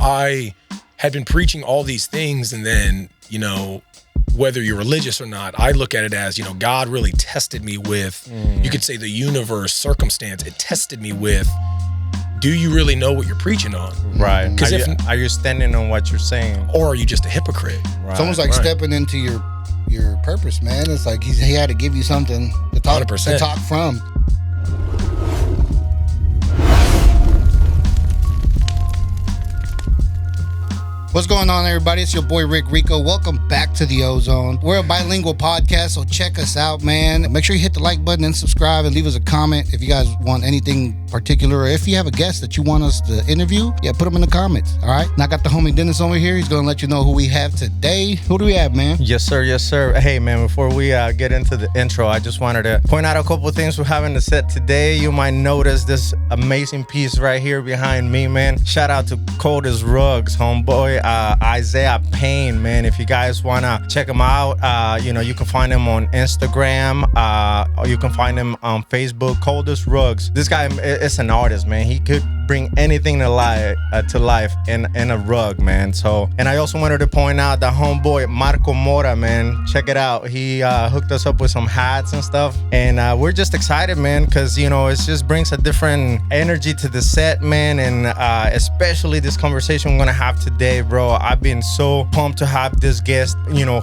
I had been preaching all these things, and then, whether you're religious or not, I look at it as, God really tested me with, you could say the universe, circumstance, it tested me with, do you really know what you're preaching on? Right. Because are you standing on what you're saying? Or are you just a hypocrite? Right. It's almost like stepping into your purpose, man. It's like he had to give you something to talk, 100%. to talk from. What's going on, everybody? It's your boy Rick Rico. Welcome back to the Ozone. We're a bilingual podcast, so check us out, man. Make sure you hit the like button and subscribe and leave us a comment if you guys want anything particular, or if you have a guest that you want us to interview, put them in the comments, all right? Now I got the homie Dennis over here. He's going to let you know who we have today. Who do we have, man? Yes, sir. Yes, sir. Hey, man, before we get into the intro, I just wanted to point out a couple of things we're having to set today. You might notice this amazing piece right here behind me, man. Shout out to Coldest Rugs, homeboy. Isaiah Payne, man. If you guys want to check him out, you can find him on Instagram, or you can find him on Facebook, Coldest Rugs. This guy is an artist, man. He could bring anything to life in a rug, man. So, and I also wanted to point out the homeboy Marco Mora, man. Check it out. He hooked us up with some hats and stuff, and we're just excited, man, because it just brings a different energy to the set, man, and especially this conversation we're gonna have today, bro. I've been so pumped to have this guest,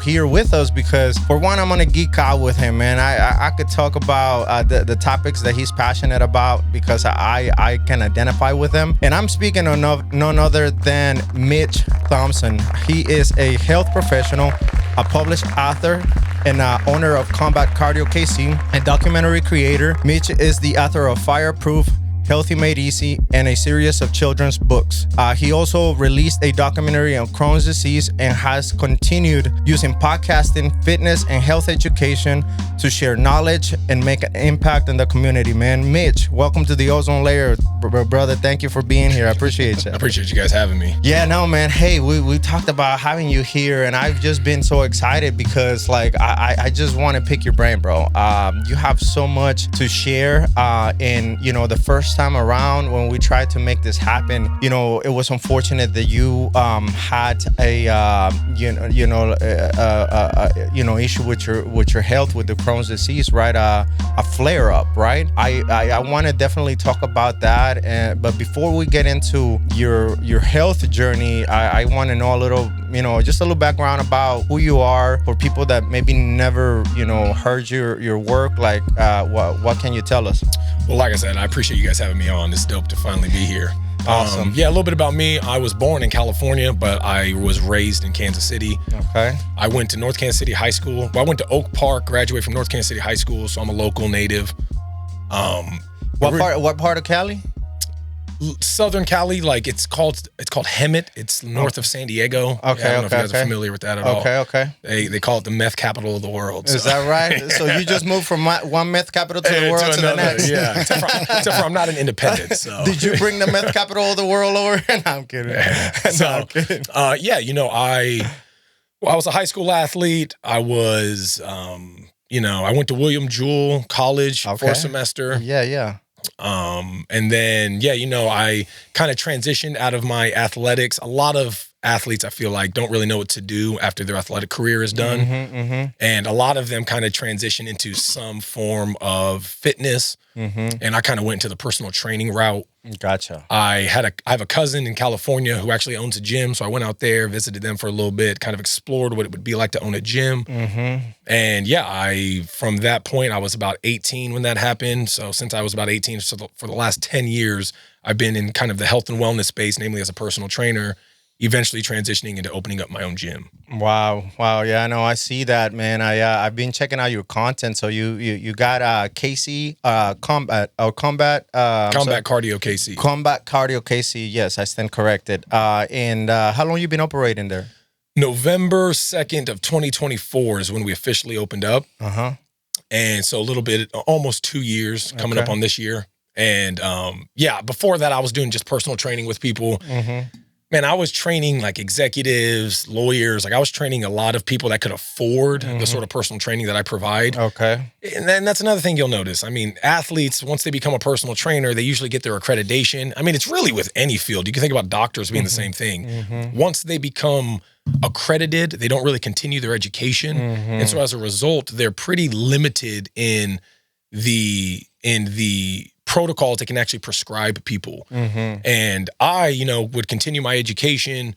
here with us, because for one, I'm gonna geek out with him, man. I could talk about the topics that he's passionate about, because I can identify with him. And I'm speaking of none other than Mitch Thompson. He is a health professional, a published author, and owner of Combat Cardio KC, and documentary creator. Mitch is the author of Fireproof, Healthy Made Easy, and a series of children's books. He also released a documentary on Crohn's disease and has continued using podcasting, fitness, and health education to share knowledge and make an impact in the community, man. Mitch, welcome to the Ozone Layer, brother. Thank you for being here. I appreciate you. I appreciate you guys having me. Yeah, no, man. Hey, we talked about having you here, and I've just been so excited because, I just want to pick your brain, bro. You have so much to share, and, the first time around when we tried to make this happen, it was unfortunate that you had a issue with your health with the Crohn's disease, right? A flare up, right? I want to definitely talk about that, but before we get into your health journey, I want to know a little, just a little background about who you are for people that maybe never heard your work. Like what can you tell us? Well, like I said, I appreciate you guys having me on. It's dope to finally be here. Awesome. A little bit about me. I was born in California, but I was raised in Kansas City. Okay. I went to North Kansas City High School. Well, I went to Oak Park, graduated from North Kansas City High School, so I'm a local native. What part of Cali? Southern Cali, it's called Hemet. It's north of San Diego. Okay, I don't know if you guys are familiar with that at all. Okay. They call it the meth capital of the world. Is that right? So you just moved from one meth capital to the world to the next? Yeah, except for I'm not an independent. So did you bring the meth capital of the world over? No, I'm kidding. I'm kidding. I was a high school athlete. I was, I went to William Jewell College for a semester. Yeah. And then, I kind of transitioned out of my athletics. A lot of athletes, I feel like, don't really know what to do after their athletic career is done. And a lot of them kind of transition into some form of fitness. And I kind of went into the personal training route. Gotcha. I have a cousin in California who actually owns a gym. So I went out there, visited them for a little bit, kind of explored what it would be like to own a gym. And from that point, I was about 18 when that happened. So since I was about 18, for the last 10 years, I've been in kind of the health and wellness space, namely as a personal trainer, eventually transitioning into opening up my own gym. Wow. Yeah, I know. I see that, man. I've been checking out your content. So you got KC Combat Cardio KC. Combat Cardio KC. Yes, I stand corrected. And how long you been operating there? November 2nd of 2024 is when we officially opened up. And so a little bit, almost 2 years coming up on this year. And before that, I was doing just personal training with people. Man, I was training like executives, lawyers. Like I was training a lot of people that could afford the sort of personal training that I provide. Okay. And then that's another thing you'll notice. I mean, athletes, once they become a personal trainer, they usually get their accreditation. I mean, it's really with any field. You can think about doctors being the same thing. Once they become accredited, they don't really continue their education. And so as a result, they're pretty limited in the protocols they can actually prescribe people. And I, would continue my education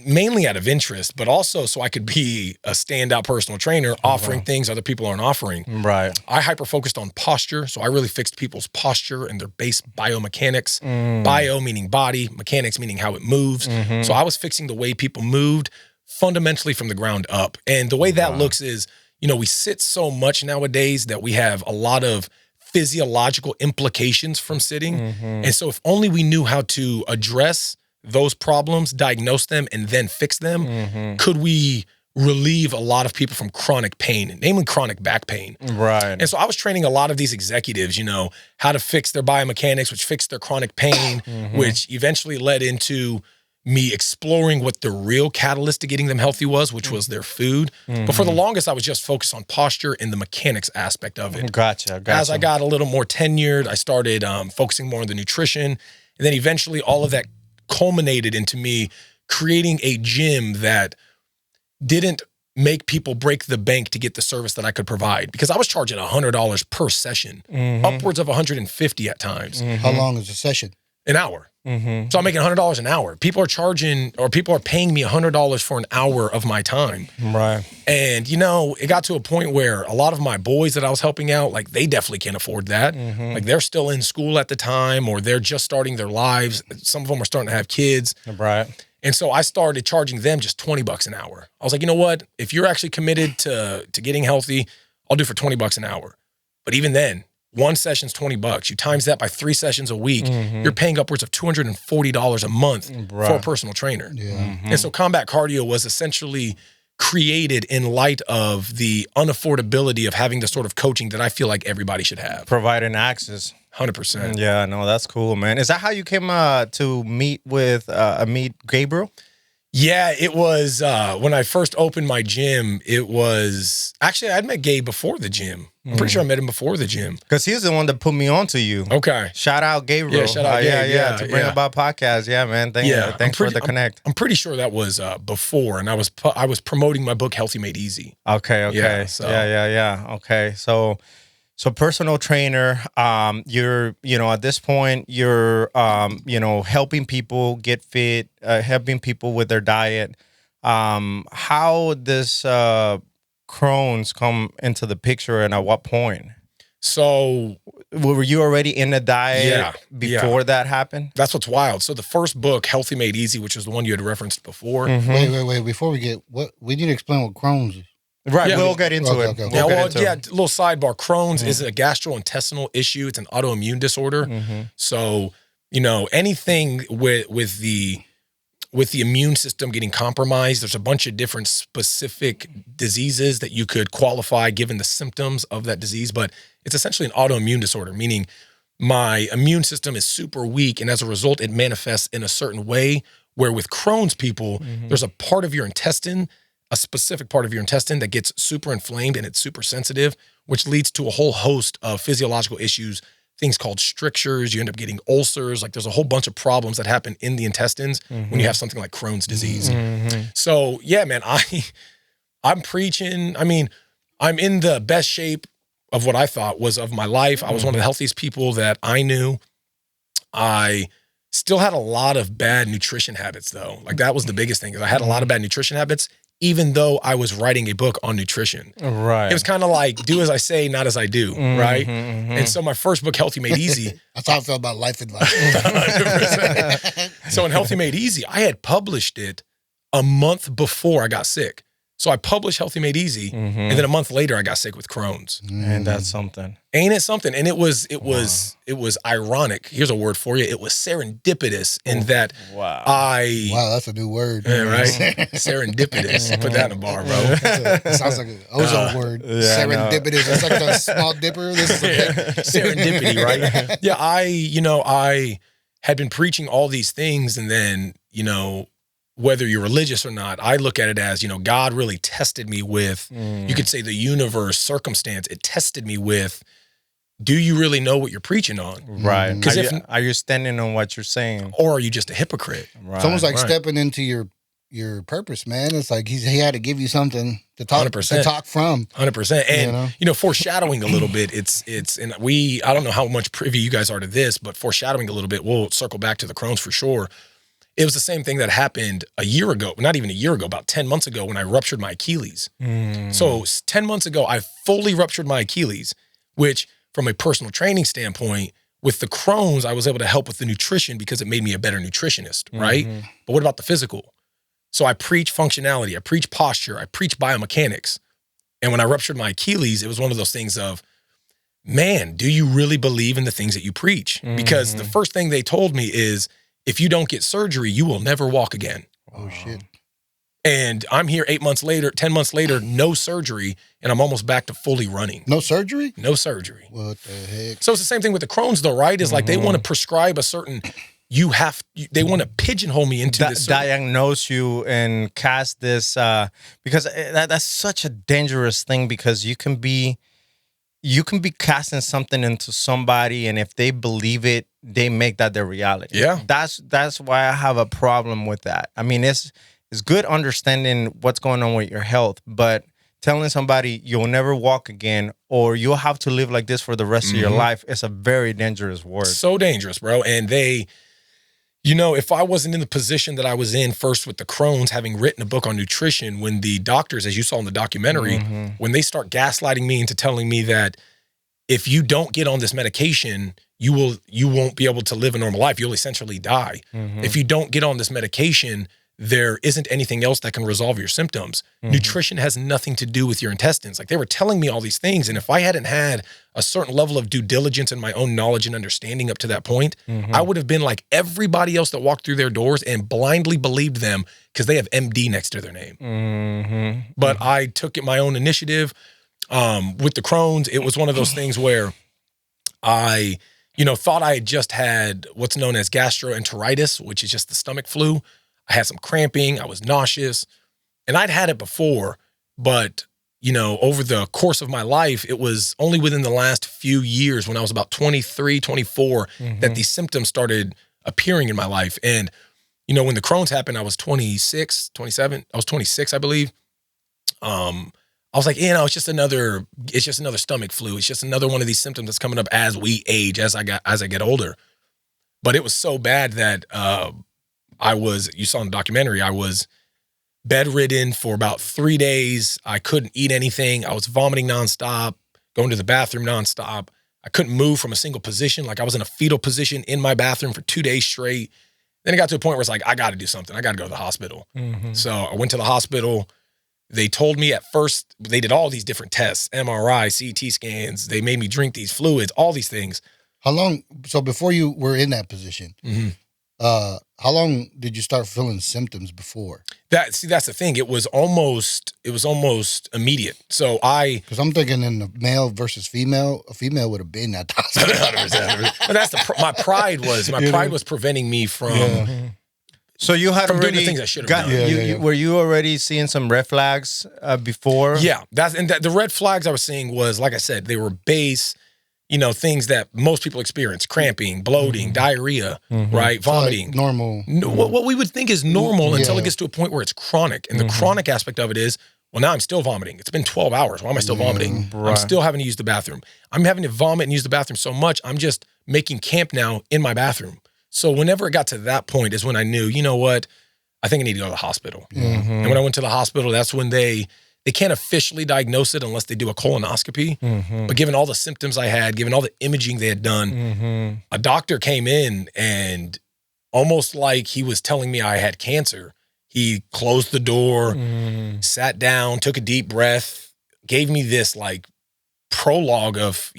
mainly out of interest, but also so I could be a standout personal trainer offering things other people aren't offering. Right. I hyper-focused on posture. So I really fixed people's posture and their base biomechanics. Bio meaning body, mechanics meaning how it moves. So I was fixing the way people moved fundamentally from the ground up. And the way that looks is, we sit so much nowadays that we have a lot of physiological implications from sitting. And so if only we knew how to address those problems, diagnose them, and then fix them, could we relieve a lot of people from chronic pain, namely chronic back pain. Right. And so I was training a lot of these executives, how to fix their biomechanics, which fixed their chronic pain, which eventually led into me exploring what the real catalyst to getting them healthy was, which was their food. But for the longest, I was just focused on posture and the mechanics aspect of it. Gotcha. As I got a little more tenured, I started focusing more on the nutrition. And then eventually all of that culminated into me creating a gym that didn't make people break the bank to get the service that I could provide, because I was charging $100 per session, upwards of $150 at times. How long is a session? An hour. So I'm making $100 an hour. People are paying me $100 for an hour of my time. Right. And, it got to a point where a lot of my boys that I was helping out, like they definitely can't afford that. Like they're still in school at the time, or they're just starting their lives. Some of them are starting to have kids. Right. And so I started charging them just $20 an hour. I was like, you know what? If you're actually committed to getting healthy, I'll do for $20 an hour. But even then, one session's $20. You times that by 3 sessions a week, you're paying upwards of $240 a month for a personal trainer. And so combat cardio was essentially created in light of the unaffordability of having the sort of coaching that I feel like everybody should have. Providing access. 100%. Yeah, no, that's cool, man. Is that how you came to meet with Amit Gabriel? Yeah, it was when I first opened my gym, it was actually I'd met Gabe before the gym. I'm pretty sure I met him before the gym. Because he's the one that put me on to you. Okay. Shout out Gabriel. Yeah, shout out Gabe. Yeah, to bring about podcasts. Yeah, man. Thanks for the connect. I'm pretty sure that was before, and I was promoting my book Healthy Made Easy. Okay. Yeah, so. Yeah. Okay. So personal trainer, you're, at this point, you're, helping people get fit, helping people with their diet. How this Crohn's come into the picture, and at what point? So were you already in the diet before that happened? That's what's wild. So the first book, Healthy Made Easy, which is the one you had referenced before. Wait. Before we get, we need to explain what Crohn's is. Right, we'll get into it. Okay. A little sidebar. Crohn's is a gastrointestinal issue. It's an autoimmune disorder. So, anything with the immune system getting compromised, there's a bunch of different specific diseases that you could qualify given the symptoms of that disease, but it's essentially an autoimmune disorder, meaning my immune system is super weak, and as a result, it manifests in a certain way, where with Crohn's people, there's a part of your intestine, a specific part of your intestine that gets super inflamed and it's super sensitive, which leads to a whole host of physiological issues, things called strictures. You end up getting ulcers. Like there's a whole bunch of problems that happen in the intestines when you have something like Crohn's disease. So yeah, man, I'm preaching. I mean, I'm in the best shape of what I thought was of my life. I was one of the healthiest people that I knew. I still had a lot of bad nutrition habits though. Like that was the biggest thing, is I had a lot of bad nutrition habits, even though I was writing a book on nutrition. Right. It was kind of like, do as I say, not as I do, right? And so my first book, Healthy Made Easy. That's how I felt about life advice. 100%. So in Healthy Made Easy, I had published it a month before I got sick. So I published Healthy Made Easy, and then a month later I got sick with Crohn's. And that's something. Ain't it something? And it was ironic. Here's a word for you. It was serendipitous in that Wow, that's a new word. Yeah, right? Serendipitous. Put that in a bar, bro. It sounds like an ozone word. Serendipitous. It's like the small dipper. This is serendipity, right? Yeah, I had been preaching all these things, and then, you know, whether you're religious or not, I look at it as, you know, God really tested me with, you could say the universe, circumstance, it tested me with, do you really know what you're preaching on? Right. Because are you standing on what you're saying? Or are you just a hypocrite? Right. It's almost like stepping into your purpose, man. It's like he had to give you something to talk 100%. to talk from. 100%. And, You know? Foreshadowing a little bit, and I don't know how much privy you guys are to this, but foreshadowing a little bit, we'll circle back to the Crohn's for sure. It was the same thing that happened a year ago, not even a year ago, about 10 months ago when I ruptured my Achilles. So 10 months ago, I fully ruptured my Achilles, which from a personal training standpoint, with the Crohn's, I was able to help with the nutrition because it made me a better nutritionist, right? But what about the physical? So I preach functionality, I preach posture, I preach biomechanics. And when I ruptured my Achilles, it was one of those things of, man, do you really believe in the things that you preach? Because the first thing they told me is, if you don't get surgery, you will never walk again. Oh, shit. And I'm here 8 months later, 10 months later, no surgery, and I'm almost back to fully running. No surgery? No surgery. What the heck? So it's the same thing with the Crohn's though, right? Is like they want to prescribe a certain, they want to pigeonhole me into this. Diagnose you and cast this, because that's such a dangerous thing, because you can be casting something into somebody, and if they believe it, they make that their reality. Yeah. That's why I have a problem with that. I mean, it's good understanding what's going on with your health, but telling somebody you'll never walk again or you'll have to live like this for the rest of your life is a very dangerous word. So dangerous, bro. And they, you know, if I wasn't in the position that I was in first with the Crohn's, having written a book on nutrition, when the doctors, as you saw in the documentary, when they start gaslighting me into telling me that if you don't get on this medication, you won't be able to live a normal life. You'll essentially die. If you don't get on this medication, there isn't anything else that can resolve your symptoms. Nutrition has nothing to do with your intestines. Like, they were telling me all these things. And if I hadn't had a certain level of due diligence in my own knowledge and understanding up to that point, I would have been like everybody else that walked through their doors and blindly believed them because they have MD next to their name. But I took it my own initiative. With the Crohn's, it was one of those things where I, thought I had just had what's known as gastroenteritis, which is just the stomach flu. I had some cramping. I was nauseous. And I'd had it before, but, over the course of my life, it was only within the last few years, when I was about 23, 24, that these symptoms started appearing in my life. And, when the Crohn's happened, I was 26, 27. I was 26, I believe. I was like, it's just another stomach flu. It's just another one of these symptoms that's coming up as we age, as I get older. But it was so bad that you saw in the documentary, I was bedridden for about 3 days. I couldn't eat anything. I was vomiting nonstop, going to the bathroom nonstop. I couldn't move from a single position. Like, I was in a fetal position in my bathroom for 2 days straight. Then it got to a point where it's like, I got to do something. I got to go to the hospital. So I went to the hospital. They told me at first, they did all these different tests, MRI, CT scans. They made me drink these fluids, all these things. How long? So before you were in that position, how long did you start feeling symptoms before? That's the thing. It was almost immediate. So because I'm thinking in the male versus female, a female would have been at the hospital. But that's my pride was preventing me from. Yeah. So you had from already doing the things I should have done. Were you already seeing some red flags before? Yeah, the red flags I was seeing was, like I said, they were base, things that most people experience: cramping, bloating, diarrhea, right, vomiting. Like normal. What we would think is normal until it gets to a point where it's chronic. And the chronic aspect of it is, well, now I'm still vomiting. It's been 12 hours. Why am I still vomiting? Right. I'm still having to use the bathroom. I'm having to vomit and use the bathroom so much, I'm just making camp now in my bathroom. So whenever it got to that point is when I knew, you know what, I think I need to go to the hospital. And when I went to the hospital, that's when they can't officially diagnose it unless they do a colonoscopy. But given all the symptoms I had, given all the imaging they had done, a doctor came in and almost like he was telling me I had cancer. He closed the door, sat down, took a deep breath, gave me this like prologue of,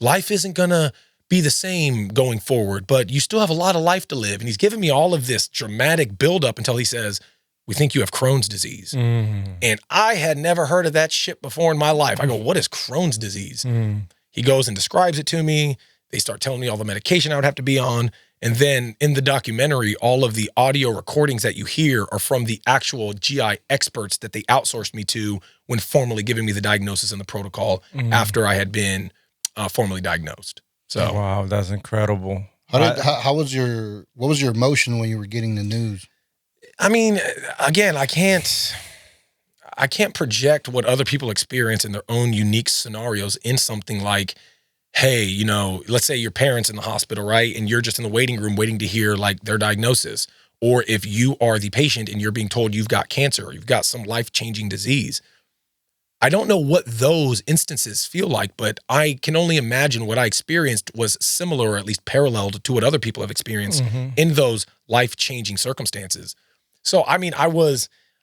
life isn't gonna be the same going forward, but you still have a lot of life to live. And he's giving me all of this dramatic buildup until he says, we think you have Crohn's disease. And I had never heard of that shit before in my life. I go, what is Crohn's disease? He goes and describes it to me. They start telling me all the medication I would have to be on. And then in the documentary, all of the audio recordings that you hear are from the actual GI experts that they outsourced me to when formally giving me the diagnosis and the protocol after I had been formally diagnosed. So wow, that's incredible. What was your emotion when you were getting the news? I mean, again, I can't project what other people experience in their own unique scenarios in something like, hey, you know, let's say your parents in the hospital, right? And you're just in the waiting room waiting to hear like their diagnosis. Or if you are the patient and you're being told you've got cancer or you've got some life-changing disease. I don't know what those instances feel like, but I can only imagine what I experienced was similar or at least paralleled to what other people have experienced in those life-changing circumstances. So, I mean,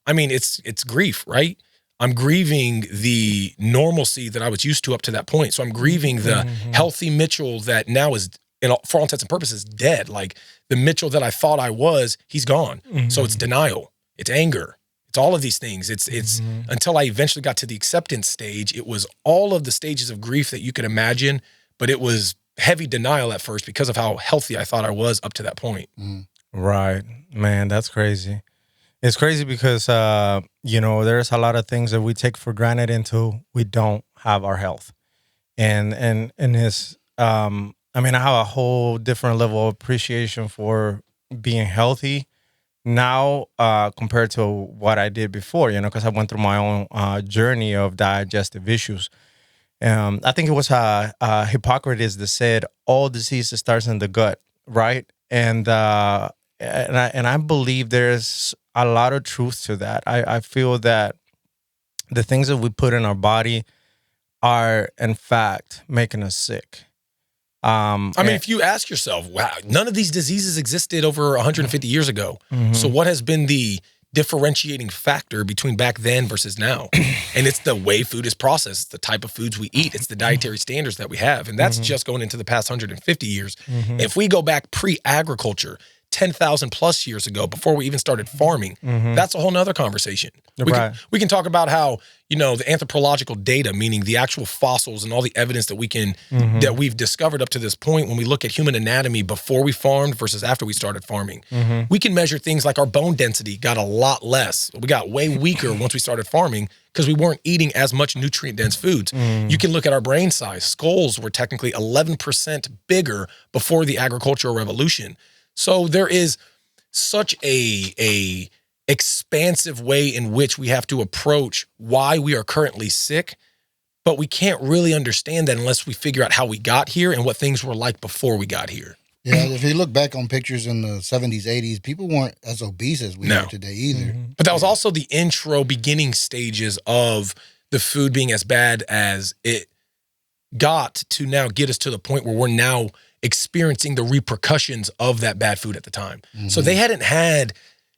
it's grief, right? I'm grieving the normalcy that I was used to up to that point. So I'm grieving the healthy Mitchell that now is, for all intents and purposes, dead. Like the Mitchell that I thought I was, he's gone. So it's denial, it's anger, it's all of these things. It's until I eventually got to the acceptance stage, it was all of the stages of grief that you could imagine, but it was heavy denial at first because of how healthy I thought I was up to that point. Right, man, that's crazy. It's crazy because, you know, there's a lot of things that we take for granted until we don't have our health. And it's, I mean, I have a whole different level of appreciation for being healthy now compared to what I did before, you know, because I went through my own journey of digestive issues. I think it was Hippocrates that said all disease starts in the gut, right? And I believe there's a lot of truth to that. I feel that the things that we put in our body are, in fact, making us sick. I mean, if you ask yourself, wow, none of these diseases existed over 150 years ago. So what has been the differentiating factor between back then versus now? And it's the way food is processed, the type of foods we eat, it's the dietary standards that we have. And that's just going into the past 150 years. If we go back pre-agriculture, 10,000 plus years ago, before we even started farming, that's a whole nother conversation. We can talk about how, you know, the anthropological data, meaning the actual fossils and all the evidence that we can, that we've discovered up to this point when we look at human anatomy before we farmed versus after we started farming. We can measure things like our bone density got a lot less. We got way weaker once we started farming because we weren't eating as much nutrient-dense foods. You can look at our brain size. Skulls were technically 11% bigger before the agricultural revolution. So there is such a expansive way in which we have to approach why we are currently sick, but we can't really understand that unless we figure out how we got here and what things were like before we got here. Yeah, if you look back on pictures in the 70s, 80s, people weren't as obese as we are today either. But that was also the beginning stages of the food being as bad as it got to now get us to the point where we're now experiencing the repercussions of that bad food at the time. So they hadn't had,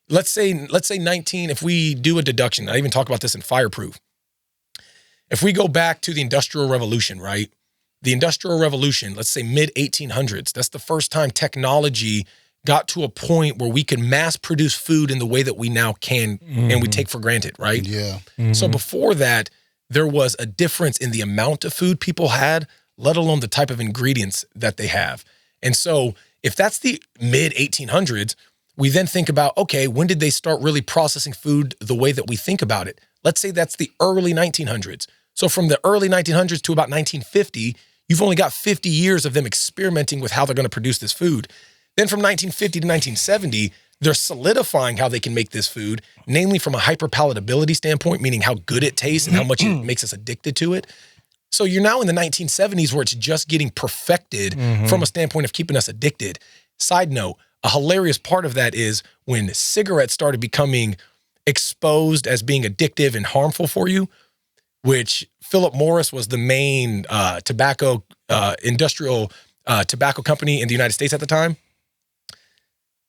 let's say 19, if we do a deduction, I even talk about this in Fireproof. If we go back to the Industrial Revolution, right? The Industrial Revolution, let's say mid 1800s, that's the first time technology got to a point where we could mass produce food in the way that we now can and we take for granted, right? Yeah. So before that, there was a difference in the amount of food people had, let alone the type of ingredients that they have. And so if that's the mid 1800s, we then think about, okay, when did they start really processing food the way that we think about it? Let's say that's the early 1900s. So from the early 1900s to about 1950, you've only got 50 years of them experimenting with how they're going to produce this food. Then from 1950 to 1970, they're solidifying how they can make this food, namely from a hyperpalatability standpoint, meaning how good it tastes and how much it makes us addicted to it. So you're now in the 1970s where it's just getting perfected from a standpoint of keeping us addicted. Side note, a hilarious part of that is when cigarettes started becoming exposed as being addictive and harmful for you, which Philip Morris was the main industrial tobacco company in the United States at the time.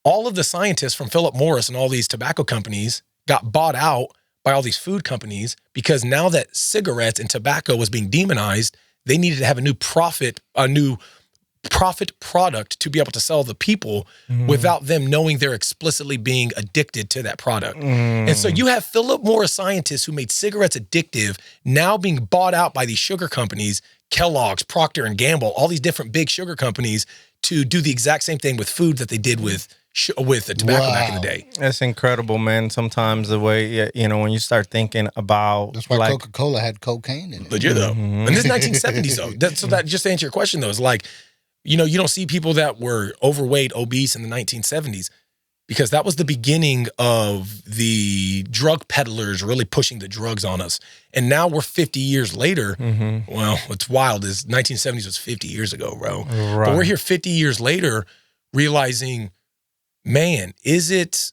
All of the scientists from Philip Morris and all these tobacco companies got bought out by all these food companies because now that cigarettes and tobacco was being demonized, they needed to have a new profit product to be able to sell the people without them knowing they're explicitly being addicted to that product. And so you have Philip Morris scientists who made cigarettes addictive now being bought out by these sugar companies, Kellogg's, Procter & Gamble, all these different big sugar companies to do the exact same thing with food that they did with the tobacco back in the day. It's incredible, man. Sometimes the way, when you start thinking about... That's why Coca-Cola had cocaine in it. Legit, though. And this is 1970s, though. So that, just to answer your question, though, is like, you don't see people that were overweight, obese in the 1970s, because that was the beginning of the drug peddlers really pushing the drugs on us. And now we're 50 years later. Well, what's wild is 1970s was 50 years ago, bro. Right. But we're here 50 years later realizing, man, is it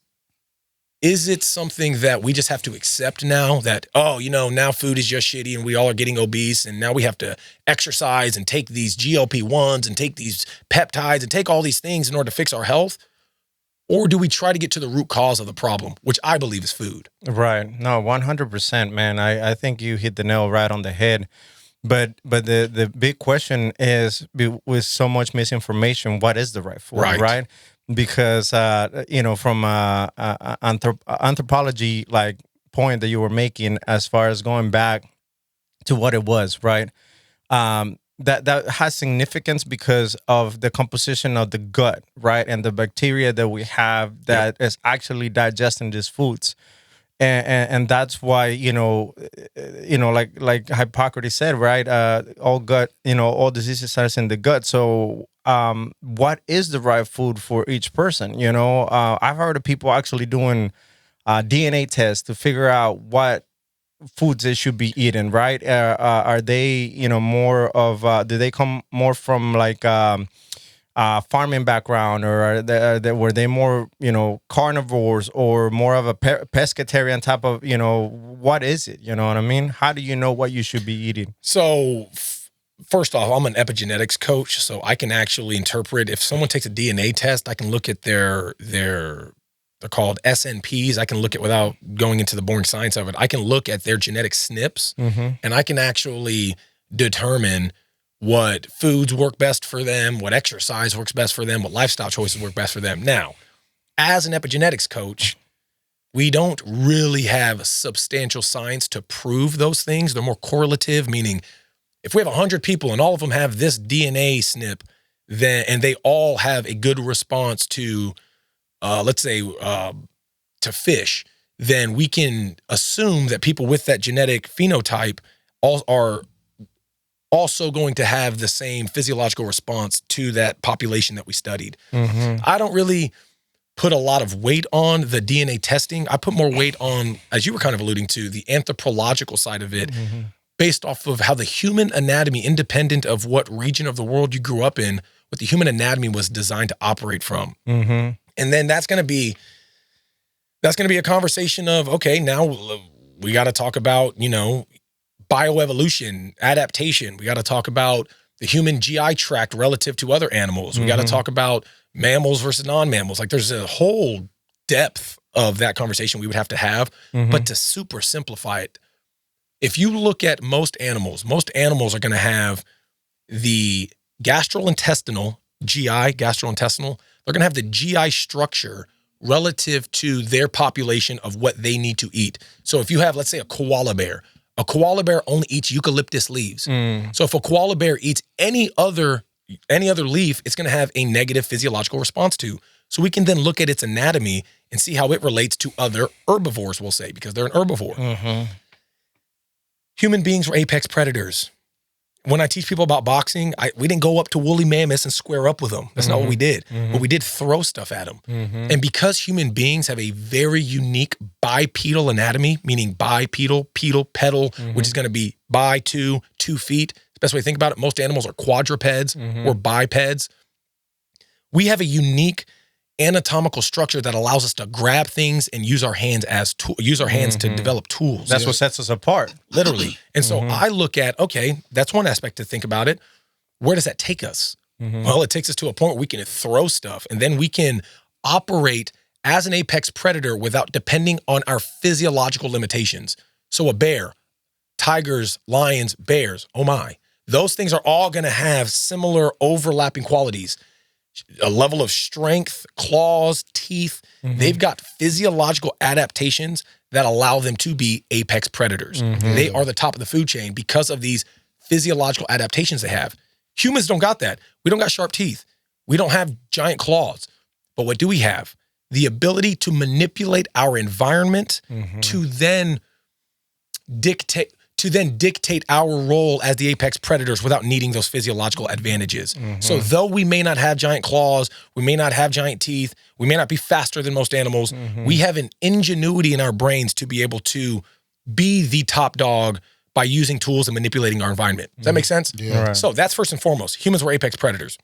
something that we just have to accept now that, now food is just shitty and we all are getting obese and now we have to exercise and take these GLP-1s and take these peptides and take all these things in order to fix our health? Or do we try to get to the root cause of the problem, which I believe is food? Right. No, 100%, man. I think you hit the nail right on the head. But the big question is, with so much misinformation, what is the right food, right? Because, from anthropology, like, point that you were making as far as going back to what it was, right? That has significance because of the composition of the gut, right? And the bacteria that we have that is actually digesting these foods. And that's why, like Hippocrates said, right? All gut, all diseases starts in the gut. So what is the right food for each person? I've heard of people actually doing DNA tests to figure out what foods they should be eating, right? Are they, more of, do they come more from like farming background, or were they more, carnivores, or more of a pescatarian type of, what is it? You know what I mean? How do you know what you should be eating? So first off, I'm an epigenetics coach, so I can actually interpret. If someone takes a DNA test, I can look at they're called SNPs. I can look at, without going into the boring science of it, I can look at their genetic SNPs, and I can actually determine what foods work best for them, what exercise works best for them, what lifestyle choices work best for them. Now, as an epigenetics coach, we don't really have substantial science to prove those things. They're more correlative, meaning if we have 100 people and all of them have this DNA SNP, and they all have a good response to, let's say, to fish, then we can assume that people with that genetic phenotype are also going to have the same physiological response to that population that we studied. I don't really put a lot of weight on the DNA testing. I put more weight on, as you were kind of alluding to, the anthropological side of it, based off of how the human anatomy, independent of what region of the world you grew up in, what the human anatomy was designed to operate from. And then that's going to be a conversation of, okay, now we got to talk about, bioevolution, adaptation. We got to talk about the human GI tract relative to other animals. We got to talk about mammals versus non-mammals. Like, there's a whole depth of that conversation we would have to have. But to super simplify it, if you look at most animals are going to have the gastrointestinal, GI, gastrointestinal, they're going to have the GI structure relative to their population of what they need to eat. So if you have, let's say, a koala bear only eats eucalyptus leaves. So if a koala bear eats any other leaf, it's going to have a negative physiological response to. So we can then look at its anatomy and see how it relates to other herbivores, we'll say, because they're an herbivore. Human beings were apex predators. When I teach people about boxing, we didn't go up to woolly mammoths and square up with them. That's not what we did. But we did throw stuff at them. And because human beings have a very unique bipedal anatomy, meaning bipedal, pedal, which is going to be two feet. The best way to think about it, most animals are quadrupeds or bipeds. We have a unique anatomical structure that allows us to grab things and use our hands to develop tools. That's what sets us apart. Literally. And so I look at, okay, that's one aspect to think about it. Where does that take us? Well, it takes us to a point where we can throw stuff, and then we can operate as an apex predator without depending on our physiological limitations. So a bear, tigers, lions, bears, oh my, those things are all going to have similar overlapping qualities. A level of strength, claws, teeth. They've got physiological adaptations that allow them to be apex predators. They are the top of the food chain because of these physiological adaptations they have. Humans don't got that. We don't got sharp teeth. We don't have giant claws. But what do we have? The ability to manipulate our environment to then dictate our role as the apex predators without needing those physiological advantages. So though we may not have giant claws, we may not have giant teeth, we may not be faster than most animals, we have an ingenuity in our brains to be able to be the top dog by using tools and manipulating our environment. Does that make sense? Yeah. Right. So that's first and foremost. Humans were apex predators.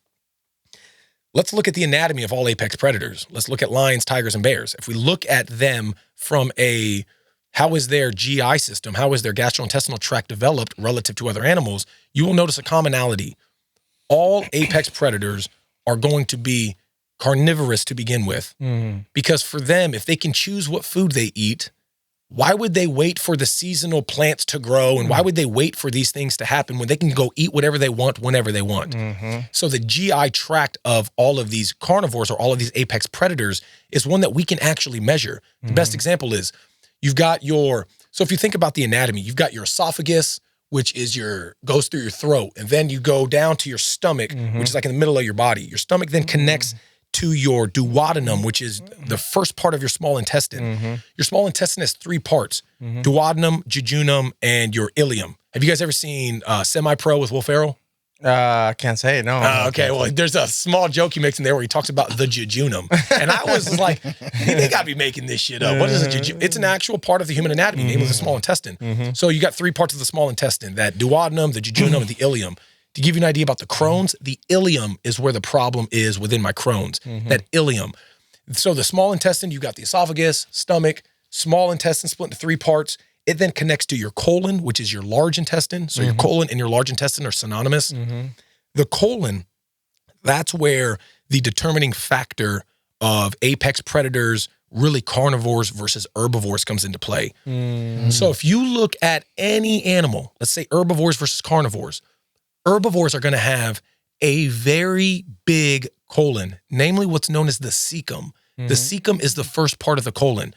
Let's look at the anatomy of all apex predators. Let's look at lions, tigers, and bears. If we look at them from how is their GI system, how is their gastrointestinal tract developed relative to other animals, you will notice a commonality. All apex predators are going to be carnivorous to begin with, because for them, if they can choose what food they eat, why would they wait for the seasonal plants to grow? And why would they wait for these things to happen when they can go eat whatever they want, whenever they want? So the GI tract of all of these carnivores or all of these apex predators is one that we can actually measure. The best example is you've got so if you think about the anatomy, you've got your esophagus, which is goes through your throat. And then you go down to your stomach, which is like in the middle of your body. Your stomach then connects to your duodenum, which is the first part of your small intestine. Your small intestine has 3 parts, duodenum, jejunum, and your ileum. Have you guys ever seen Semi-Pro with Will Ferrell? I can't say no. Okay, well, there's a small joke he makes in there where he talks about the jejunum. And I was like, they got to be making this shit up. What is a jejunum? It's an actual part of the human anatomy, namely the small intestine. So you got 3 parts of the small intestine, that duodenum, the jejunum, and the ileum. To give you an idea about the Crohn's, the ileum is where the problem is within my Crohn's, that ileum. So the small intestine, you got the esophagus, stomach, small intestine split into 3 parts. It then connects to your colon, which is your large intestine. So your colon and your large intestine are synonymous. The colon, that's where the determining factor of apex predators, really carnivores versus herbivores, comes into play. So if you look at any animal, let's say herbivores versus carnivores, herbivores are going to have a very big colon, namely what's known as the cecum. The cecum is the first part of the colon.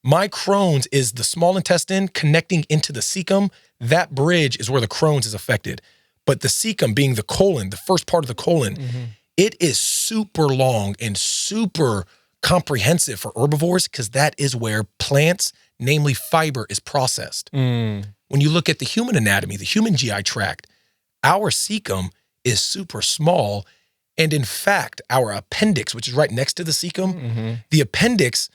My Crohn's is the small intestine connecting into the cecum. That bridge is where the Crohn's is affected. But the cecum, being the colon, the first part of the colon, it is super long and super comprehensive for herbivores, because that is where plants, namely fiber, is processed. When you look at the human anatomy, the human GI tract, our cecum is super small. And in fact, our appendix, which is right next to the cecum, the appendix,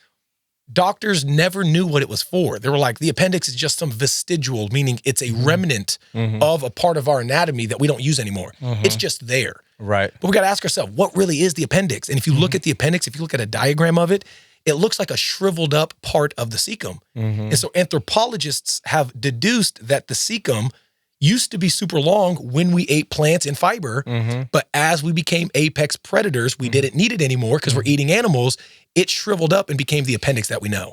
doctors never knew what it was for. They were like, the appendix is just some vestigial, meaning it's a remnant of a part of our anatomy that we don't use anymore. It's just there. Right. But we got to ask ourselves, what really is the appendix? And if you look at the appendix, if you look at a diagram of it, it looks like a shriveled up part of the cecum. And so anthropologists have deduced that the cecum used to be super long when we ate plants and fiber, but as we became apex predators, we didn't need it anymore because we're eating animals. It shriveled up and became the appendix that we know.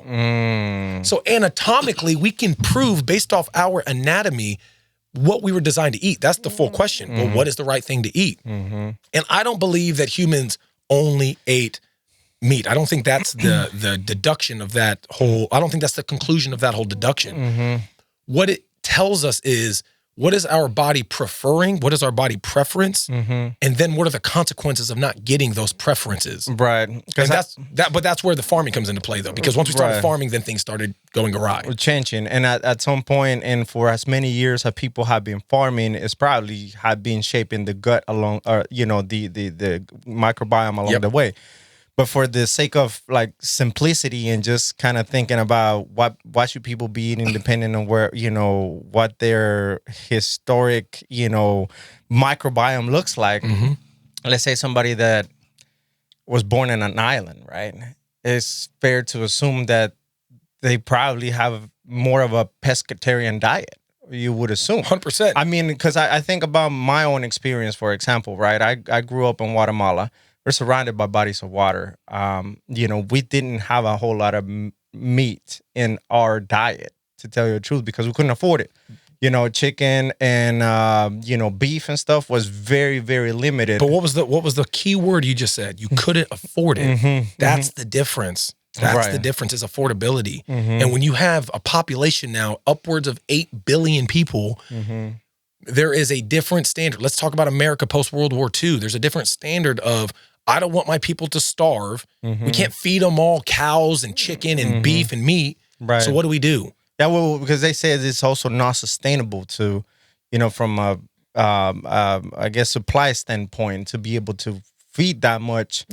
So anatomically, we can prove based off our anatomy what we were designed to eat. That's the full question. Well, what is the right thing to eat? And I don't believe that humans only ate meat. I don't think that's the deduction of that whole, I don't think that's the conclusion of that whole deduction. What it tells us is, what is our body preferring? What is our body preference? And then what are the consequences of not getting those preferences? Right. And that's where the farming comes into play, though, because once we started farming, then things started going awry. Changing. And at some point, and for as many years as people have been farming, it's probably have been shaping the gut along, or, you know, the microbiome along the way. But for the sake of like simplicity and just kind of thinking about what should people be eating depending on where, you know, what their historic, you know, microbiome looks like. Let's say somebody that was born in an island, right? It's fair to assume that they probably have more of a pescatarian diet. You would assume. 100%. I mean, because I think about my own experience, for example, right? I grew up in Guatemala. We're surrounded by bodies of water. You know, we didn't have a whole lot of meat in our diet, to tell you the truth, because we couldn't afford it. You know, chicken and you know, beef and stuff was very, very limited. But what was the key word you just said? You couldn't afford it. That's the difference. That's the difference, is affordability. And when you have a population now upwards of 8 billion people, there is a different standard. Let's talk about America post-World War II. There's a different standard of I don't want my people to starve. We can't feed them all cows and chicken and beef and meat. Right. So what do we do? Yeah, well, because they say it's also not sustainable to, from a, I guess, supply standpoint to be able to feed that much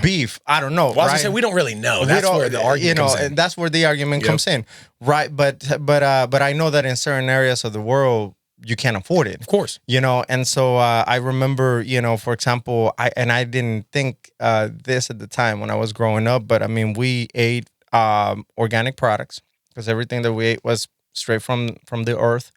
beef. I don't know. Well, I was gonna say we don't really know. That's where the argument comes in. And that's where the argument comes in, right? But I know that in certain areas of the world you can't afford it, of course. And so I remember, for example, I didn't think this at the time when I was growing up, but I mean, we ate organic products because everything that we ate was straight from the earth.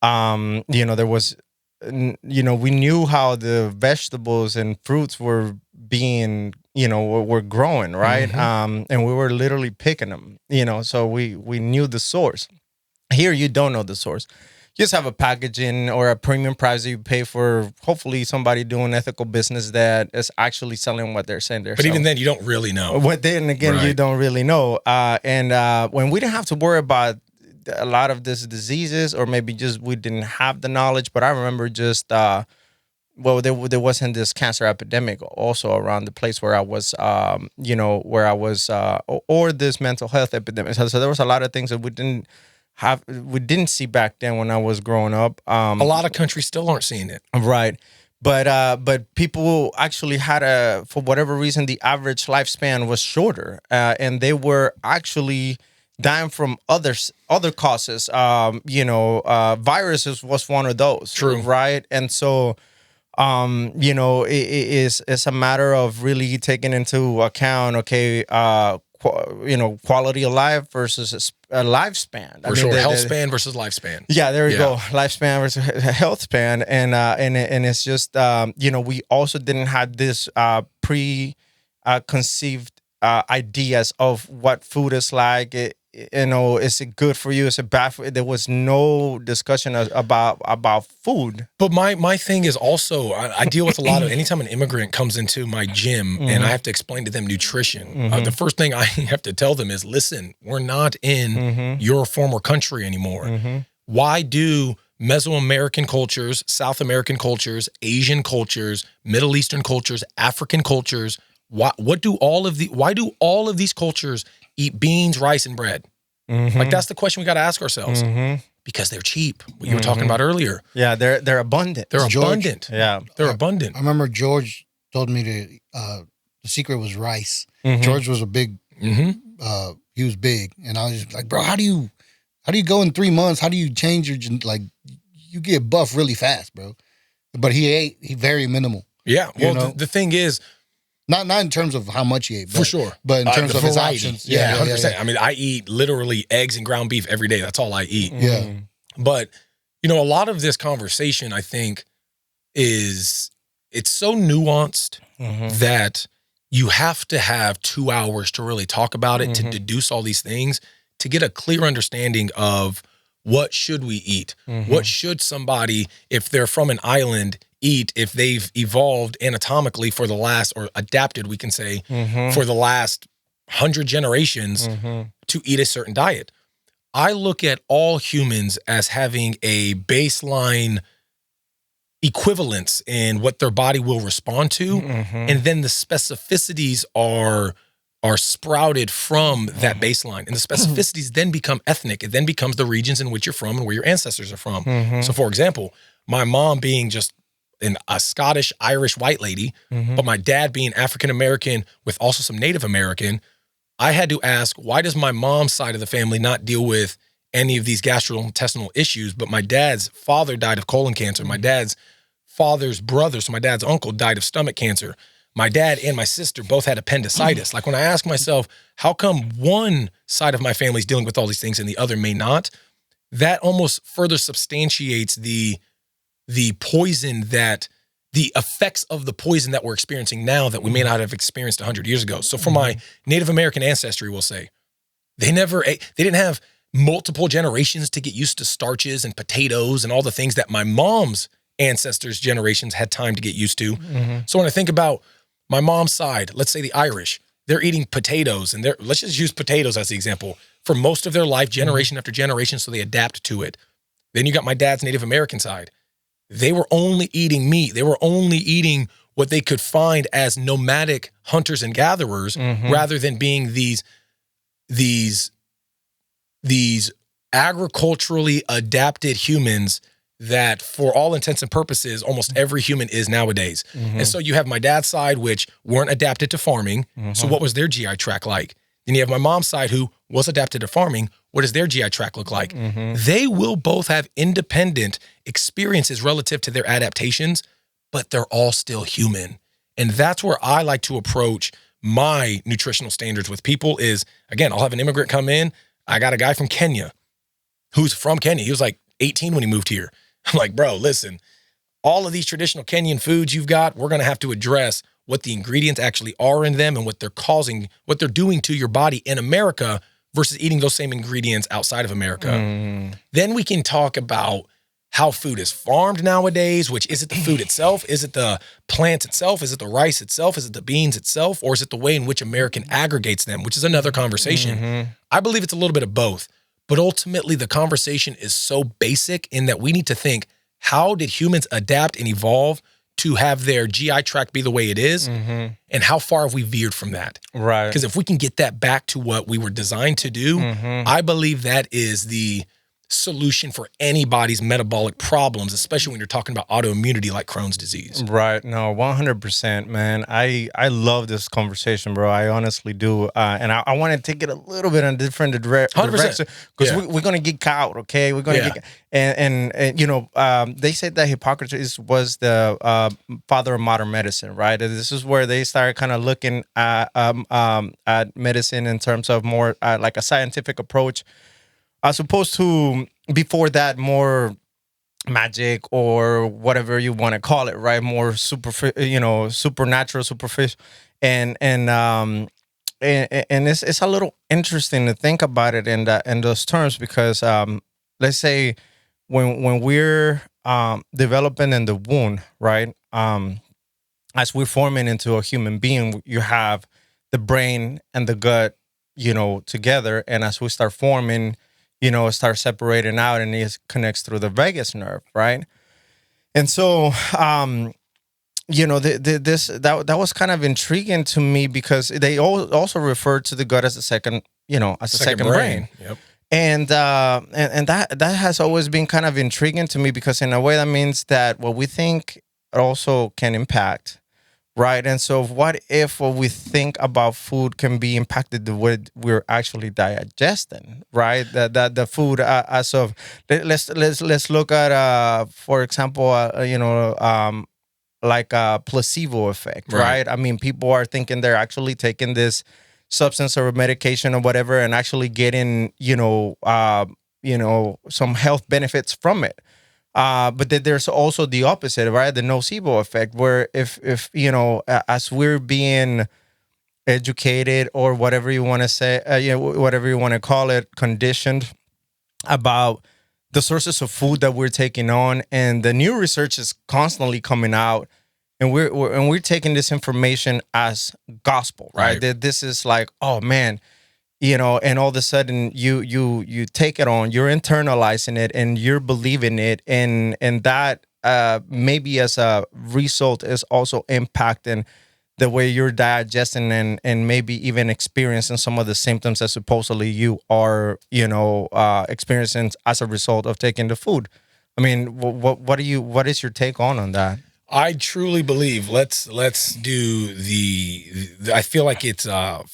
There was. We knew how the vegetables and fruits were being, were growing, right? And we were literally picking them, so we knew the source. Here, you don't know the source. You just have a packaging or a premium price that you pay for, hopefully somebody doing ethical business that is actually selling what they're saying. But even then, you don't really know. But then again, you don't really know. And when we didn't have to worry about a lot of these diseases, or maybe just we didn't have the knowledge, but I remember just there wasn't this cancer epidemic also around the place where I was, or this mental health epidemic. So there was a lot of things that we didn't see back then when I was growing up. A lot of countries still aren't seeing it, right? But people actually had for whatever reason, the average lifespan was shorter, and they were actually dying from other causes. Viruses was one of those. True. Right? And so, it's a matter of really taking into account, quality of life versus a lifespan. Health span versus lifespan. Yeah, there you go. Lifespan versus health span. And it's just, we also didn't have this preconceived ideas of what food is like. Is it good for you? Is it bad for you? There was no discussion about food. But my thing is also, I deal with a lot of, anytime an immigrant comes into my gym and I have to explain to them nutrition, the first thing I have to tell them is, listen, we're not in your former country anymore. Why do Mesoamerican cultures, South American cultures, Asian cultures, Middle Eastern cultures, African cultures, why do all of these cultures eat beans, rice, and bread? Like, that's the question we got to ask ourselves. Because they're cheap. What you were talking about earlier. Yeah, they're abundant. They're abundant. Yeah, they're abundant. I remember George told me the secret was rice. George was a big. He was big, and I was like, bro, how do you go in 3 months? How do you change your you get buff really fast, bro? But he very minimal. Yeah. Well, the thing is, Not in terms of how much he ate, for sure, but in terms of his options. Yeah, 100%. I mean, I eat literally eggs and ground beef every day. That's all I eat. Yeah. But, a lot of this conversation, I think, it's so nuanced that you have to have 2 hours to really talk about it, to deduce all these things, to get a clear understanding of what should we eat? What should somebody, if they're from an island, eat if they've evolved anatomically for the last, or adapted, we can say, for the last 100 generations to eat a certain diet. I look at all humans as having a baseline equivalence in what their body will respond to, and then the specificities are sprouted from that baseline. And the specificities then become ethnic. It then becomes the regions in which you're from and where your ancestors are from. So, for example, my mom being just a Scottish, Irish white lady, but my dad being African-American with also some Native American, I had to ask, why does my mom's side of the family not deal with any of these gastrointestinal issues? But my dad's father died of colon cancer. My dad's father's brother, so my dad's uncle, died of stomach cancer. My dad and my sister both had appendicitis. Like, when I ask myself, how come one side of my family is dealing with all these things and the other may not? That almost further substantiates the poison, that the effects of the poison that we're experiencing now that we may not have experienced 100 years ago. So for my Native American ancestry, we'll say, they didn't have multiple generations to get used to starches and potatoes and all the things that my mom's ancestors' generations had time to get used to. So when I think about my mom's side, let's say the Irish, they're eating potatoes, and let's just use potatoes as the example, for most of their life, generation after generation, so they adapt to it. Then you got my dad's Native American side. They were only eating meat. They were only eating what they could find as nomadic hunters and gatherers, rather than being these agriculturally adapted humans that, for all intents and purposes, almost every human is nowadays. And so you have my dad's side, which weren't adapted to farming. So what was their GI tract like? Then you have my mom's side, who was adapted to farming. What does their GI tract look like? They will both have independent experiences relative to their adaptations, but they're all still human. And that's where I like to approach my nutritional standards with people is, again, I'll have an immigrant come in. I got a guy from Kenya who's from Kenya. He was like 18 when he moved here. I'm like, bro, listen, all of these traditional Kenyan foods you've got, we're going to have to address what the ingredients actually are in them and what they're causing, what they're doing to your body in America versus eating those same ingredients outside of America. Then we can talk about how food is farmed nowadays, which is it the food itself? Is it the plant itself? Is it the rice itself? Is it the beans itself? Or is it the way in which American aggregates them, which is another conversation. I believe it's a little bit of both. But ultimately, the conversation is so basic in that we need to think, how did humans adapt and evolve to have their GI tract be the way it is? And how far have we veered from that? Right. Because if we can get that back to what we were designed to do, I believe that is the solution for anybody's metabolic problems, especially when you're talking about autoimmunity like Crohn's disease. Right. No, 100%, man. I love this conversation, bro. I honestly do. And I want to take it a little bit in a different direction because we're going to geek out, okay? We're going to geek. And you know, they said that Hippocrates was the father of modern medicine, right? And this is where they started kind of looking at medicine in terms of more like a scientific approach, as opposed to before that more magic or whatever you want to call it, right? More supernatural, superficial, and it's a little interesting to think about it in those terms because let's say when we're developing in the womb, right? As we're forming into a human being, you have the brain and the gut, you know, together, and as we start forming, you know, start separating out, and it connects through the vagus nerve, right? And so, you know, that was kind of intriguing to me because they also refer to the gut as a second, you know, as a second brain. Yep. And that has always been kind of intriguing to me because in a way that means that what we think also can impact. Right. And so what if what we think about food can be impacted the way we're actually digesting, right? That the food as of let's look at for example, you know, like a placebo effect, right? I mean, people are thinking they're actually taking this substance or medication or whatever and actually getting, you know, some health benefits from it. But then there's also the opposite, right? The nocebo effect, where if you know, as we're being educated or whatever you want to say, whatever you want to call it, conditioned about the sources of food that we're taking on, and the new research is constantly coming out, and we're taking this information as gospel, right? That this is like, oh man. You know, and all of a sudden you take it on, you're internalizing it and you're believing it. And that maybe as a result is also impacting the way you're digesting and maybe even experiencing some of the symptoms that supposedly you are, you know, experiencing as a result of taking the food. I mean, what is your take on that? I truly believe let's do the I feel like it's a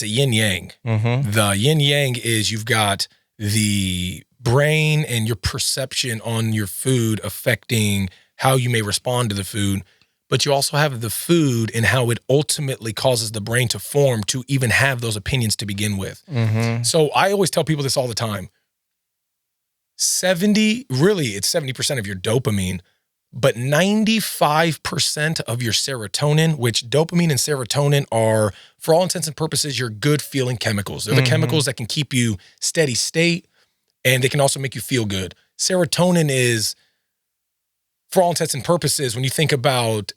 yin yang. The yin yang is you've got the brain and your perception on your food affecting how you may respond to the food, but you also have the food and how it ultimately causes the brain to form to even have those opinions to begin with. So I always tell people this all the time. 70% of your dopamine, but 95% of your serotonin, which dopamine and serotonin are, for all intents and purposes, your good feeling chemicals. They're the chemicals that can keep you steady state, and they can also make you feel good. Serotonin is, for all intents and purposes, when you think about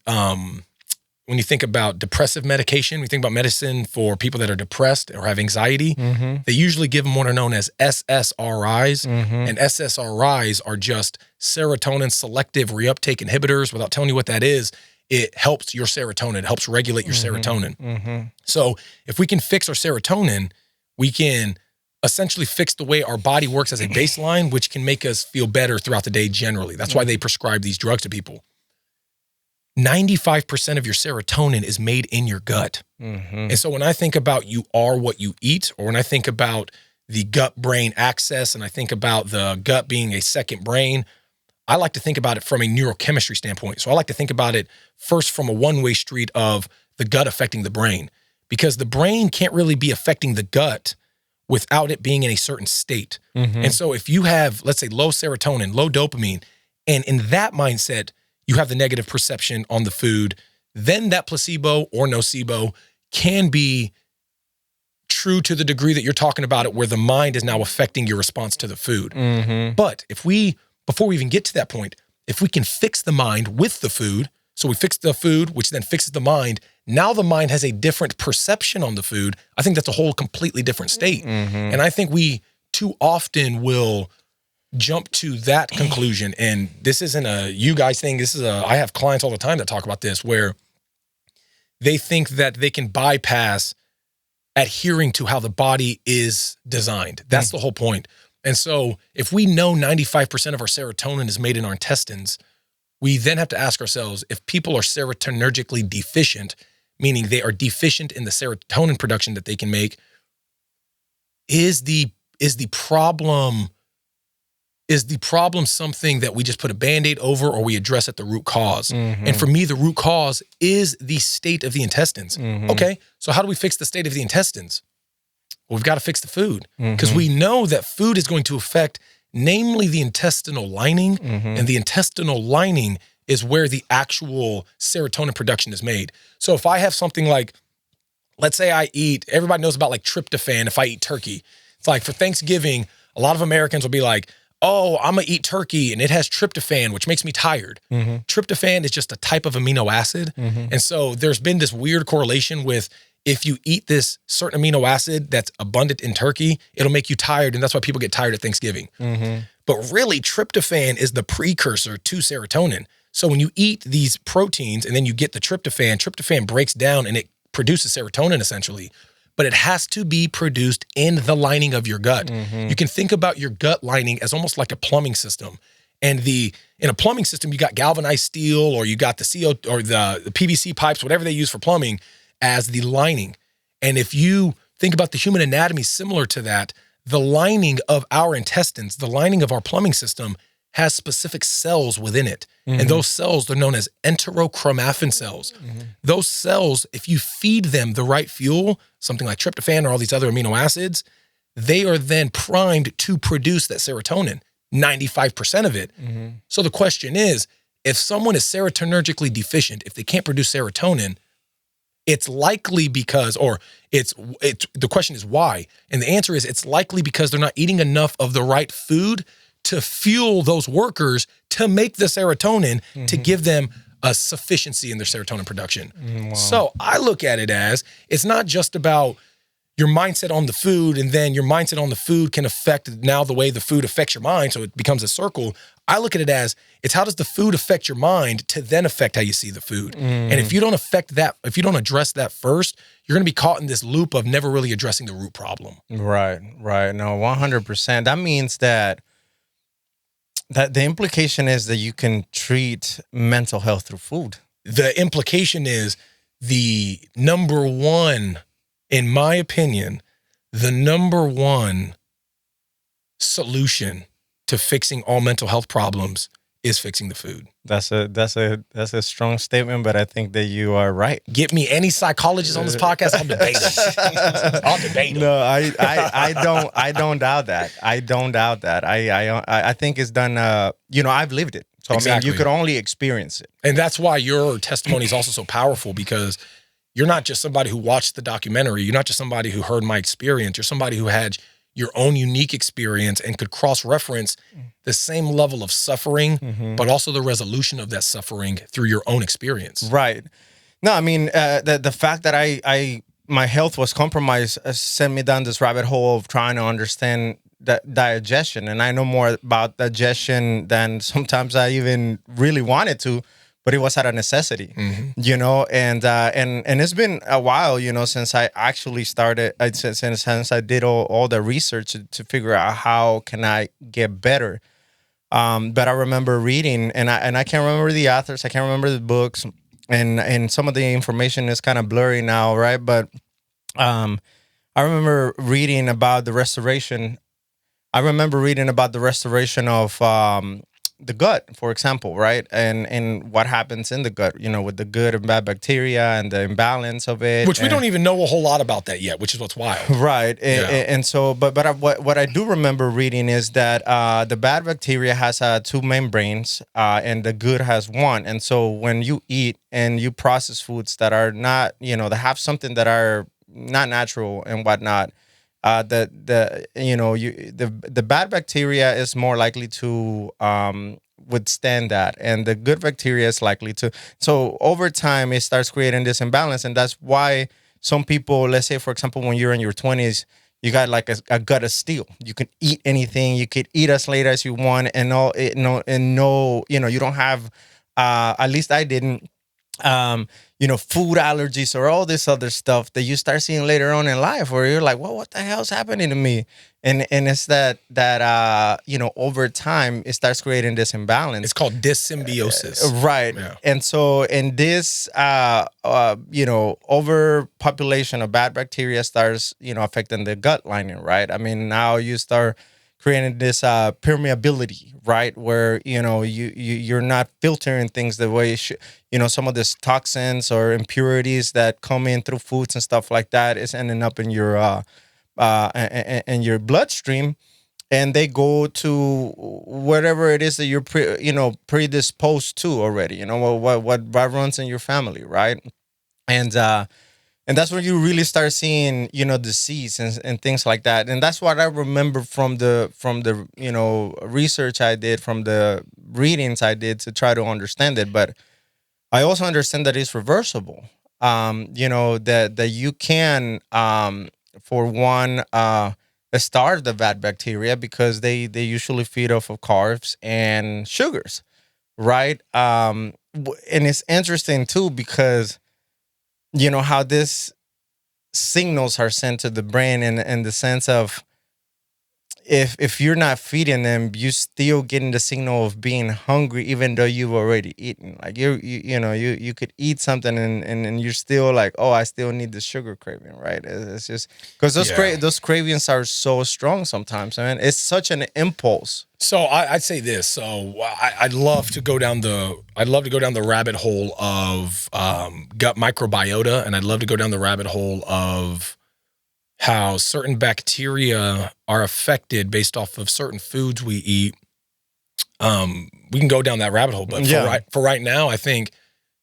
depressive medication, when you think about medicine for people that are depressed or have anxiety, they usually give them what are known as SSRIs, and SSRIs are just serotonin selective reuptake inhibitors. Without telling you what that is, it helps your serotonin. It helps regulate your serotonin. So if we can fix our serotonin, we can essentially fix the way our body works as a baseline, which can make us feel better throughout the day generally. That's why they prescribe these drugs to people. 95% of your serotonin is made in your gut. And so when I think about you are what you eat, or when I think about the gut-brain axis, and I think about the gut being a second brain, I like to think about it from a neurochemistry standpoint. So I like to think about it first from a one-way street of the gut affecting the brain, because the brain can't really be affecting the gut without it being in a certain state. And so if you have, let's say, low serotonin, low dopamine, and in that mindset, you have the negative perception on the food, then that placebo or nocebo can be true to the degree that you're talking about it, where the mind is now affecting your response to the food. But before we even get to that point, if we can fix the mind with the food, so we fix the food, which then fixes the mind, now the mind has a different perception on the food. I think that's a whole completely different state. And I think we too often will jump to that conclusion. And this isn't a you guys thing. I have clients all the time that talk about this, where they think that they can bypass adhering to how the body is designed. That's the whole point. And so if we know 95% of our serotonin is made in our intestines, we then have to ask ourselves, if people are serotonergically deficient, meaning they are deficient in the serotonin production that they can make, is the problem something that we just put a Band-Aid over, or we address at the root cause? And for me, the root cause is the state of the intestines. Okay, so how do we fix the state of the intestines? Well, we've got to fix the food, because we know that food is going to affect, namely, the intestinal lining, and the intestinal lining is where the actual serotonin production is made. So if I have something like, let's say everybody knows about like tryptophan. If I eat turkey, it's like for Thanksgiving, a lot of Americans will be like, oh, I'm gonna eat turkey and it has tryptophan, which makes me tired. Tryptophan is just a type of amino acid. And so there's been this weird correlation with, if you eat this certain amino acid that's abundant in turkey, it'll make you tired. And that's why people get tired at Thanksgiving. But really, tryptophan is the precursor to serotonin. So when you eat these proteins and then you get the tryptophan breaks down and it produces serotonin essentially. But it has to be produced in the lining of your gut. You can think about your gut lining as almost like a plumbing system. And in a plumbing system, you got galvanized steel, or you got the CO or the PVC pipes, whatever they use for plumbing, as the lining. And if you think about the human anatomy similar to that, the lining of our intestines, the lining of our plumbing system, has specific cells within it. And those cells, they're known as enterochromaffin cells. Those cells, if you feed them the right fuel, something like tryptophan or all these other amino acids, they are then primed to produce that serotonin, 95% of it. So the question is, if someone is serotonergically deficient, if they can't produce serotonin, it's likely because, the question is why? And the answer is, it's likely because they're not eating enough of the right food to fuel those workers to make the serotonin to give them a sufficiency in their serotonin production. So I look at it as, it's not just about your mindset on the food, and then your mindset on the food can affect now the way the food affects your mind, so it becomes a circle. I look at it as, it's how does the food affect your mind to then affect how you see the food. And if you don't if you don't address that first, you're going to be caught in this loop of never really addressing the root problem. Right. No, 100%. That means that the implication is that you can treat mental health through food. The implication is the number one, in my opinion, the number one solution to fixing all mental health problems is fixing the food. That's a strong statement, but I think that you are right. Get me any psychologist on this podcast, I'll debate it. I'll debate it. No, I don't doubt that. I don't doubt that. I think it's done. I've lived it, so exactly. I mean, you could only experience it, and that's why your testimony is also so powerful, because you're not just somebody who watched the documentary. You're not just somebody who heard my experience. You're somebody who had your own unique experience and could cross-reference the same level of suffering, but also the resolution of that suffering through your own experience. Right. No, I mean, the fact that my health was compromised sent me down this rabbit hole of trying to understand that digestion. And I know more about digestion than sometimes I even really wanted to, but it was out of necessity, you know, and it's been a while, you know, since I actually started, since I did all the research to figure out how can I get better. But I remember reading, and I can't remember the authors, I can't remember the books, and some of the information is kind of blurry now, right? But I remember reading about the restoration. I remember reading about the restoration of the gut, for example, right? And what happens in the gut, you know, with the good and bad bacteria and the imbalance of it. Which we don't even know a whole lot about that yet, which is what's wild. Right. And so, what I do remember reading is that the bad bacteria has 2 membranes and the good has 1. And so when you eat and you process foods that are not, you know, that have something that are not natural and whatnot, the bad bacteria is more likely to withstand that, and the good bacteria is likely to. So over time, it starts creating this imbalance, and that's why some people, let's say, for example, when you're in your 20s, you got like a gut of steel. You can eat anything. You could eat as late as you want, and you don't have. At least I didn't. Food allergies or all this other stuff that you start seeing later on in life, where you're like, well, what the hell's happening to me? And it's that over time it starts creating this imbalance. It's called dyssymbiosis. Right. Yeah. And so in this overpopulation of bad bacteria starts, affecting the gut lining, right? I mean, now you start creating this permeability, right, where you're not filtering things the way you should. Some of these toxins or impurities that come in through foods and stuff like that is ending up in your bloodstream, and they go to whatever it is that you're predisposed to already. What runs in your family, right? And that's when you really start seeing, disease and things like that. And that's what I remember from the research I did, from the readings I did to try to understand it. But I also understand that it's reversible. That you can, for one, starve the bad bacteria because they usually feed off of carbs and sugars, right? And it's interesting too because how this signals are sent to the brain in the sense of if you're not feeding them, you still getting the signal of being hungry, even though you've already eaten. Like you could eat something and you're still like, oh, I still need the sugar craving, right? It's just because those cravings are so strong sometimes. I mean, it's such an impulse. So I'd say this. So I'd love to go down the rabbit hole of gut microbiota, and I'd love to go down the rabbit hole of how certain bacteria are affected based off of certain foods we eat. We can go down that rabbit hole, but for right now, I think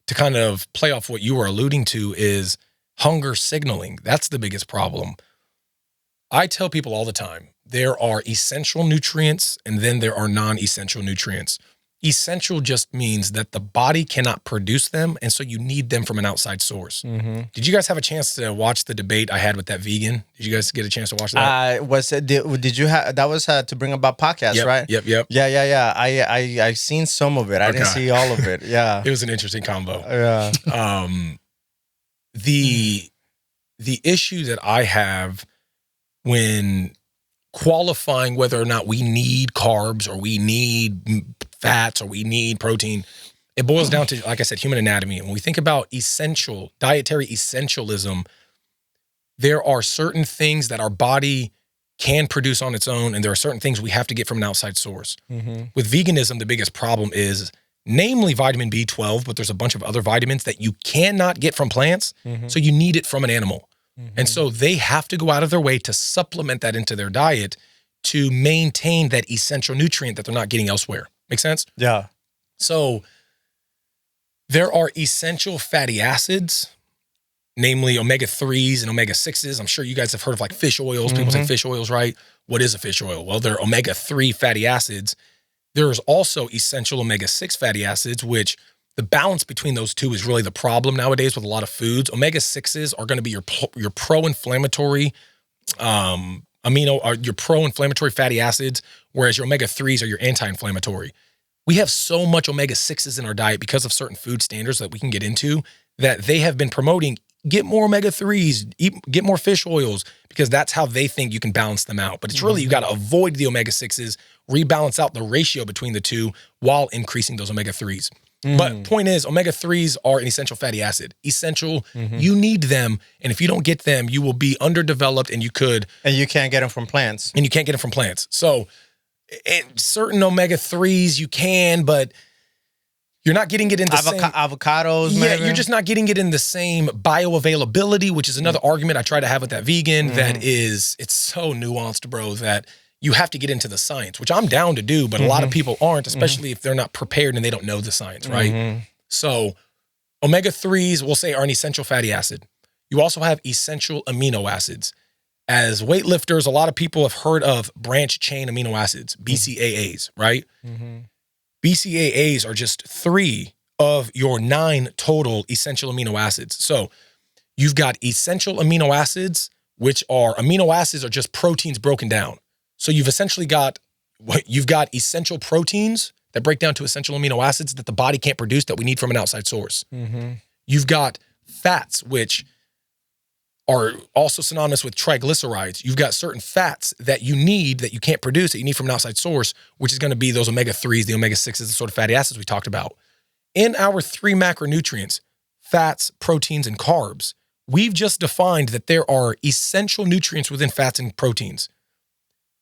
to kind of play off what you were alluding to is hunger signaling. That's the biggest problem. I tell people all the time, there are essential nutrients and then there are non-essential nutrients. Essential just means that the body cannot produce them, and so you need them from an outside source. Mm-hmm. Did you guys have a chance to watch the debate I had with that vegan? Did you guys get a chance to watch that? Did you have that was to bring about podcast, right? Yep. Yeah. I seen some of it. I didn't see all of it. Yeah, it was an interesting combo. Yeah. The issue that I have when qualifying whether or not we need carbs or we need fats or we need protein, it boils down to, like I said, human anatomy. And when we think about dietary essentialism, there are certain things that our body can produce on its own, and there are certain things we have to get from an outside source. Mm-hmm. With veganism, the biggest problem is namely vitamin B12, but there's a bunch of other vitamins that you cannot get from plants, so you need it from an animal. Mm-hmm. And so they have to go out of their way to supplement that into their diet to maintain that essential nutrient that they're not getting elsewhere. Make sense? Yeah. So there are essential fatty acids, namely omega-3s and omega-6s. I'm sure you guys have heard of like fish oils. Mm-hmm. People say fish oils, right? What is a fish oil? Well, they're omega-3 fatty acids. There's also essential omega-6 fatty acids, which the balance between those two is really the problem nowadays with a lot of foods. Omega-6s are going to be your pro-inflammatory your pro-inflammatory fatty acids, whereas your omega-3s are your anti-inflammatory. we have so much omega-6s in our diet because of certain food standards that we can get into, that they have been promoting, get more omega-3s, get more fish oils, because that's how they think you can balance them out. But it's really, you got to avoid the omega-6s, rebalance out the ratio between the two while increasing those omega-3s. But point is, omega-3s are an essential fatty acid. Essential, you need them. And if you don't get them, you will be underdeveloped, and you can't get them from plants. And you can't get them from plants. So certain omega-3s you can, but you're not getting it in the same... Avocados, yeah, maybe? You're just not getting it in the same bioavailability, which is another argument I try to have with that vegan it's so nuanced, bro, that you have to get into the science, which I'm down to do, but a lot of people aren't, especially if they're not prepared and they don't know the science, right? So omega-3s, we'll say, are an essential fatty acid. You also have essential amino acids. As weightlifters, a lot of people have heard of branch chain amino acids, BCAAs, right? BCAAs are just 3 of your 9 total essential amino acids. So you've got essential amino acids, which are just proteins broken down. So you've essentially got essential proteins that break down to essential amino acids that the body can't produce that we need from an outside source. You've got fats, which are also synonymous with triglycerides. You've got certain fats that you need that you can't produce that you need from an outside source, which is going to be those omega-3s, the omega-6s, the sort of fatty acids we talked about. In our 3 macronutrients, fats, proteins, and carbs, we've just defined that there are essential nutrients within fats and proteins.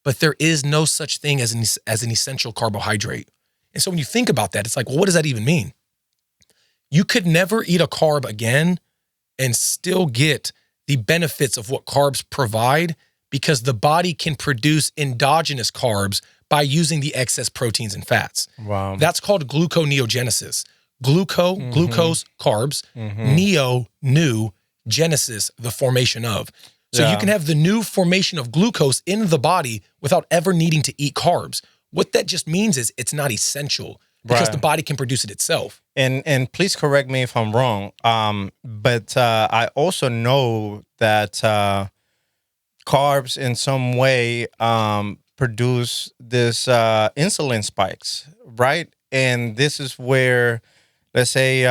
But there is no such thing as an essential carbohydrate. And so when you think about that, it's like, well, what does that even mean? You could never eat a carb again and still get the benefits of what carbs provide, because the body can produce endogenous carbs by using the excess proteins and fats. Wow. That's called gluconeogenesis. Glucose, carbs, new, genesis, the formation of. So you can have the new formation of glucose in the body without ever needing to eat carbs. What that just means is it's not essential because the body can produce it itself. And please correct me if I'm wrong, but I also know that carbs in some way produce this insulin spikes, right? And this is where, let's say,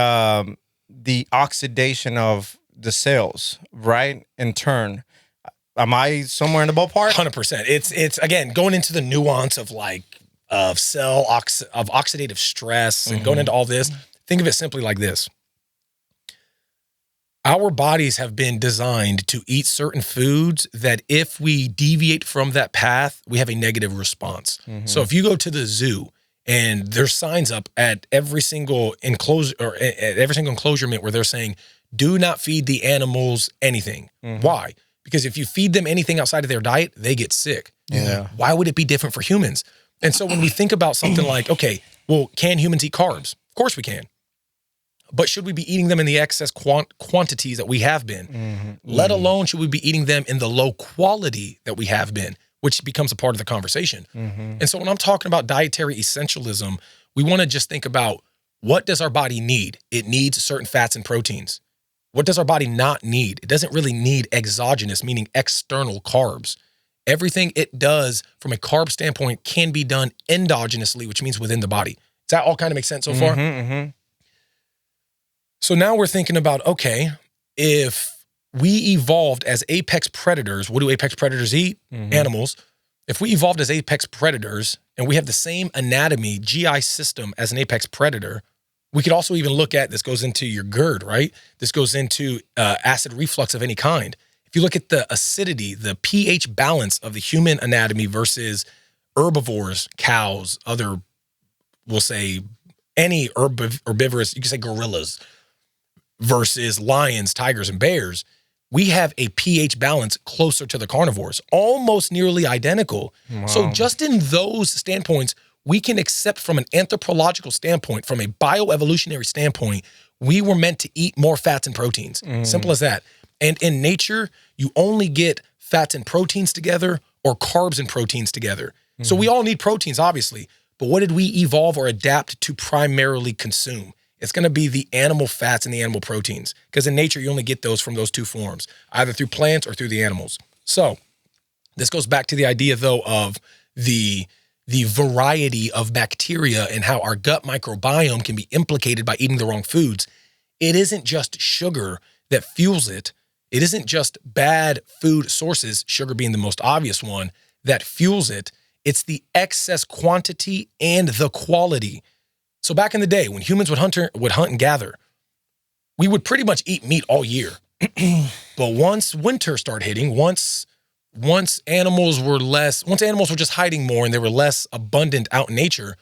the oxidation of the cells, right, in turn. Am I somewhere in the ballpark? 100%. It's again going into the nuance of oxidative stress and going into all this. Think of it simply like this. Our bodies have been designed to eat certain foods that if we deviate from that path, we have a negative response. So if you go to the zoo and there's signs up at every single enclosure where they're saying, do not feed the animals anything. Why? Because if you feed them anything outside of their diet, they get sick. Why would it be different for humans? And so when we think about something like, okay, well, can humans eat carbs? Of course we can. But should we be eating them in the excess quantities that we have been? Let alone should we be eating them in the low quality that we have been, which becomes a part of the conversation. And so when I'm talking about dietary essentialism, we want to just think about, what does our body need? It needs certain fats and proteins. What does our body not need? It doesn't really need exogenous, meaning external carbs. Everything it does from a carb standpoint can be done endogenously, which means within the body. Does that all kind of make sense so far? So now we're thinking about, okay, if we evolved as apex predators, what do apex predators eat? Animals. If we evolved as apex predators and we have the same anatomy, GI system as an apex predator, we could also even look at, this goes into your GERD, right? This goes into acid reflux of any kind. If you look at the acidity, the pH balance of the human anatomy versus herbivores, cows, other, we'll say, any herbivorous, you can say gorillas, versus lions, tigers, and bears, we have a pH balance closer to the carnivores, almost nearly identical. So just in those standpoints, we can accept from an anthropological standpoint, from a bioevolutionary standpoint, we were meant to eat more fats and proteins. Simple as that. And in nature, you only get fats and proteins together or carbs and proteins together. So we all need proteins, obviously. But what did we evolve or adapt to primarily consume? It's going to be the animal fats and the animal proteins, because in nature, you only get those from those two forms, either through plants or through the animals. So this goes back to the idea, though, of the the variety of bacteria and how our gut microbiome can be implicated by eating the wrong foods. It isn't just sugar that fuels it. It isn't just bad food sources, sugar being the most obvious one, that fuels it. It's the excess quantity and the quality. So back in the day, when humans would hunt and gather, we would pretty much eat meat all year. But once winter started hitting, once animals were just hiding more and they were less abundant out in nature,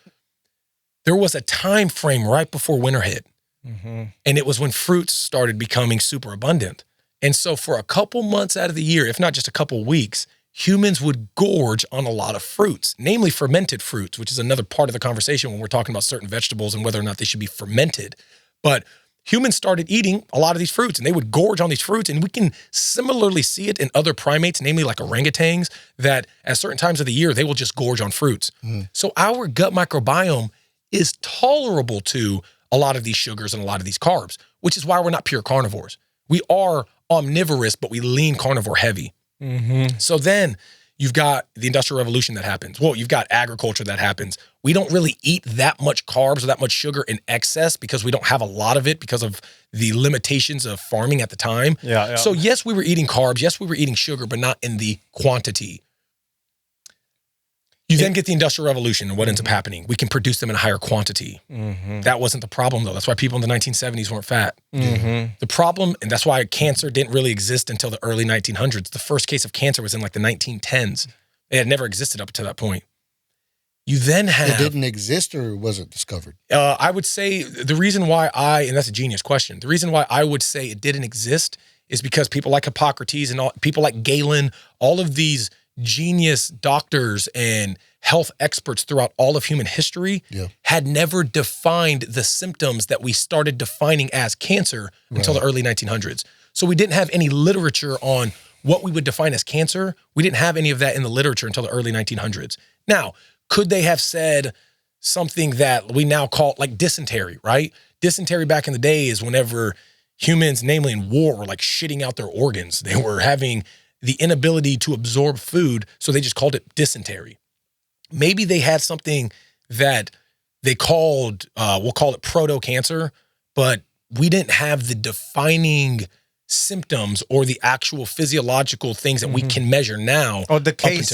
there was a time frame right before winter hit. Mm-hmm. And it was when fruits started becoming super abundant. And so for a couple months out of the year, if not just a couple weeks, humans would gorge on a lot of fruits, namely fermented fruits, which is another part of the conversation when we're talking about certain vegetables and whether or not they should be fermented. But humans started eating a lot of these fruits and they would gorge on these fruits. And we can similarly see it in other primates, namely like orangutans, that at certain times of the year, they will just gorge on fruits. Mm. So our gut microbiome is tolerable to a lot of these sugars and a lot of these carbs, which is why we're not pure carnivores. We are omnivorous, but we lean carnivore heavy. Mm-hmm. So then you've got the Industrial Revolution that happens. Well, you've got agriculture that happens. We don't really eat that much carbs or that much sugar in excess because we don't have a lot of it because of the limitations of farming at the time. Yeah. So yes, we were eating carbs. Yes, we were eating sugar, but not in the quantity. You then get the Industrial Revolution, and what ends up happening? We can produce them in a higher quantity. Mm-hmm. That wasn't the problem, though. That's why people in the 1970s weren't fat. Mm-hmm. The problem, and that's why cancer didn't really exist until the early 1900s. The first case of cancer was in like the 1910s. It had never existed up to that point. You then have... It didn't exist, or was it discovered? I would say the reason why and that's a genius question, the reason why I would say it didn't exist is because people like Hippocrates and people like Galen, all of these genius doctors and health experts throughout all of human history had never defined the symptoms that we started defining as cancer until the early 1900s. So we didn't have any literature on what we would define as cancer. We didn't have any of that in the literature until the early 1900s. Now, could they have said something that we now call like dysentery, right? Dysentery back in the day is whenever humans, namely in war, were like shitting out their organs. They were having the inability to absorb food, so they just called it dysentery. Maybe they had something that they called, we'll call it proto-cancer, but we didn't have the defining symptoms or the actual physiological things that we can measure now. Or the cases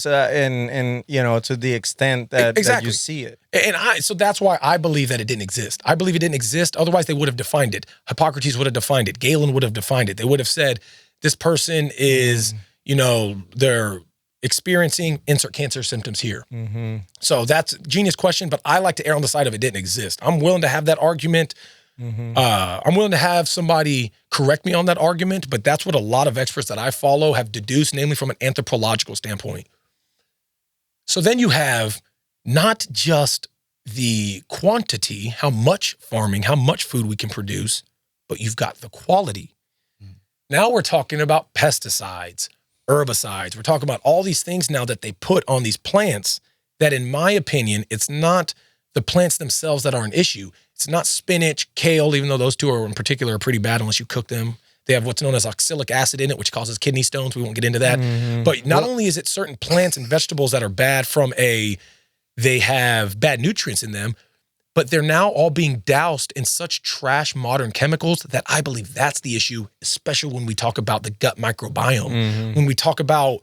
in to the extent that you see it. And so that's why I believe that it didn't exist. I believe it didn't exist. Otherwise, they would have defined it. Hippocrates would have defined it. Galen would have defined it. They would have said, this person is, they're experiencing insert cancer symptoms here. Mm-hmm. So that's a genius question, but I like to err on the side of it didn't exist. I'm willing to have that argument. Mm-hmm. I'm willing to have somebody correct me on that argument, but that's what a lot of experts that I follow have deduced, namely from an anthropological standpoint. So then you have not just the quantity, how much farming, how much food we can produce, but you've got the quality. Now we're talking about pesticides, herbicides. We're talking about all these things now that they put on these plants that, in my opinion, it's not the plants themselves that are an issue. It's not spinach, kale, even though those two are in particular are pretty bad unless you cook them. They have what's known as oxalic acid in it, which causes kidney stones. We won't get into that. Mm-hmm. But not only is it certain plants and vegetables that are bad they have bad nutrients in them, but they're now all being doused in such trash modern chemicals that I believe that's the issue, especially when we talk about the gut microbiome. Mm-hmm. When we talk about,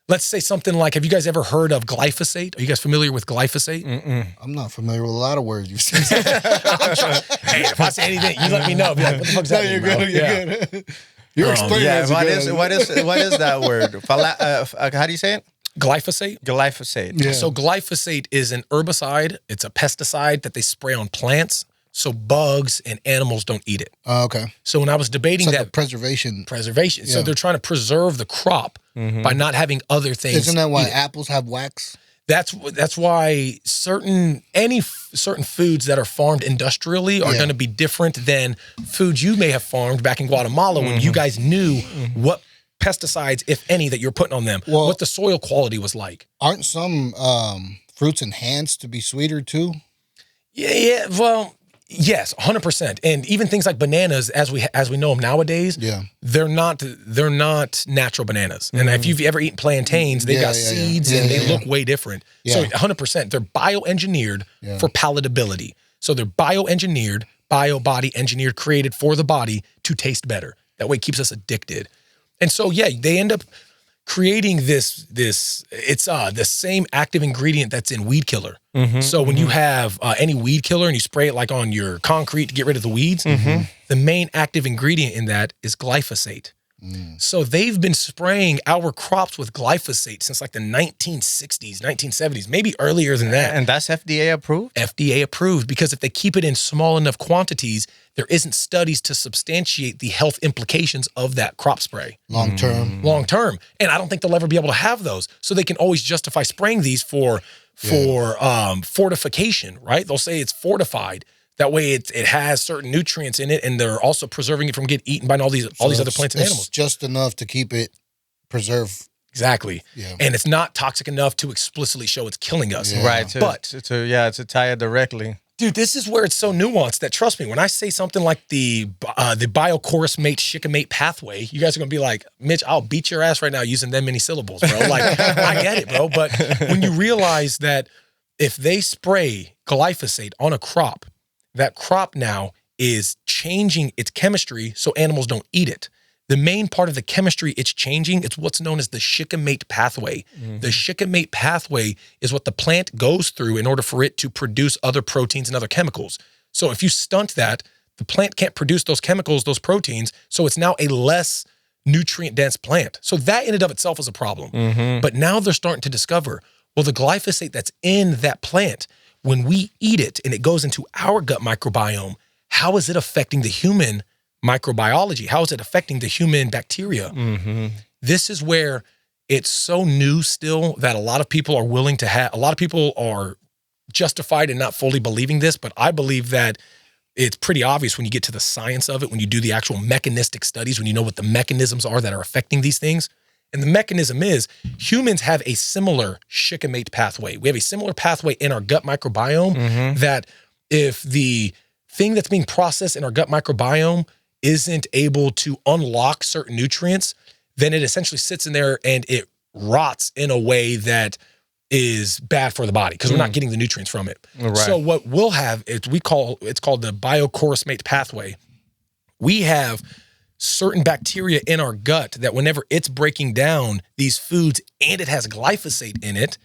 let's say something like, have you guys ever heard of glyphosate? Are you guys familiar with glyphosate? Mm-mm. I'm not familiar with a lot of words you've said. Hey, if I say anything, you let me know. Be like, what the fuck's that? You're good. You're explaining what is that word? How do you say it? Glyphosate? Glyphosate. Yeah. So glyphosate is an herbicide. It's a pesticide that they spray on plants so bugs and animals don't eat it. Okay. So when I was debating it's like preservation. Yeah. So they're trying to preserve the crop by not having other things. Isn't that why apples have wax? That's why certain foods that are farmed industrially are going to be different than foods you may have farmed back in Guatemala when you guys knew what pesticides, if any, that you're putting on them, what the soil quality was like. Aren't some fruits enhanced to be sweeter too? Yeah. Well, Yes, 100%. And even things like bananas, as we know them nowadays, they're not natural bananas. And if you've ever eaten plantains, they've got seeds and they look way different. So 100%, they're bioengineered for palatability. So they're bioengineered, body engineered, created for the body to taste better. That way it keeps us addicted. And so, they end up creating this it's the same active ingredient that's in weed killer. So when you have any weed killer and you spray it like on your concrete to get rid of the weeds, the main active ingredient in that is glyphosate. So they've been spraying our crops with glyphosate since like the 1960s, 1970s, maybe earlier than that. And that's FDA approved? FDA approved, because if they keep it in small enough quantities, there isn't studies to substantiate the health implications of that crop spray. Long term. And I don't think they'll ever be able to have those. So they can always justify spraying these for fortification, right? They'll say it's fortified. That way it has certain nutrients in it, and they're also preserving it from getting eaten by all these other plants and animals. It's just enough to keep it preserved. Exactly. Yeah. And it's not toxic enough to explicitly show it's killing us. Yeah. Right. To tie it directly. Dude, this is where it's so nuanced that, trust me, when I say something like the biochorusmate shikimate pathway, you guys are going to be like, Mitch, I'll beat your ass right now using them many syllables, bro. Like, I get it, bro. But when you realize that if they spray glyphosate on a crop, that crop now is changing its chemistry so animals don't eat it. The main part of the chemistry it's changing, it's what's known as the shikimate pathway. The shikimate pathway is what the plant goes through in order for it to produce other proteins and other chemicals. So if you stunt that, the plant can't produce those chemicals, those proteins, so it's now a less nutrient-dense plant. So that in and of itself is a problem. But now they're starting to discover, well, the glyphosate that's in that plant, when we eat it and it goes into our gut microbiome, how is it affecting the human microbiology? How is it affecting the human bacteria? This is where it's so new still that a lot of people are willing to have, a lot of people are justified in not fully believing this, but I believe that it's pretty obvious when you get to the science of it, when you do the actual mechanistic studies, when you know what the mechanisms are that are affecting these things. And the mechanism is humans have a similar shikimate pathway. We have a similar pathway in our gut microbiome that if the thing that's being processed in our gut microbiome isn't able to unlock certain nutrients, then it essentially sits in there and it rots in a way that is bad for the body because we're not getting the nutrients from it. Right. So what we'll have is it's called the biochorusmate pathway. We have certain bacteria in our gut that whenever it's breaking down these foods and it has glyphosate in it,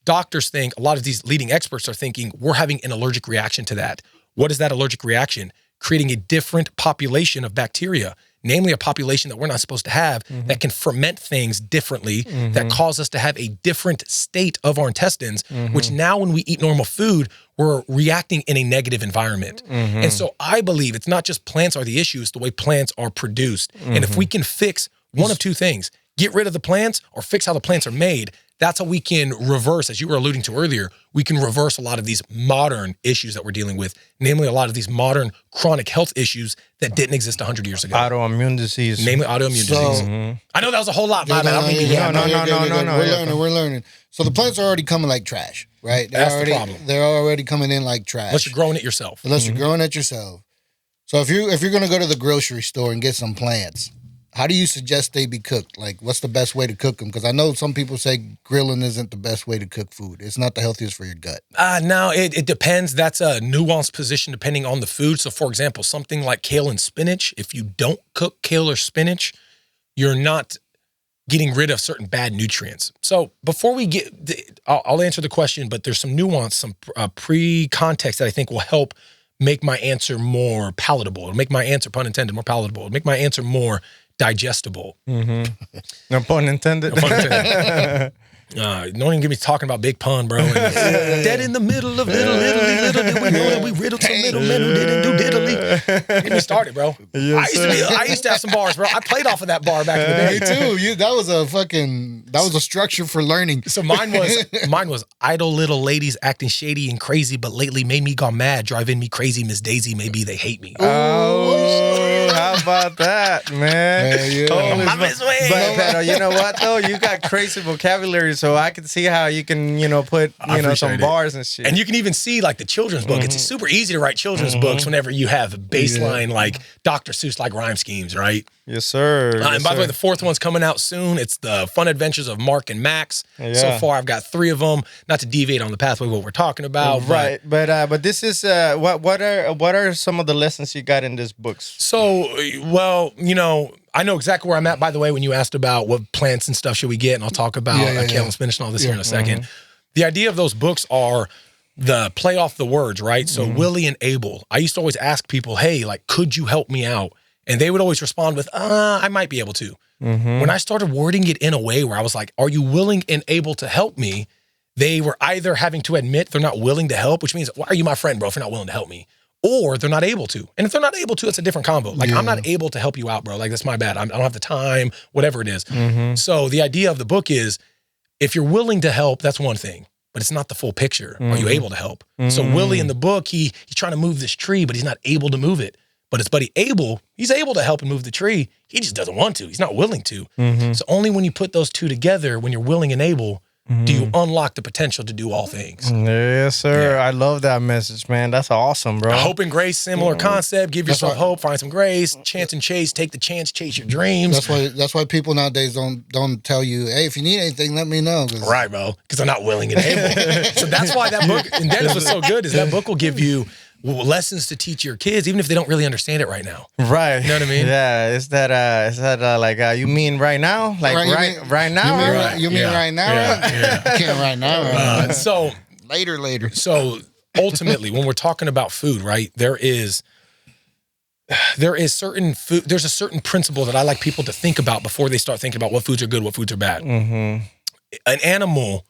doctors think, a lot of these leading experts are thinking we're having an allergic reaction to that. What is that allergic reaction? Creating a different population of bacteria, namely a population that we're not supposed to have that can ferment things differently, that cause us to have a different state of our intestines, which now when we eat normal food, we're reacting in a negative environment. And so I believe it's not just plants are the issue, it's the way plants are produced. And if we can fix one of two things, get rid of the plants or fix how the plants are made, that's how we can reverse, as you were alluding to earlier, we can reverse a lot of these modern issues that we're dealing with, namely a lot of these modern chronic health issues that didn't exist 100 years ago. Autoimmune disease. Namely autoimmune disease. I know that was a whole lot, man. No. We're learning. So the plants are already coming like trash, right? That's the problem. They're already coming in like trash. Unless you're growing it yourself. So if you're going to go to the grocery store and get some plants, how do you suggest they be cooked? Like, what's the best way to cook them? Because I know some people say grilling isn't the best way to cook food. It's not the healthiest for your gut. No, it depends. That's a nuanced position depending on the food. So, for example, something like kale and spinach, if you don't cook kale or spinach, you're not getting rid of certain bad nutrients. So before we I'll answer the question, but there's some nuance, some pre-context that I think will help make my answer more palatable. It'll make my answer, pun intended, more palatable. It'll make my answer more digestible. No pun intended. No pun intended. Don't even get me talking about big pun, bro. Dead in the middle of little did we know that we riddled some middlemen who didn't do diddly. Get me started, bro. Yes, I used to have some bars, bro. I played off of that bar back in the day. Me too. That was a structure for learning. So mine was idle little ladies acting shady and crazy, but lately made me gone mad, driving me crazy. Miss Daisy, maybe they hate me. Oh, How about that, man? Yeah. Holy I'm his way. But Pedro, you know what though? You got crazy vocabulary, so I can see how you can, put some bars and shit. And you can even see like the children's book. It's super easy to write children's books whenever you have baseline like Dr. Seuss like rhyme schemes, right? Yes, sir. And by the way, the fourth one's coming out soon. It's the Fun Adventures of Mark and Max. Yeah. So far, I've got 3 of them. Not to deviate on the pathway what we're talking about, right? But this is what are some of the lessons you got in this books? So, well, I know exactly where I'm at. By the way, when you asked about what plants and stuff should we get, and I'll talk about kale and spinach and all this here in a second. The idea of those books are the play off the words, right? So Willie and Abel. I used to always ask people, hey, like, could you help me out? And they would always respond with, I might be able to. When I started wording it in a way where I was like, are you willing and able to help me? They were either having to admit they're not willing to help, which means, why are you my friend, bro, if you're not willing to help me? Or they're not able to. And if they're not able to, it's a different combo. Like, I'm not able to help you out, bro. Like, that's my bad. I don't have the time, whatever it is. So the idea of the book is, if you're willing to help, that's one thing. But it's not the full picture. Are you able to help? So Willie in the book, he's trying to move this tree, but he's not able to move it. But his buddy Abel, he's able to help and move the tree. He just doesn't want to. He's not willing to. So only when you put those two together, when you're willing and able, do you unlock the potential to do all things. Yes, sir. Yeah. I love that message, man. That's awesome, bro. Hope and grace, similar concept. Give yourself hope, find some grace. Chance and chase, take the chance, chase your dreams. That's why people nowadays don't tell you, hey, if you need anything, let me know. Right, bro. Because they're not willing and able. So that's why that book, and Dennis was so good, is that book will give you lessons to teach your kids, even if they don't really understand it right now. Right. You know what I mean? Yeah. Is that like, you mean right now? Like right now? You mean right now? Yeah. I can't right now. So later. So ultimately, when we're talking about food, right, there is certain food, there's a certain principle that I like people to think about before they start thinking about what foods are good, what foods are bad. An animal,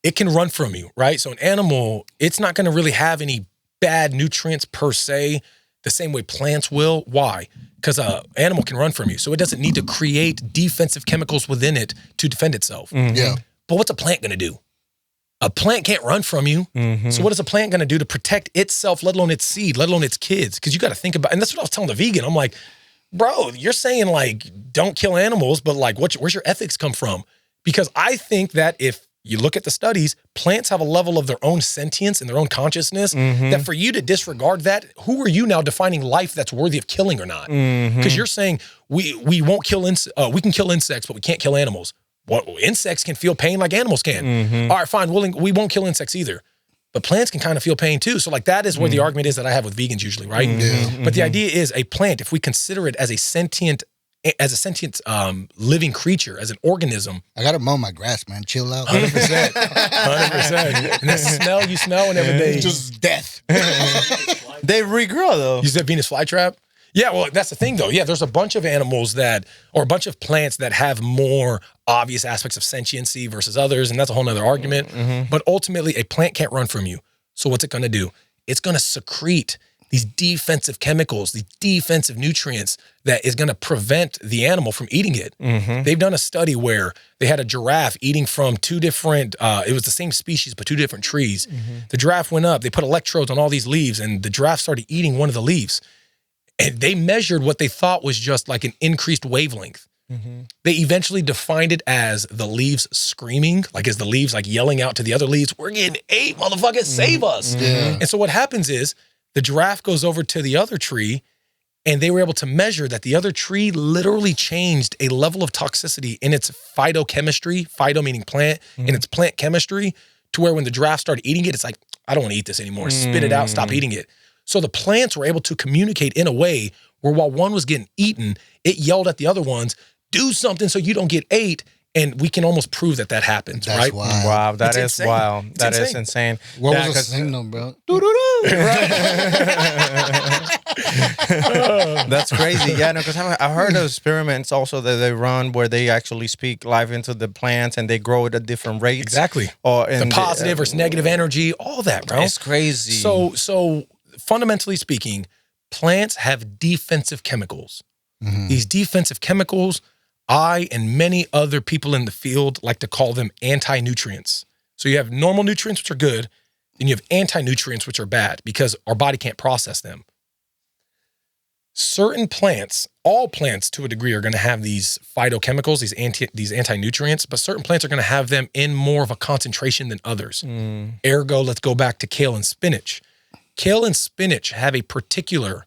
it can run from you, right? So an animal, it's not going to really have any bad nutrients per se, the same way plants will. Why? Because an animal can run from you. So it doesn't need to create defensive chemicals within it to defend itself. Yeah. But what's a plant going to do? A plant can't run from you. So what is a plant going to do to protect itself, let alone its seed, let alone its kids? Because you got to think about, and that's what I was telling the vegan. I'm like, bro, you're saying like, don't kill animals, but like, where's your ethics come from? Because I think that if you look at the studies, plants have a level of their own sentience and their own consciousness that for you to disregard that, who are you now defining life that's worthy of killing or not? Because you're saying we won't kill, we can kill insects, but we can't kill animals. What, insects can feel pain like animals can. All right, fine, we won't kill insects either. But plants can kind of feel pain too. So like that is where the argument is that I have with vegans usually, right? But the idea is a plant, if we consider it as a sentient living creature, as an organism. I got to mow my grass, man. Chill out. 100%. 100%. And that smell you smell and everything. Just death. They regrow though. You said Venus flytrap? Yeah, well, that's the thing though. Yeah, there's a bunch of animals or a bunch of plants that have more obvious aspects of sentiency versus others, and that's a whole nother argument. But ultimately, a plant can't run from you. So what's it going to do? It's going to secrete these defensive chemicals, these defensive nutrients that is going to prevent the animal from eating it. They've done a study where they had a giraffe eating from two different, it was the same species, but two different trees. The giraffe went up, they put electrodes on all these leaves, and the giraffe started eating one of the leaves. And they measured what they thought was just like an increased wavelength. They eventually defined it as the leaves screaming, like as the leaves like yelling out to the other leaves, we're getting ate, motherfuckers, save us. And so what happens is, the giraffe goes over to the other tree, and they were able to measure that the other tree literally changed a level of toxicity in its phytochemistry, phyto meaning plant, in its plant chemistry, to where when the giraffe started eating it, it's like, I don't want to eat this anymore. Spit it out, stop eating it. So the plants were able to communicate in a way where while one was getting eaten, it yelled at the other ones, do something so you don't get ate. And we can almost prove that happens, That's right? wild. Wow, that It's is insane. wild. It's That is insane. insane. What was the signal, bro? That's crazy. Yeah, no, because I heard of experiments also that they run where they actually speak life into the plants and they grow at different rates. Exactly. Or The positive versus negative energy, all that, bro. It's crazy. So fundamentally speaking, plants have defensive chemicals. These defensive chemicals, I and many other people in the field like to call them anti-nutrients. So you have normal nutrients, which are good, and you have anti-nutrients, which are bad because our body can't process them. certain plants, all plants to a degree, are going to have these phytochemicals, these anti-nutrients, but certain plants are going to have them in more of a concentration than others. Ergo, let's go back to kale and spinach. Kale and spinach have a particular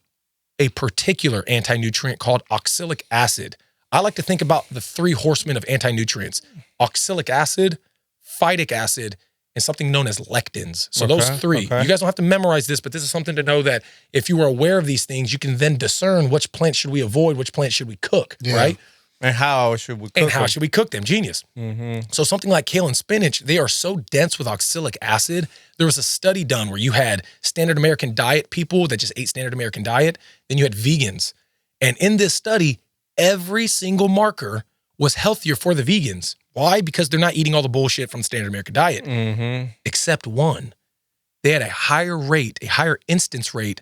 anti-nutrient called oxalic acid. I like to think about the 3 horsemen of anti-nutrients: oxalic acid, phytic acid, and something known as lectins. So those 3, you guys don't have to memorize this, but this is something to know that if you are aware of these things, you can then discern which plants should we avoid, which plants should we cook, right? And how should we cook them? Genius. So something like kale and spinach, they are so dense with oxalic acid. There was a study done where you had standard American diet people that just ate standard American diet. Then you had vegans. And in this study, every single marker was healthier for the vegans. Why? Because they're not eating all the bullshit from the standard American diet. Except one. They had a higher instance rate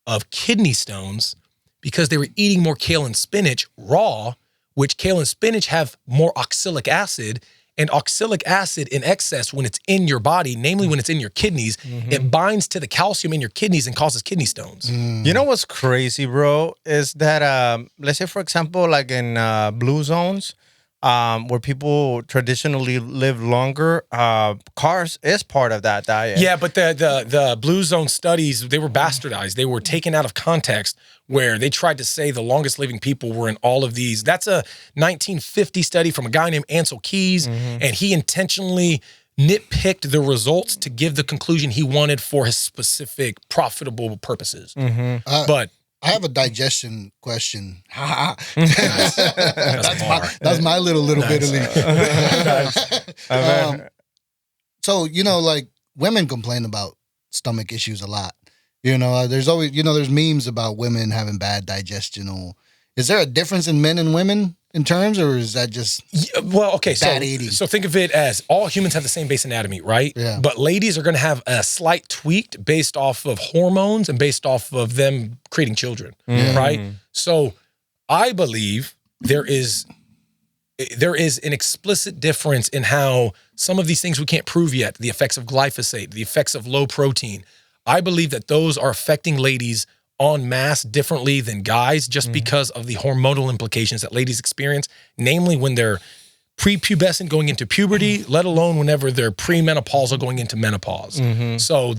of kidney stones because they were eating more kale and spinach raw, which kale and spinach have more oxalic acid, and oxalic acid in excess when it's in your body, namely when it's in your kidneys, it binds to the calcium in your kidneys and causes kidney stones. You know what's crazy, bro, is that, let's say, for example, like in blue zones, where people traditionally live longer, carbs is part of that diet. Yeah, but the blue zone studies, they were bastardized. They were taken out of context where they tried to say the longest living people were in all of these. That's a 1950 study from a guy named Ansel Keys, and he intentionally nitpicked the results to give the conclusion he wanted for his specific profitable purposes. But I have a digestion question. That's my little bit of it. So, like women complain about stomach issues a lot. There's always, there's memes about women having bad digestion. Is there a difference in men and women in terms, or is that just bad eating? So think of it as all humans have the same base anatomy, right? Yeah. But ladies are going to have a slight tweak based off of hormones and based off of them creating children, right? So I believe there is an explicit difference in how some of these things we can't prove yet, the effects of glyphosate, the effects of low protein. I believe that those are affecting ladies en masse differently than guys just because of the hormonal implications that ladies experience, namely when they're prepubescent going into puberty, let alone whenever they're premenopausal going into menopause. So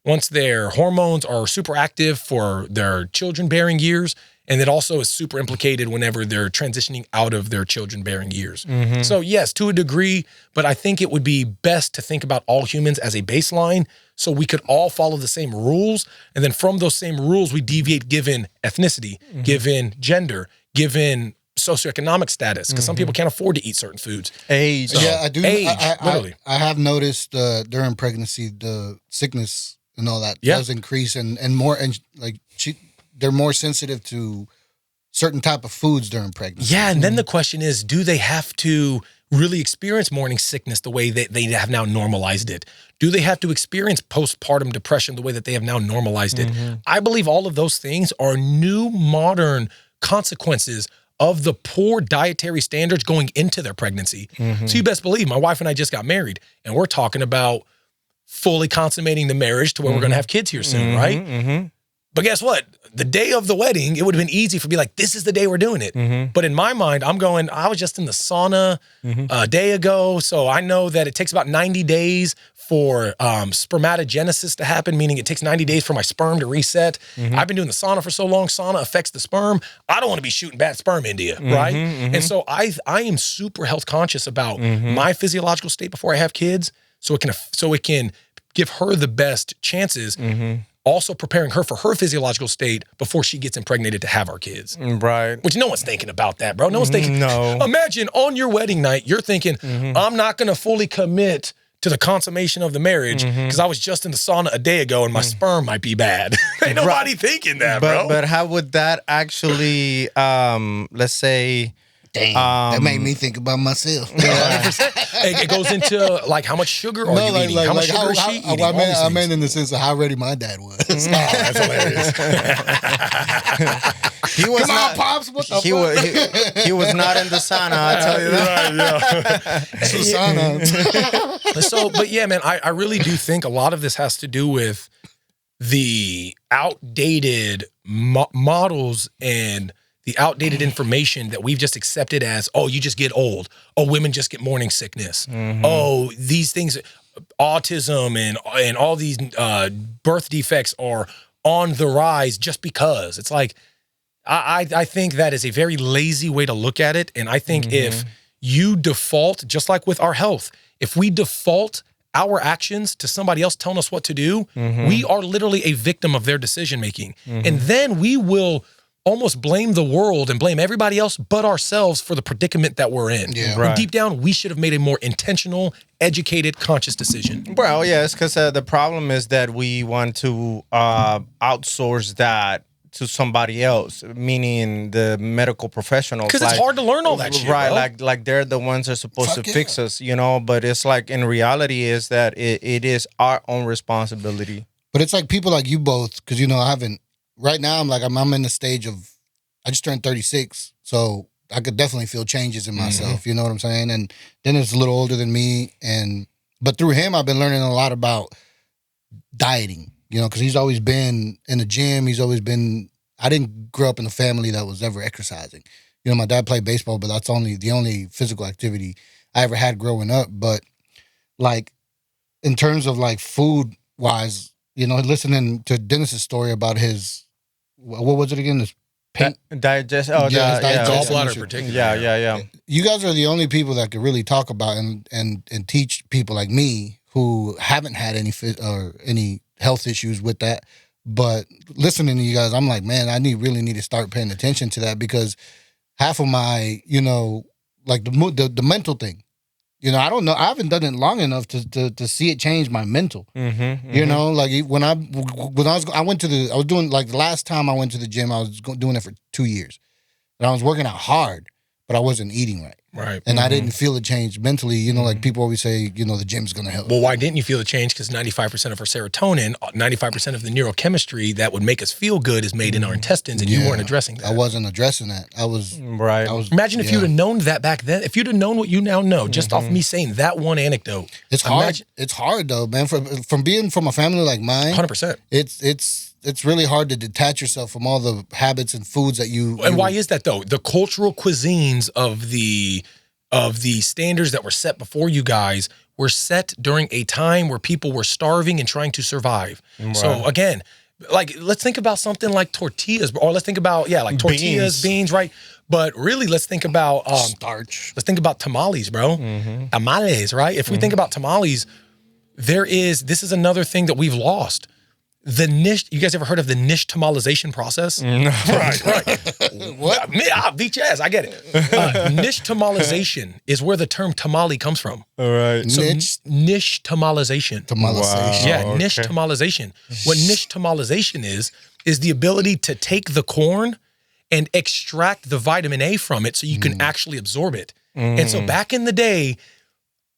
once their hormones are super active for their children-bearing years, and it also is super implicated whenever they're transitioning out of their children-bearing years. So yes, to a degree, but I think it would be best to think about all humans as a baseline so we could all follow the same rules. And then from those same rules, we deviate given ethnicity, given gender, given socioeconomic status, because some people can't afford to eat certain foods. Age. So, Yeah, I do. literally. I have noticed during pregnancy, the sickness and all that does increase and more, and they're more sensitive to certain type of foods during pregnancy. Yeah, and then the question is, do they have to really experience morning sickness the way that they have now normalized it? Do they have to experience postpartum depression the way that they have now normalized it? I believe all of those things are new modern consequences of the poor dietary standards going into their pregnancy. So you best believe my wife and I just got married, and we're talking about fully consummating the marriage to where we're going to have kids here soon, right? But guess what? The day of the wedding, it would have been easy for me like, this is the day we're doing it. But in my mind, I'm going, I was just in the sauna a day ago. So I know that it takes about 90 days for spermatogenesis to happen, meaning it takes 90 days for my sperm to reset. I've been doing the sauna for so long. Sauna affects the sperm. I don't want to be shooting bad sperm into you, right? And so I am super health conscious about my physiological state before I have kids, so it can give her the best chances. Also preparing her for her physiological state before she gets impregnated to have our kids. Right. Which no one's thinking about that, bro. No one's thinking. No. Imagine on your wedding night, you're thinking, I'm not going to fully commit to the consummation of the marriage because I was just in the sauna a day ago and my sperm might be bad. Ain't nobody thinking that, bro. But how would that actually, let's say... Damn, that made me think about myself. 100%. It goes into like how much sugar are you eating? How much sugar is she eating? I meant in the sense of how ready my dad was. That's hilarious. He was Come on, Pops. What the fuck? He was not in the sauna, I tell you that. Sauna. So, but yeah, man, I really do think a lot of this has to do with the outdated models and the outdated information that we've just accepted as, oh, you just get old. Oh, women just get morning sickness. Oh, these things, autism and all these birth defects are on the rise just because. It's like, I think that is a very lazy way to look at it. And I think if you default, just like with our health, if we default our actions to somebody else telling us what to do, we are literally a victim of their decision-making. And then we will almost blame the world and blame everybody else but ourselves for the predicament that we're in. Yeah. When deep down, we should have made a more intentional, educated, conscious decision. Well, yeah, it's because the problem is that we want to outsource that to somebody else, meaning the medical professionals. Because it's hard to learn all that shit, right? bro. Like they're the ones that are supposed to fix us, you know. But it's like in reality is that it is our own responsibility. But it's like people like you both, because I haven't. Right now, I'm in the stage of, I just turned 36, so I could definitely feel changes in myself. You know what I'm saying? And Dennis is a little older than me, but through him, I've been learning a lot about dieting. Because he's always been in the gym. He's always been. I didn't grow up in a family that was ever exercising. My dad played baseball, but that's the only physical activity I ever had growing up. But like, in terms of like food wise, listening to Dennis's story about his, what was it again? This digestion. Gallbladder particularly. Yeah. You guys are the only people that could really talk about and teach people like me who haven't had any health issues with that. But listening to you guys, I'm like, man, I really need to start paying attention to that, because half of my, like the mental thing, I don't know. I haven't done it long enough to see it change my mental. Like when I was doing, like, the last time I went to the gym, I was doing it for 2 years, and I was working out hard, but I wasn't eating right. Right. And I didn't feel a change mentally. Like people always say, the gym's going to help. Well, why didn't you feel the change? Because 95% of our serotonin, 95% of the neurochemistry that would make us feel good is made in our intestines, and you weren't addressing that. I wasn't addressing that. I was. Imagine if you'd have known that back then. If you'd have known what you now know, just off me saying that one anecdote. It's hard. It's hard though, man. From being from a family like mine, 100%. It's really hard to detach yourself from all the habits and foods that you. And why is that though? The cultural cuisines of the standards that were set before you guys were set during a time where people were starving and trying to survive. Right. So again, like, let's think about something like tortillas, or let's think about tortillas, beans, right? But really, let's think about starch. Let's think about tamales, bro. Tamales, right? If we think about tamales, this is another thing that we've lost. The niche, you guys ever heard of the niche tamalization process? No. Right. What? I'll beat your ass. I get it. Niche tamalization is where the term tamale comes from. All right. So niche tamalization. Wow. Yeah, okay. Niche tamalization. What niche tamalization is the ability to take the corn and extract the vitamin A from it so you can actually absorb it. And so back in the day,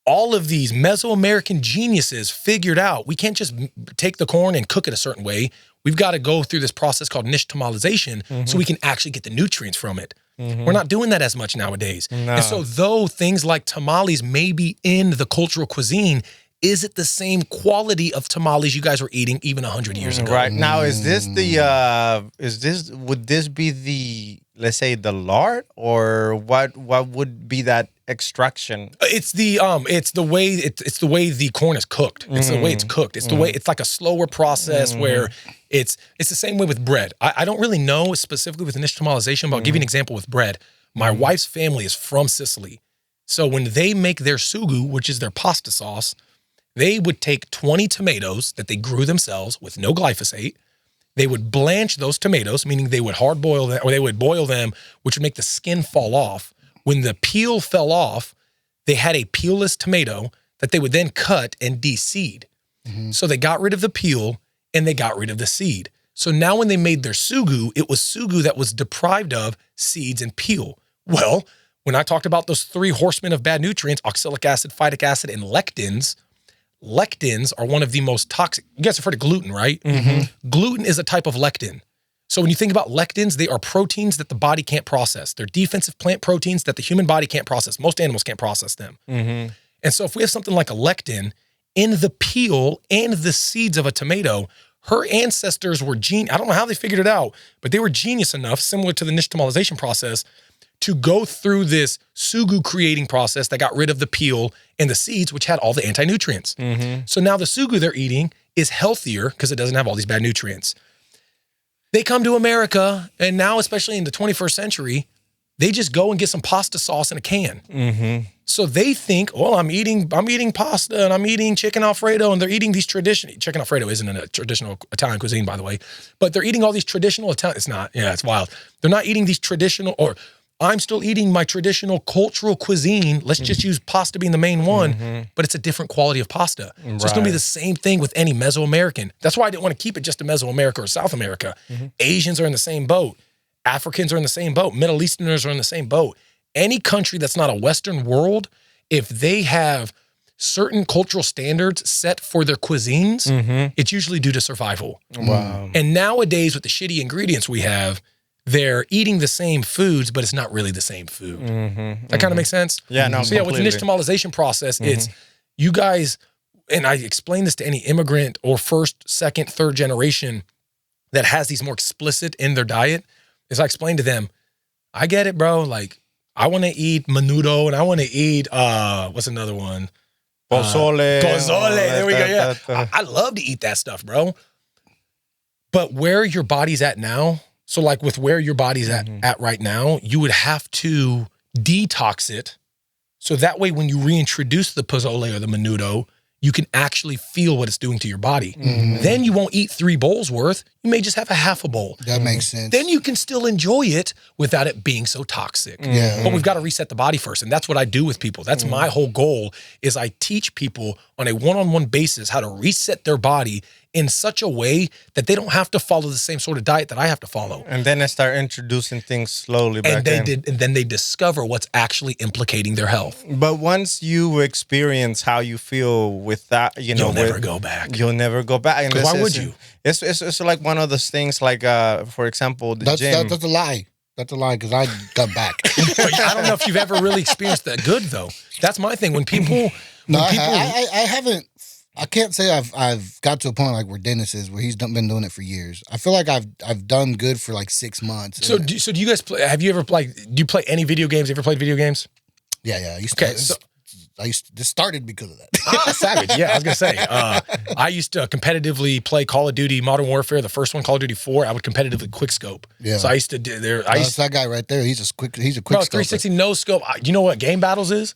all of these Mesoamerican geniuses figured out we can't just take the corn and cook it a certain way. We've got to go through this process called niche tamalization so we can actually get the nutrients from it. We're not doing that as much nowadays. No. And so though things like tamales may be in the cultural cuisine, is it the same quality of tamales you guys were eating even 100 years ago? Right. Now, would this be the, let's say, the lard, or what would be that extraction? It's the way the corn is cooked. It's the way it's cooked. It's the way, it's like a slower process where it's the same way with bread. I don't really know specifically with niche tamalization, but I'll give you an example with bread. My wife's family is from Sicily. So when they make their sugu, which is their pasta sauce, they would take 20 tomatoes that they grew themselves with no glyphosate. They would blanch those tomatoes, meaning they would hard boil them, or they would boil them, which would make the skin fall off. When the peel fell off, they had a peelless tomato that they would then cut and de-seed. So they got rid of the peel and they got rid of the seed. So now when they made their sugu, it was sugu that was deprived of seeds and peel. Well, when I talked about those 3 horsemen of bad nutrients, oxalic acid, phytic acid, and lectins are one of the most toxic. You guys have heard of gluten, right? Gluten is a type of lectin. So when you think about lectins, they are proteins that the body can't process. They're defensive plant proteins that the human body can't process. Most animals can't process them. And so if we have something like a lectin in the peel and the seeds of a tomato, her ancestors were I don't know how they figured it out, but they were genius enough, similar to the nixtamalization process, to go through this sugu creating process that got rid of the peel and the seeds, which had all the anti-nutrients. So now the sugu they're eating is healthier because it doesn't have all these bad nutrients. They come to America, and now, especially in the 21st century, they just go and get some pasta sauce in a can. So they think, well, I'm eating pasta and I'm eating chicken Alfredo, and they're eating these traditional. Chicken Alfredo isn't a traditional Italian cuisine, by the way, but they're eating all these traditional Italian. It's not. Yeah, it's wild. They're not eating these traditional, or I'm still eating my traditional cultural cuisine. Let's just use pasta being the main one, but it's a different quality of pasta. So it's going to be the same thing with any Mesoamerican. That's why I didn't want to keep it just to Mesoamerica or South America. Asians are in the same boat. Africans are in the same boat. Middle Easterners are in the same boat. Any country that's not a Western world, if they have certain cultural standards set for their cuisines, it's usually due to survival. Wow. And nowadays, with the shitty ingredients we have, they're eating the same foods, but it's not really the same food. That kind of makes sense? Yeah, no, So yeah, with the nixtamalization process, it's you guys, and I explain this to any immigrant or first, second, third generation that has these more explicit in their diet, is I explain to them, I get it, bro. Like, I want to eat menudo and I want to eat, what's another one? Pozole. Pozole. There we go. Yeah. I love to eat that stuff, bro. But where your body's at now, so like with where your body's at right now, you would have to detox it. So that way, when you reintroduce the pozole or the menudo, you can actually feel what it's doing to your body. Then you won't eat 3 bowls worth. You may just have a half a bowl. That makes sense. Then you can still enjoy it without it being so toxic. But we've got to reset the body first. And that's what I do with people. That's my whole goal, is I teach people on a one-on-one basis how to reset their body in such a way that they don't have to follow the same sort of diet that I have to follow. And then I start introducing things slowly back in. And then they discover what's actually implicating their health. But once you experience how you feel with that, You'll never go back. You'll never go back. And why would you? It's like one of those things, like, for example, the gym. That's a lie. That's a lie, because I got back. I don't know if you've ever really experienced that good, though. That's my thing. When people... I haven't... I can't say I've got to a point like where Dennis is, where he's been doing it for years. I feel like I've done good for like 6 months. So do you guys play? Have you ever do you play any video games? Ever played video games? Yeah. This started because of that. Savage. Yeah, I was gonna say. I used to competitively play Call of Duty Modern Warfare, the first one, Call of Duty 4. I would competitively quickscope. Yeah. So I used to do there. That's that guy right there. He's a quick. 360 no scope. You know what Game Battles is?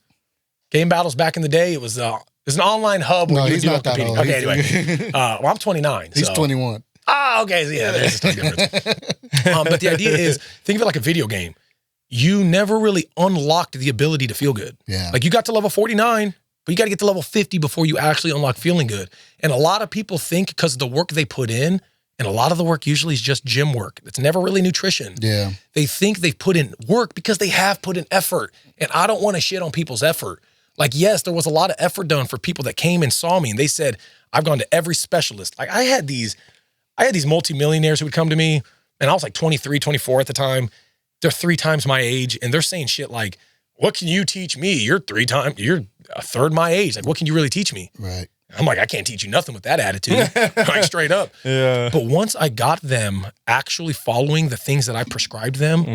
Game Battles back in the day, it was it's an online hub where he's not that old. Okay, anyway. Well, I'm 29. He's 21. Ah, okay. So yeah, there's a ton difference. But the idea is, think of it like a video game. You never really unlocked the ability to feel good. Yeah. Like, you got to level 49, but you got to get to level 50 before you actually unlock feeling good. And a lot of people think, because of the work they put in, and a lot of the work usually is just gym work. It's never really nutrition. Yeah. They think they've put in work because they have put in effort. And I don't want to shit on people's effort. Like, yes, there was a lot of effort done for people that came and saw me, and they said, I've gone to every specialist. Like, I had these multimillionaires who would come to me, and I was like 23, 24 at the time. They're 3 times my age, and they're saying shit like, what can you teach me? You're a third my age. Like, what can you really teach me? Right. I'm like, I can't teach you nothing with that attitude. Like, straight up. Yeah. But once I got them actually following the things that I prescribed them,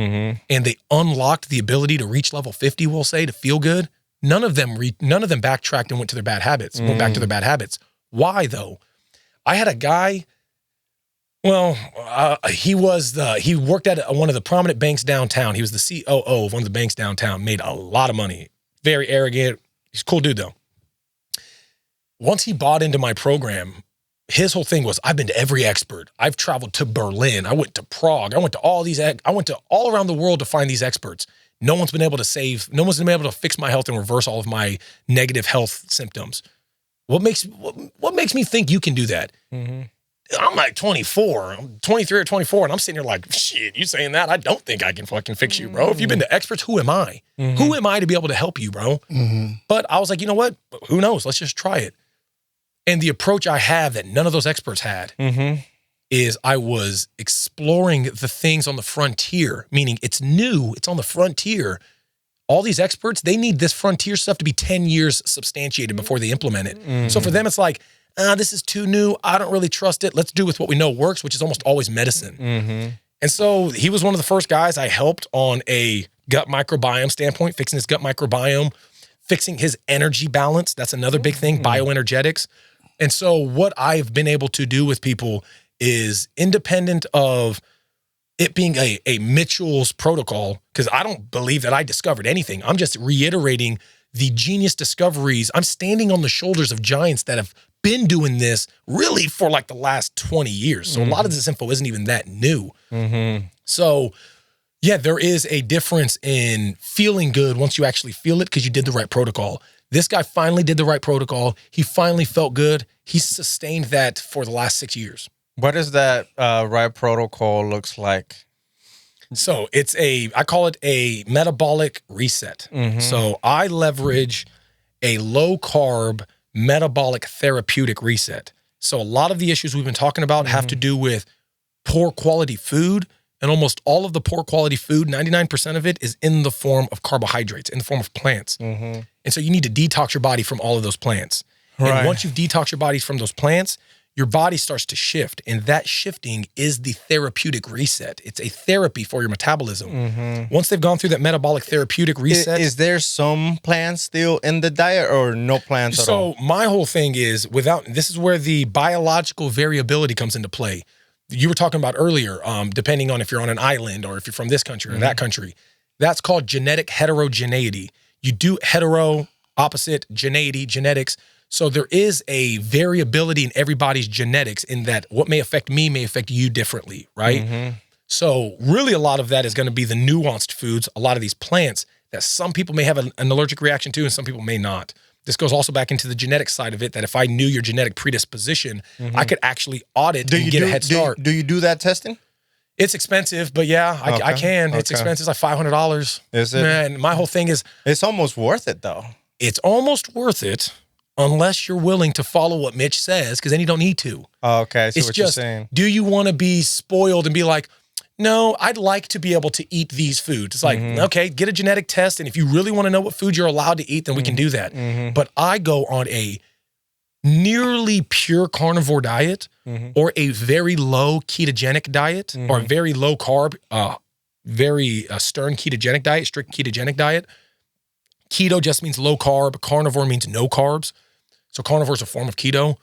and they unlocked the ability to reach level 50, we'll say, to feel good, none of them backtracked and went to their bad habits, went back to their bad habits. Why, though? I had a guy, he worked at one of the prominent banks downtown. He was the COO of one of the banks downtown, made a lot of money. Very arrogant. He's a cool dude, though. Once he bought into my program, his whole thing was, I've been to every expert. I've traveled to Berlin. I went to Prague. I went to all around the world to find these experts. No one's been able to fix my health and reverse all of my negative health symptoms. What makes me think you can do that? I'm like 24, I'm 23 or 24, and I'm sitting here like, shit, you saying that? I don't think I can fucking fix you, bro. If you've been to experts, who am I? Who am I to be able to help you, bro? But I was like, you know what? Who knows? Let's just try it. And the approach I have that none of those experts had is I was exploring the things on the frontier, meaning it's new, it's on the frontier. All these experts, they need this frontier stuff to be 10 years substantiated before they implement it. So for them, it's like, this is too new. I don't really trust it. Let's do with what we know works, which is almost always medicine. And so he was one of the first guys I helped on a gut microbiome standpoint, fixing his gut microbiome, fixing his energy balance. That's another big thing, bioenergetics. And so what I've been able to do with people is independent of it being a Mitchell's protocol, because I don't believe that I discovered anything. I'm just reiterating the genius discoveries. I'm standing on the shoulders of giants that have been doing this really for like the last 20 years. So a lot of this info isn't even that new. So yeah, there is a difference in feeling good once you actually feel it because you did the right protocol. This guy finally did the right protocol. He finally felt good. He's sustained that for the last 6 years. What does that right protocol looks like? So I call it a metabolic reset. So I leverage a low carb metabolic therapeutic reset. So a lot of the issues we've been talking about have to do with poor quality food, and almost all of the poor quality food, 99% of it is in the form of carbohydrates, in the form of plants. And so you need to detox your body from all of those plants. And once you've detoxed your body from those plants, your body starts to shift, and that shifting is the therapeutic reset. It's a therapy for your metabolism. Once they've gone through that metabolic therapeutic reset. Is there some plants still in the diet or no plants at all? So my whole thing is this is where the biological variability comes into play. You were talking about earlier, depending on if you're on an island or if you're from this country or that country, that's called genetic heterogeneity. You do hetero, opposite, geneity, genetics. So there is a variability in everybody's genetics in that what may affect me may affect you differently, right? So really a lot of that is going to be the nuanced foods, a lot of these plants that some people may have an allergic reaction to and some people may not. This goes also back into the genetic side of it, that if I knew your genetic predisposition, I could actually audit and get a head start. Do you do that testing? It's expensive, but yeah, I can. It's expensive. It's like $500. Is it? Man, my whole thing is... It's almost worth it, though. It's almost worth it unless you're willing to follow what Mitch says, because then you don't need to. Oh, okay, I see it's what just, you're saying. Do you want to be spoiled and be like, no, I'd like to be able to eat these foods. It's like, okay, get a genetic test, and if you really want to know what food you're allowed to eat, then we can do that. But I go on a nearly pure carnivore diet or a very low ketogenic diet or a very low carb, very stern ketogenic diet, strict ketogenic diet. Keto just means low carb. Carnivore means no carbs. So carnivore is a form of keto.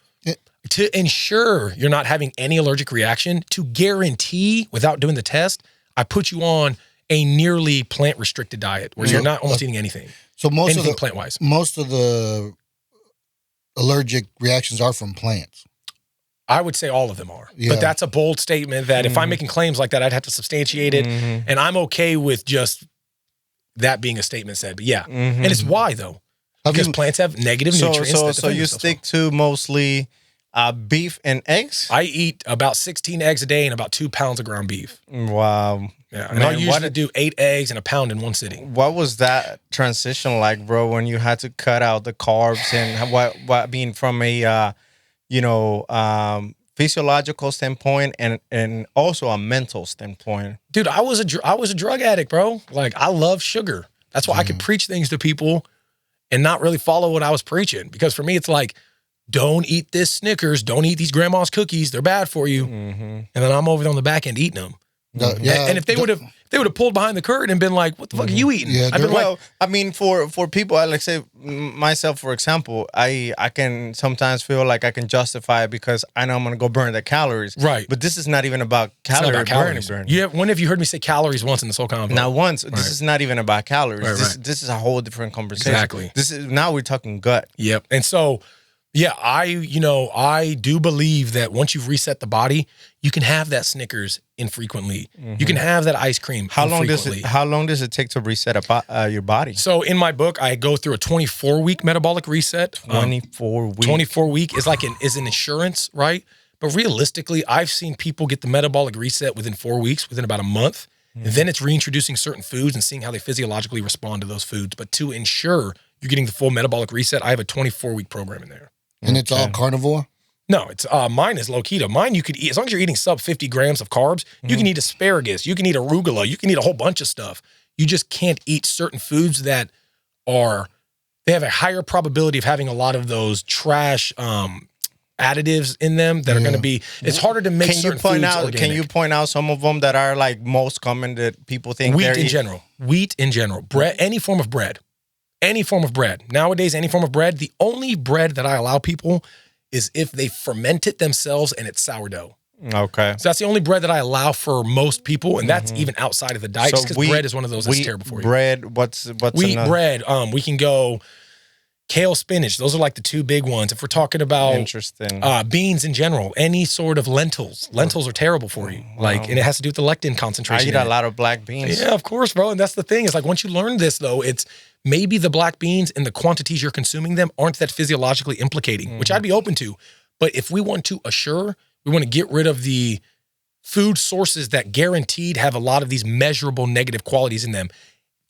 To ensure you're not having any allergic reaction, to guarantee without doing the test, I put you on a nearly plant-restricted diet where you're not almost eating anything. So most anything of the plant-wise. Most of the allergic reactions are from plants. I would say all of them are. Yeah. But that's a bold statement that if I'm making claims like that, I'd have to substantiate it. And I'm okay with just that being a statement said. But yeah. And it's why, though. Because plants have negative nutrients. So you stick to mostly beef and eggs? I eat about 16 eggs a day and about 2 pounds of ground beef. Wow. Yeah, and I usually do 8 eggs and a pound in one sitting. What was that transition like, bro, when you had to cut out the carbs and what I mean from a, physiological standpoint and also a mental standpoint? Dude, I was a drug addict, bro. Like, I love sugar. That's why I could preach things to people and not really follow what I was preaching. Because for me, it's like, don't eat this Snickers. Don't eat these grandma's cookies. They're bad for you. And then I'm over on the back end eating them. And if they would have pulled behind the curtain and been like, "What the fuck are you eating?" Yeah, I've been like, I mean, for people, I like say myself, for example, I can sometimes feel like I can justify it because I know I'm gonna go burn the calories. Right. But this is not even about calories. Burning. Yeah. When have you heard me say calories once in this whole convo? Not once. This is not even about calories. Right. This is a whole different conversation. Exactly. Now we're talking gut. Yep. And so, yeah, I do believe that once you've reset the body, you can have that Snickers infrequently. You can have that ice cream infrequently. How long does it take to reset your body? So in my book, I go through a 24-week metabolic reset. 24 weeks. 24-week is is an insurance, right? But realistically, I've seen people get the metabolic reset within 4 weeks, within about a month. And then it's reintroducing certain foods and seeing how they physiologically respond to those foods. But to ensure you're getting the full metabolic reset, I have a 24-week program in there. And it's all carnivore? No, it's mine is low keto. Mine you could eat, as long as you're eating sub 50 grams of carbs, you can eat asparagus, you can eat arugula, you can eat a whole bunch of stuff. You just can't eat certain foods that they have a higher probability of having a lot of those trash additives in them that are going to be. It's harder to make certain foods organic. Can you point out some of them that are like most common that people think? Wheat in general, bread, any form of bread. Nowadays, any form of bread. The only bread that I allow people is if they ferment it themselves and it's sourdough. Okay. So that's the only bread that I allow for most people, and that's even outside of the diet, just because bread is one of those that's terrible for you. Bread, what's wheat bread? We can go kale, spinach. Those are like the two big ones. If we're talking about beans in general, any sort of lentils. Lentils are terrible for you. And it has to do with the lectin concentration. I eat a lot of black beans. Yeah, of course, bro. And that's the thing. It's like once you learn this, though, it's maybe the black beans and the quantities you're consuming them aren't that physiologically implicating, which I'd be open to. But if we want to we want to get rid of the food sources that guaranteed have a lot of these measurable negative qualities in them.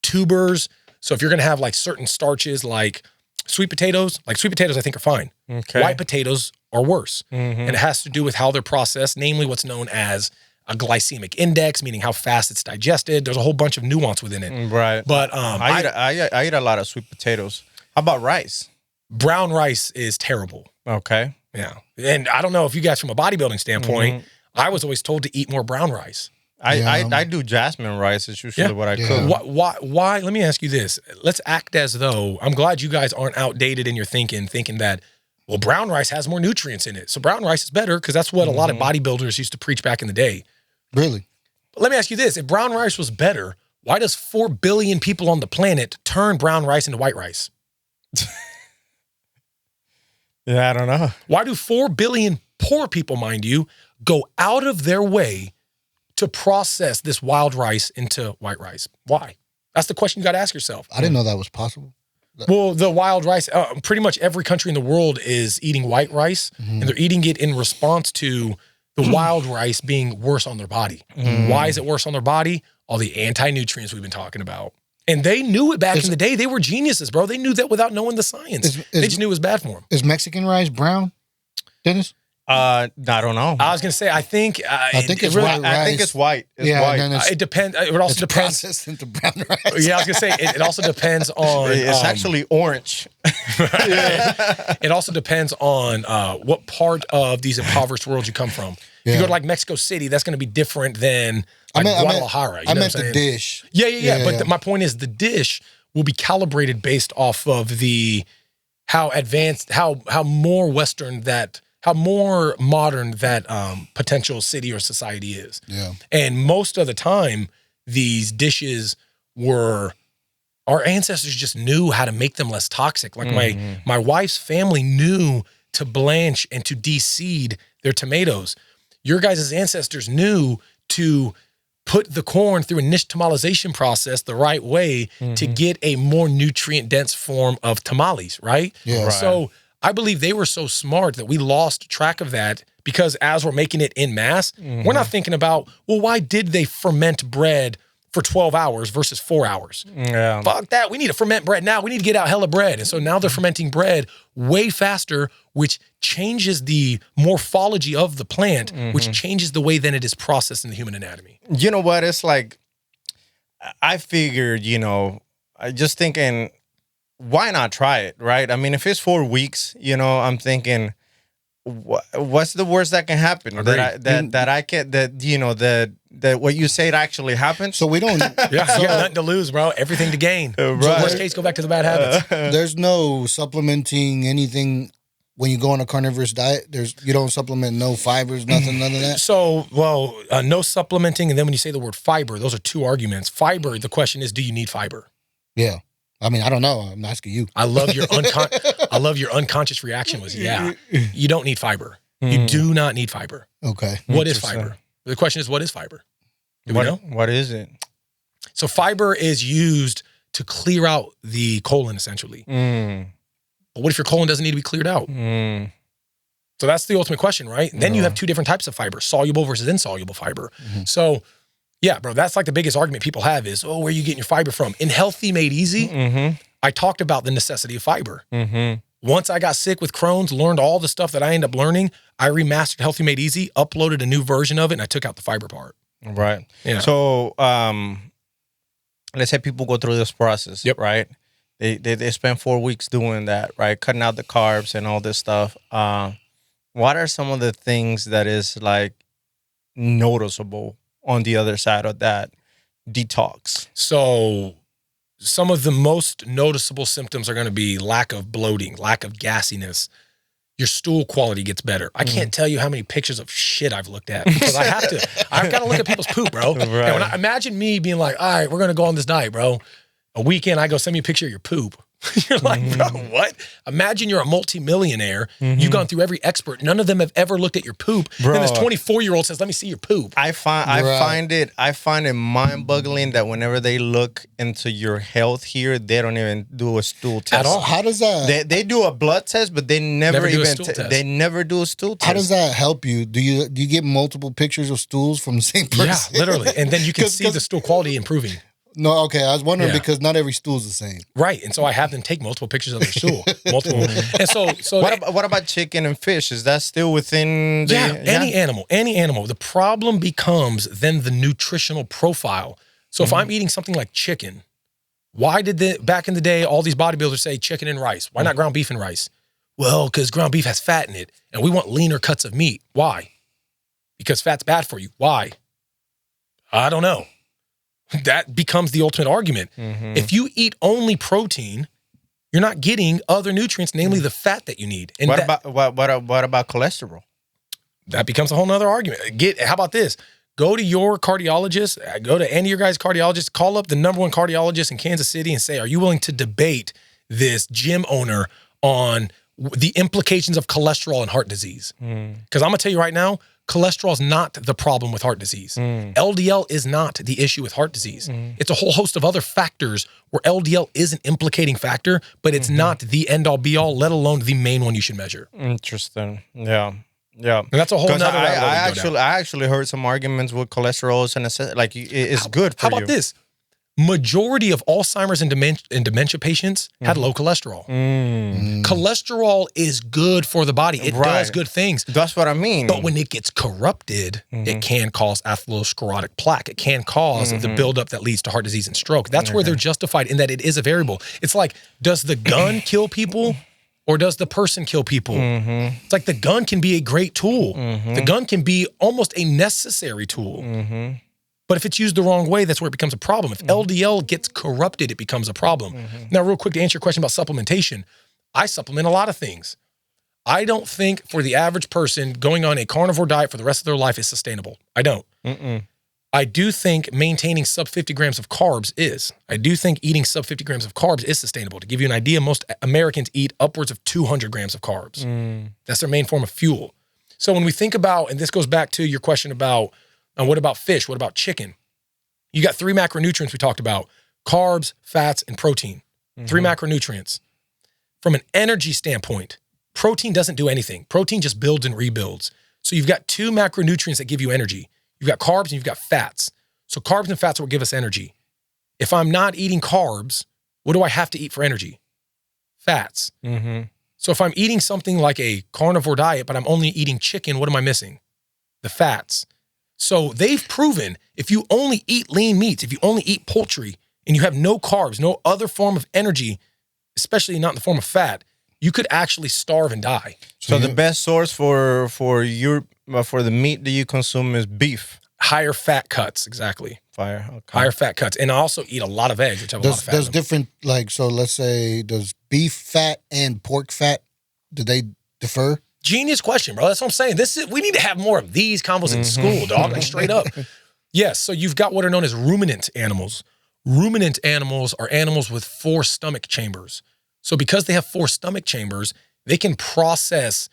Tubers. So if you're going to have like certain starches like sweet potatoes I think are fine. Okay. White potatoes are worse. And it has to do with how they're processed, namely what's known as a glycemic index, meaning how fast it's digested. There's a whole bunch of nuance within it. Right. But I eat a lot of sweet potatoes. How about rice? Brown rice is terrible. Okay. Yeah. And I don't know if you guys, from a bodybuilding standpoint, I was always told to eat more brown rice. I do jasmine rice. It's usually what I cook. Why? Let me ask you this. Let's act as though, I'm glad you guys aren't outdated in your thinking that, well, brown rice has more nutrients in it. So brown rice is better because that's what a lot of bodybuilders used to preach back in the day. Really? But let me ask you this. If brown rice was better, why does 4 billion people on the planet turn brown rice into white rice? Yeah, I don't know. Why do 4 billion poor people, mind you, go out of their way to process this wild rice into white rice? Why? That's the question you got to ask yourself. I didn't know that was possible. Well, the wild rice, pretty much every country in the world is eating white rice, and they're eating it in response to the wild rice being worse on their body. Why is it worse on their body? All the anti-nutrients we've been talking about. And they knew it back in the day. They were geniuses, bro. They knew that without knowing the science. They just knew it was bad for them. Is Mexican rice brown, Dennis? I don't know. I was gonna say, I think it's white rice. I think it's white. White. It depends. It would also depend. Processed into brown rice. Yeah, I was gonna say it also depends on. It's actually orange. It also depends on what part of these impoverished worlds you come from. If you go to like Mexico City, that's going to be different than Guadalajara. I meant the dish. Yeah. But my point is, the dish will be calibrated based off of how advanced, how more Western how more modern that potential city or society is. Yeah. And most of the time, these dishes our ancestors just knew how to make them less toxic. Like my wife's family knew to blanch and to de-seed their tomatoes. Your guys' ancestors knew to put the corn through a nixtamalization process the right way to get a more nutrient-dense form of tamales, right? Yeah. Right. So I believe they were so smart that we lost track of that because as we're making it in mass, we're not thinking about, well, why did they ferment bread for 12 hours versus 4 hours? Yeah. Fuck that. We need to ferment bread now. We need to get out hella bread. And so now they're fermenting bread way faster, which changes the morphology of the plant, which changes the way then it is processed in the human anatomy. You know what? It's like, I figured, I just thinking, why not try it, right? I mean, if it's 4 weeks, I'm thinking, what's the worst that can happen? That what you say it actually happens. So we don't. You got nothing to lose, bro. Everything to gain. Right. So worst case, go back to the bad habits. There's no supplementing anything when you go on a carnivorous diet. You don't supplement no fibers, nothing, none of that. So, no supplementing, and then when you say the word fiber, those are two arguments. Fiber. The question is, do you need fiber? Yeah. I mean, I don't know. I'm asking you. I love your unconscious reaction was, you don't need fiber. You do not need fiber. Okay. What is fiber? The question is, what is fiber? Do we know? What is it? So fiber is used to clear out the colon, essentially. But what if your colon doesn't need to be cleared out? So that's the ultimate question, right? Then you have two different types of fiber, soluble versus insoluble fiber. So yeah, bro, that's like the biggest argument people have is, where are you getting your fiber from? In Healthy Made Easy, I talked about the necessity of fiber. Once I got sick with Crohn's, learned all the stuff that I ended up learning, I remastered Healthy Made Easy, uploaded a new version of it, and I took out the fiber part. Right. Yeah. So let's say people go through this process, right? They spend 4 weeks doing that, right? Cutting out the carbs and all this stuff. what are some of the things that is like noticeable on the other side of that detox? So some of the most noticeable symptoms are going to be lack of bloating, lack of gassiness. Your stool quality gets better. I can't tell you how many pictures of shit I've looked at because I've got to look at people's poop, bro. Right. And when imagine me being like, all right, we're going to go on this diet, bro. A weekend, I go, send me a picture of your poop. You're like, bro, what? Imagine you're a multimillionaire. You've gone through every expert. None of them have ever looked at your poop. Bro. Then this 24-year-old says, let me see your poop. I find it mind-boggling that whenever they look into your health here, they don't even do a stool test At all? How does that? They do a blood test, but they never do a even stool test. they never do a stool test. How does that help you? Do you get multiple pictures of stools from the same person? Yeah, literally. And then you can see the stool quality improving. No, okay. I was wondering Yeah. because not every stool is the same. Right. And so I have them take multiple pictures of their stool. Multiple. And so What about chicken and fish? Is that still within the any animal. The problem becomes then the nutritional profile. So if I'm eating something like chicken, why did back in the day all these bodybuilders say chicken and rice? Why not ground beef and rice? Well, because ground beef has fat in it and we want leaner cuts of meat. Why? Because fat's bad for you. Why? I don't know. That becomes the ultimate argument. If you eat only protein, you're not getting other nutrients, namely the fat that you need. And what about cholesterol? That becomes a whole nother argument. How about this? Go to your cardiologist, go to any of your guys' cardiologists, call up the #1 cardiologist in Kansas City and say, are you willing to debate this gym owner on the implications of cholesterol and heart disease? Because I'm going to tell you right now, cholesterol is not the problem with heart disease. LDL is not the issue with heart disease. It's a whole host of other factors where LDL is an implicating factor, but it's not the end-all be-all, let alone the main one you should measure. Interesting. Yeah. Yeah. And that's a whole nother I actually heard some arguments with cholesterol and it's good for you. How about this? Majority of Alzheimer's and dementia patients had low cholesterol. Cholesterol is good for the body. It does good things. That's what I mean. But when it gets corrupted, it can cause atherosclerotic plaque. It can cause the buildup that leads to heart disease and stroke. That's where they're justified in that it is a variable. It's like, does the gun kill people or does the person kill people? It's like the gun can be a great tool. The gun can be almost a necessary tool. But if it's used the wrong way, that's where it becomes a problem. If LDL gets corrupted, it becomes a problem. Now, real quick to answer your question about supplementation, I supplement a lot of things. I don't think for the average person going on a carnivore diet for the rest of their life is sustainable. I don't. I do think maintaining sub 50 grams of carbs is. I do think eating sub 50 grams of carbs is sustainable. To give you an idea, most Americans eat upwards of 200 grams of carbs. That's their main form of fuel. So when we think about, and this goes back to your question about, what about fish? What about chicken? You got 3 macronutrients we talked about: carbs, fats, and protein. 3 macronutrients. From an energy standpoint, protein doesn't do anything. Protein just builds and rebuilds. So you've got 2 macronutrients that give you energy. You've got carbs and you've got fats. So carbs and fats are what give us energy. If I'm not eating carbs, what do I have to eat for energy? Fats. So if I'm eating something like a carnivore diet, but I'm only eating chicken, what am I missing? The fats. So they've proven if you only eat lean meats, if you only eat poultry, and you have no carbs, no other form of energy, especially not in the form of fat, you could actually starve and die. So the best source for the meat that you consume is beef. Higher fat cuts, exactly. Higher fat cuts. And I also eat a lot of eggs, which have a lot of fat. There's different, like, so let's say, does beef fat and pork fat, do they differ? Genius question, bro. That's what I'm saying. We need to have more of these combos in school, dog. Like straight up. Yes. So you've got what are known as ruminant animals. Ruminant animals are animals with 4 stomach chambers. So because they have 4 stomach chambers, they can process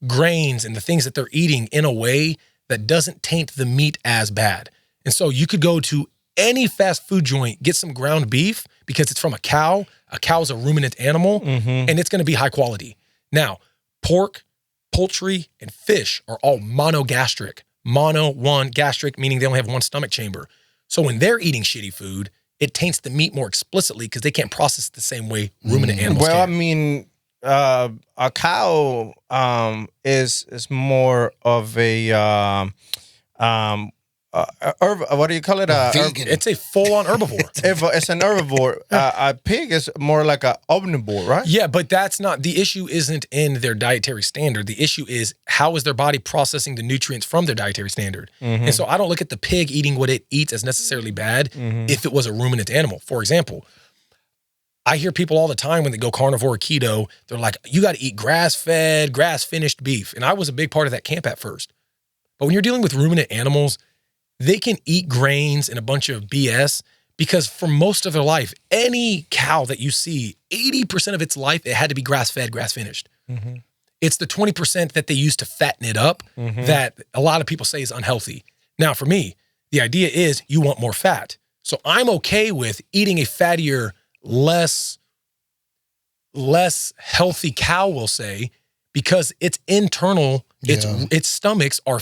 grains and the things that they're eating in a way that doesn't taint the meat as bad. And so you could go to any fast food joint, get some ground beef because it's from a cow. A cow is a ruminant animal, and it's going to be high quality. Now, pork, poultry, and fish are all monogastric. One gastric, meaning they only have 1 stomach chamber. So when they're eating shitty food, it taints the meat more explicitly because they can't process it the same way ruminant animals can. I mean, a cow is more of a what do you call it? Vegan. It's a full-on herbivore. It's an herbivore. A pig is more like an omnivore, right? Yeah, but that's not, the issue isn't in their dietary standard. The issue is how is their body processing the nutrients from their dietary standard. And so I don't look at the pig eating what it eats as necessarily bad if it was a ruminant animal. For example, I hear people all the time when they go carnivore or keto, they're like, you got to eat grass-fed, grass-finished beef. And I was a big part of that camp at first. But when you're dealing with ruminant animals, they can eat grains and a bunch of BS because for most of their life, any cow that you see, 80% of its life, it had to be grass-fed, grass-finished. It's the 20% that they use to fatten it up that a lot of people say is unhealthy. Now, for me, the idea is you want more fat. So I'm okay with eating a fattier, less healthy cow, we'll say, because its internal, its stomachs are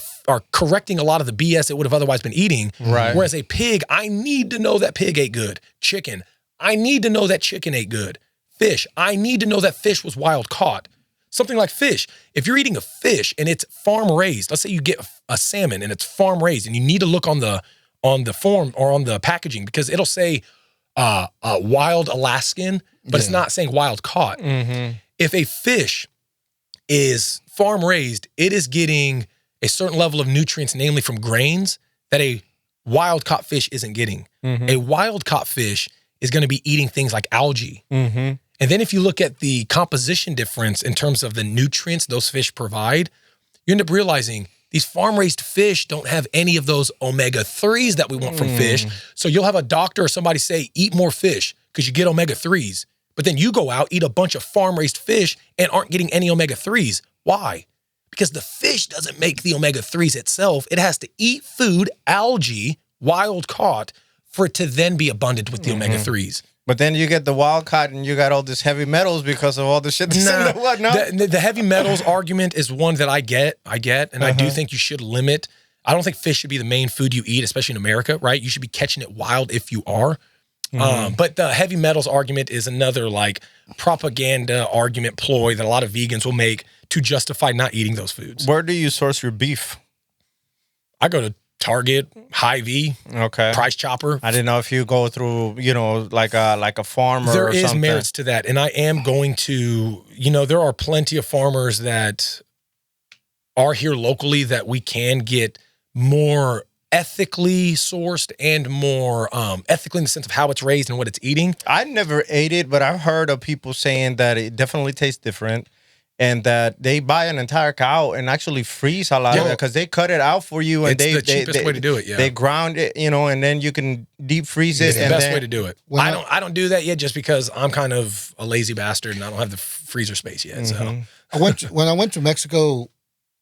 correcting a lot of the BS it would have otherwise been eating. Right. Whereas a pig, I need to know that pig ate good. Chicken, I need to know that chicken ate good. Fish, I need to know that fish was wild caught. Something like fish, if you're eating a fish and it's farm raised, let's say you get a salmon and it's farm raised, and you need to look on the form or on the packaging because it'll say wild Alaskan, but it's not saying wild caught. If a fish is farm raised, it is getting a certain level of nutrients, namely from grains, that a wild caught fish isn't getting. A wild caught fish is going to be eating things like algae. And then if you look at the composition difference in terms of the nutrients those fish provide, you end up realizing these farm-raised fish don't have any of those omega-3s that we want from fish. So you'll have a doctor or somebody say, eat more fish because you get omega-3s. But then you go out, eat a bunch of farm-raised fish and aren't getting any omega-3s. Why? Because the fish doesn't make the omega-3s itself. It has to eat food, algae, wild caught, for it to then be abundant with the omega-3s. But then you get the wild caught and you got all these heavy metals because of all the shit that's in the what? No? The heavy metals argument is one that I get, and I do think you should limit. I don't think fish should be the main food you eat, especially in America, right? You should be catching it wild if you are. But the heavy metals argument is another like propaganda argument ploy that a lot of vegans will make to justify not eating those foods. Where do you source your beef? I go to Target, Hy-Vee, Price Chopper. I didn't know if you go through, like a farmer there or is something. merits to that. And I am going to, there are plenty of farmers that are here locally that we can get more ethically sourced and more ethically in the sense of how it's raised and what it's eating. I never ate it, but I've heard of people saying that it definitely tastes different. And that they buy an entire cow and actually freeze a lot of it because they cut it out for you. And it's the cheapest way to do it. Yeah, they ground it, and then you can deep freeze it. It's the best way to do it. I don't do that yet just because I'm kind of a lazy bastard and I don't have the freezer space yet. So when I went to Mexico,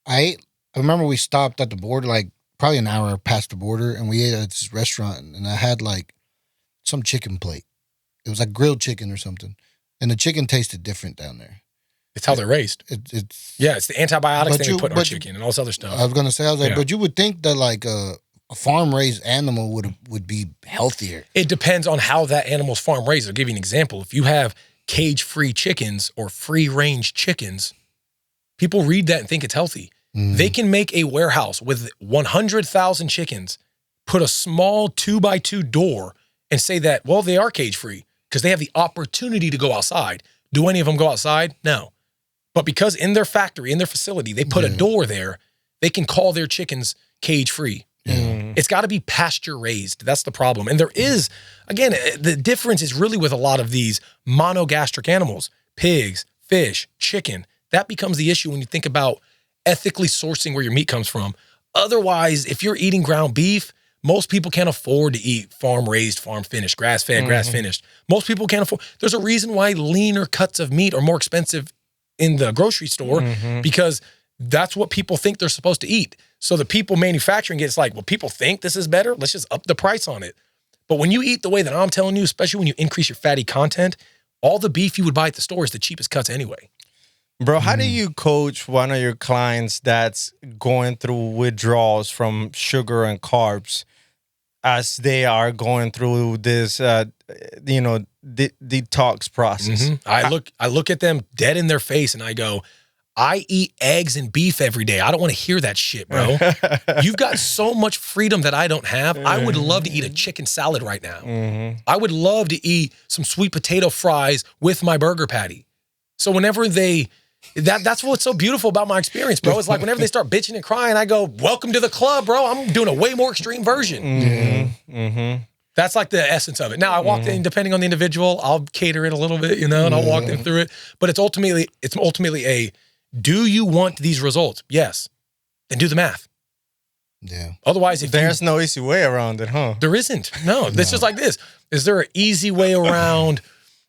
I remember we stopped at the border, like probably an hour past the border, and we ate at this restaurant, and I had like some chicken plate. It was like grilled chicken or something, and the chicken tasted different down there. It's how they're raised. It's the antibiotics they put in our chicken and all this other stuff. I was gonna say, but you would think that like a farm raised animal would be healthier. It depends on how that animal's farm raised. I'll give you an example. If you have cage free chickens or free range chickens, people read that and think it's healthy. They can make a warehouse with 100,000 chickens, put a small 2x2 door, and say that they are cage free because they have the opportunity to go outside. Do any of them go outside? No. But because in their factory, in their facility, they put a door there, they can call their chickens cage-free. It's got to be pasture-raised. That's the problem. And there is, again, the difference is really with a lot of these monogastric animals, pigs, fish, chicken. That becomes the issue when you think about ethically sourcing where your meat comes from. Otherwise, if you're eating ground beef, most people can't afford to eat farm-raised, farm-finished, grass-fed, grass-finished. Most people can't afford. There's a reason why leaner cuts of meat are more expensive in the grocery store because that's what people think they're supposed to eat. So the people manufacturing it, it's like, people think this is better. Let's just up the price on it. But when you eat the way that I'm telling you, especially when you increase your fatty content, all the beef you would buy at the store is the cheapest cuts anyway. Bro, how do you coach one of your clients that's going through withdrawals from sugar and carbs as they are going through this, detox process? I look at them dead in their face and I go, I eat eggs and beef every day. I don't want to hear that shit, bro. You've got so much freedom that I don't have. I would love to eat a chicken salad right now. I would love to eat some sweet potato fries with my burger patty. So whenever that's what's so beautiful about my experience, bro. It's like whenever they start bitching and crying, I go, welcome to the club, bro. I'm doing a way more extreme version. That's like the essence of it. Now I walk in, depending on the individual, I'll cater it a little bit, and I'll walk them through it. But it's ultimately a, do you want these results? Yes. Then do the math. Yeah. Otherwise, there's no easy way around it, huh? There isn't. No. It's just like this. Is there an easy way around?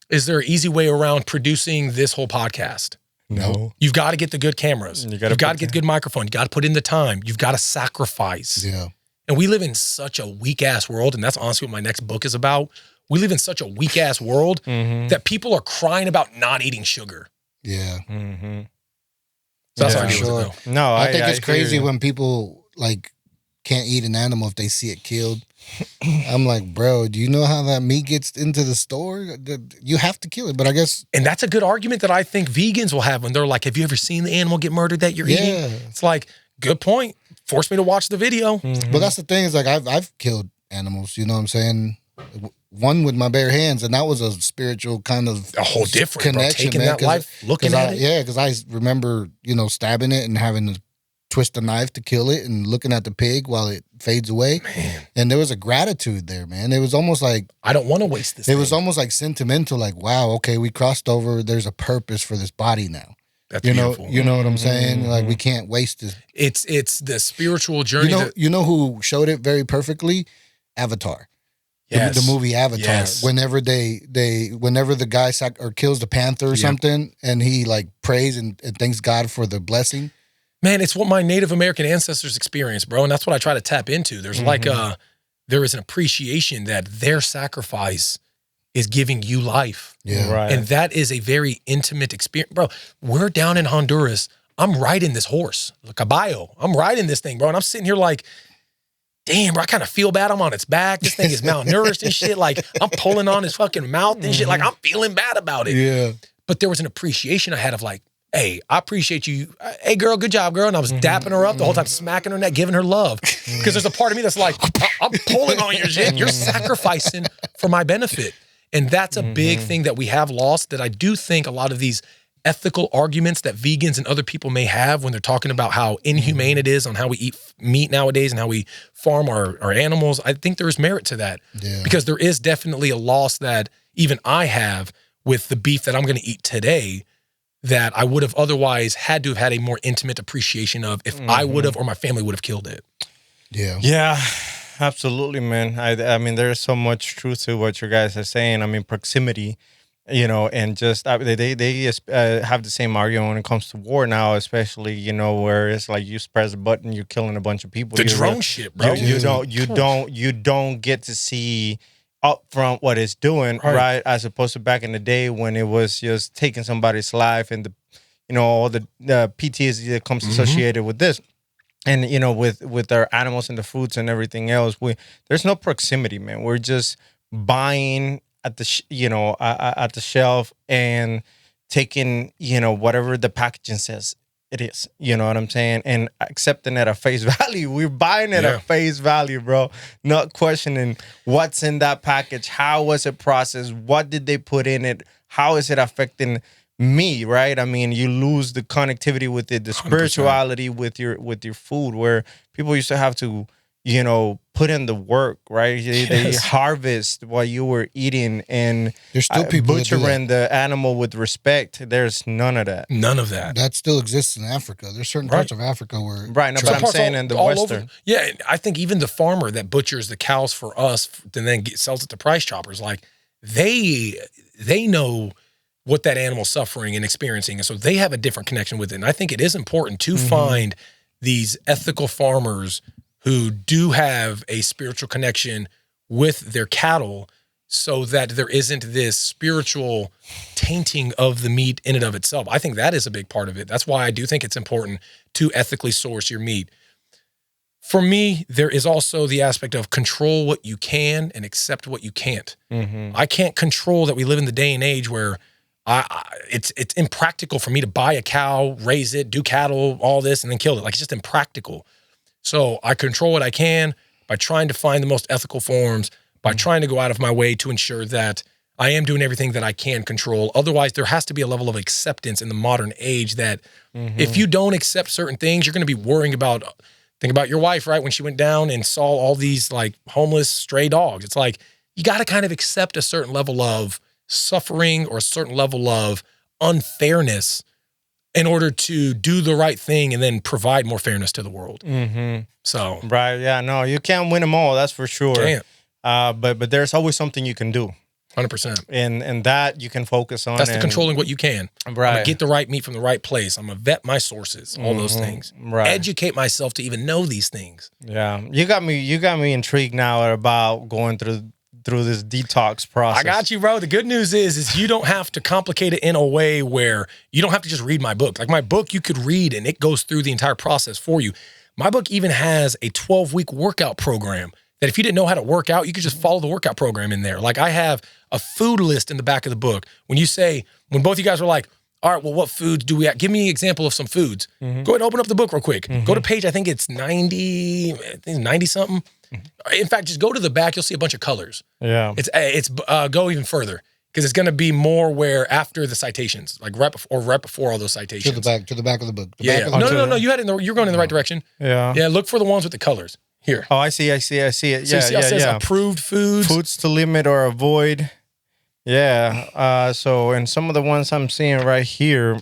Is there an easy way around producing this whole podcast? No. You've got to get the good cameras. You've got to get the good microphone. You got to put in the time. You've got to sacrifice. Yeah. And we live in such a weak ass world, and that's honestly what my next book is about. We live in such a weak ass world that people are crying about not eating sugar. Yeah. So that's how I deal with it, though. No, I think it's crazy when people like can't eat an animal if they see it killed. I'm like, bro, do you know how that meat gets into the store? You have to kill it, but I guess. And that's a good argument that I think vegans will have when they're like, have you ever seen the animal get murdered that you're eating? It's like, good point. Force me to watch the video. But that's the thing is like, I've killed animals, you know what I'm saying? One with my bare hands, and that was a spiritual kind of a whole different connection, bro. Taking man, that life, looking at it. Yeah, because I remember, stabbing it and having to twist a knife to kill it and looking at the pig while it fades away. Man. And there was a gratitude there, man. It was almost like, I don't want to waste this. It was almost like sentimental, like, wow, okay, we crossed over. There's a purpose for this body now. That's beautiful. You know what I'm saying? Like, we can't waste this. It's the spiritual journey. You know who showed it very perfectly? Avatar. Yes. The movie Avatar. Yes. Whenever whenever the guy kills the panther or something, and he like prays and thanks God for the blessing. Man, it's what my Native American ancestors experienced, bro, and that's what I try to tap into. There's there is an appreciation that their sacrifice is giving you life. Yeah. Right. And that is a very intimate experience. Bro, we're down in Honduras. I'm riding this horse, a caballo. I'm riding this thing, bro, and I'm sitting here like, damn, bro, I kind of feel bad. I'm on its back. This thing is malnourished and shit. Like, I'm pulling on his fucking mouth and shit. Like, I'm feeling bad about it. Yeah. But there was an appreciation I had of like, hey, I appreciate you. Hey, girl, good job, girl. And I was dapping her up the whole time, smacking her neck, giving her love. Because there's a part of me that's like, I'm pulling on your shit. You're sacrificing for my benefit. And that's a big thing that we have lost, that I do think a lot of these ethical arguments that vegans and other people may have when they're talking about how inhumane it is on how we eat meat nowadays and how we farm our animals. I think there is merit to that. Yeah. Because there is definitely a loss that even I have with the beef that I'm going to eat today that I would have otherwise had to have had a more intimate appreciation of if I would have or my family would have killed it. Yeah. Yeah, absolutely, man. I mean, there's so much truth to what you guys are saying. I mean, proximity, and just they have the same argument when it comes to war now, especially, where it's like you press a button, you're killing a bunch of people. The drone shit, bro. You don't get to see up front what it's doing, right? As opposed to back in the day when it was just taking somebody's life and all the PTSD that comes associated with this. And, with our animals and the fruits and everything else, there's no proximity, man. We're just buying at the, at the shelf and taking, whatever the packaging says it is. You know what I'm saying? And accepting it at face value. We're buying it at face value, bro. Not questioning what's in that package. How was it processed? What did they put in it? How is it affecting me, right? I mean, you lose the connectivity with it, the spirituality 100%. with your food, where people used to have to, put in the work, right? They harvest while you were eating, and there's still people butchering the animal with respect. There's none of that. None of that. That still exists in Africa. There's certain parts of Africa where no, but I'm saying in the Western. Yeah, I think even the farmer that butchers the cows for us and then sells it to price choppers, like they know what that animal's suffering and experiencing. And so they have a different connection with it. And I think it is important to find these ethical farmers who do have a spiritual connection with their cattle so that there isn't this spiritual tainting of the meat in and of itself. I think that is a big part of it. That's why I do think it's important to ethically source your meat. For me, there is also the aspect of control what you can and accept what you can't. I can't control that we live in the day and age where it's impractical for me to buy a cow, raise it, do cattle, all this, and then kill it. Like, it's just impractical. So I control what I can by trying to find the most ethical forms, by trying to go out of my way to ensure that I am doing everything that I can control. Otherwise, there has to be a level of acceptance in the modern age that if you don't accept certain things, you're going to be worrying about, think about your wife, right? When she went down and saw all these like homeless stray dogs. It's like, you got to kind of accept a certain level of suffering or a certain level of unfairness in order to do the right thing and then provide more fairness to the world. So. Right, yeah, no, you can't win them all, that's for sure. Can't. But there's always something you can do. 100%. And that you can focus on. That's the controlling what you can. Right. I'm going to get the right meat from the right place. I'm going to vet my sources, all those things. Right. Educate myself to even know these things. Yeah. You got me intrigued now about going through this detox process. I got you, bro. The good news is you don't have to complicate it in a way where you don't have to just read my book. Like my book, you could read and it goes through the entire process for you. My book even has a 12-week workout program that if you didn't know how to work out, you could just follow the workout program in there. Like I have a food list in the back of the book. When both you guys were like, all right, well, what foods do we have? Give me an example of some foods. Go ahead and open up the book real quick. Go to page, I think it's 90 something. In fact, just go to the back. You'll see a bunch of colors. Yeah. It's go even further because it's going to be more where after the citations, like right before all those citations. To the back of the book. No. You're going in the right direction. Yeah. Yeah. Look for the ones with the colors. Here. Oh, I see it. So it says approved foods. Foods to limit or avoid. Yeah. So in some of the ones I'm seeing right here,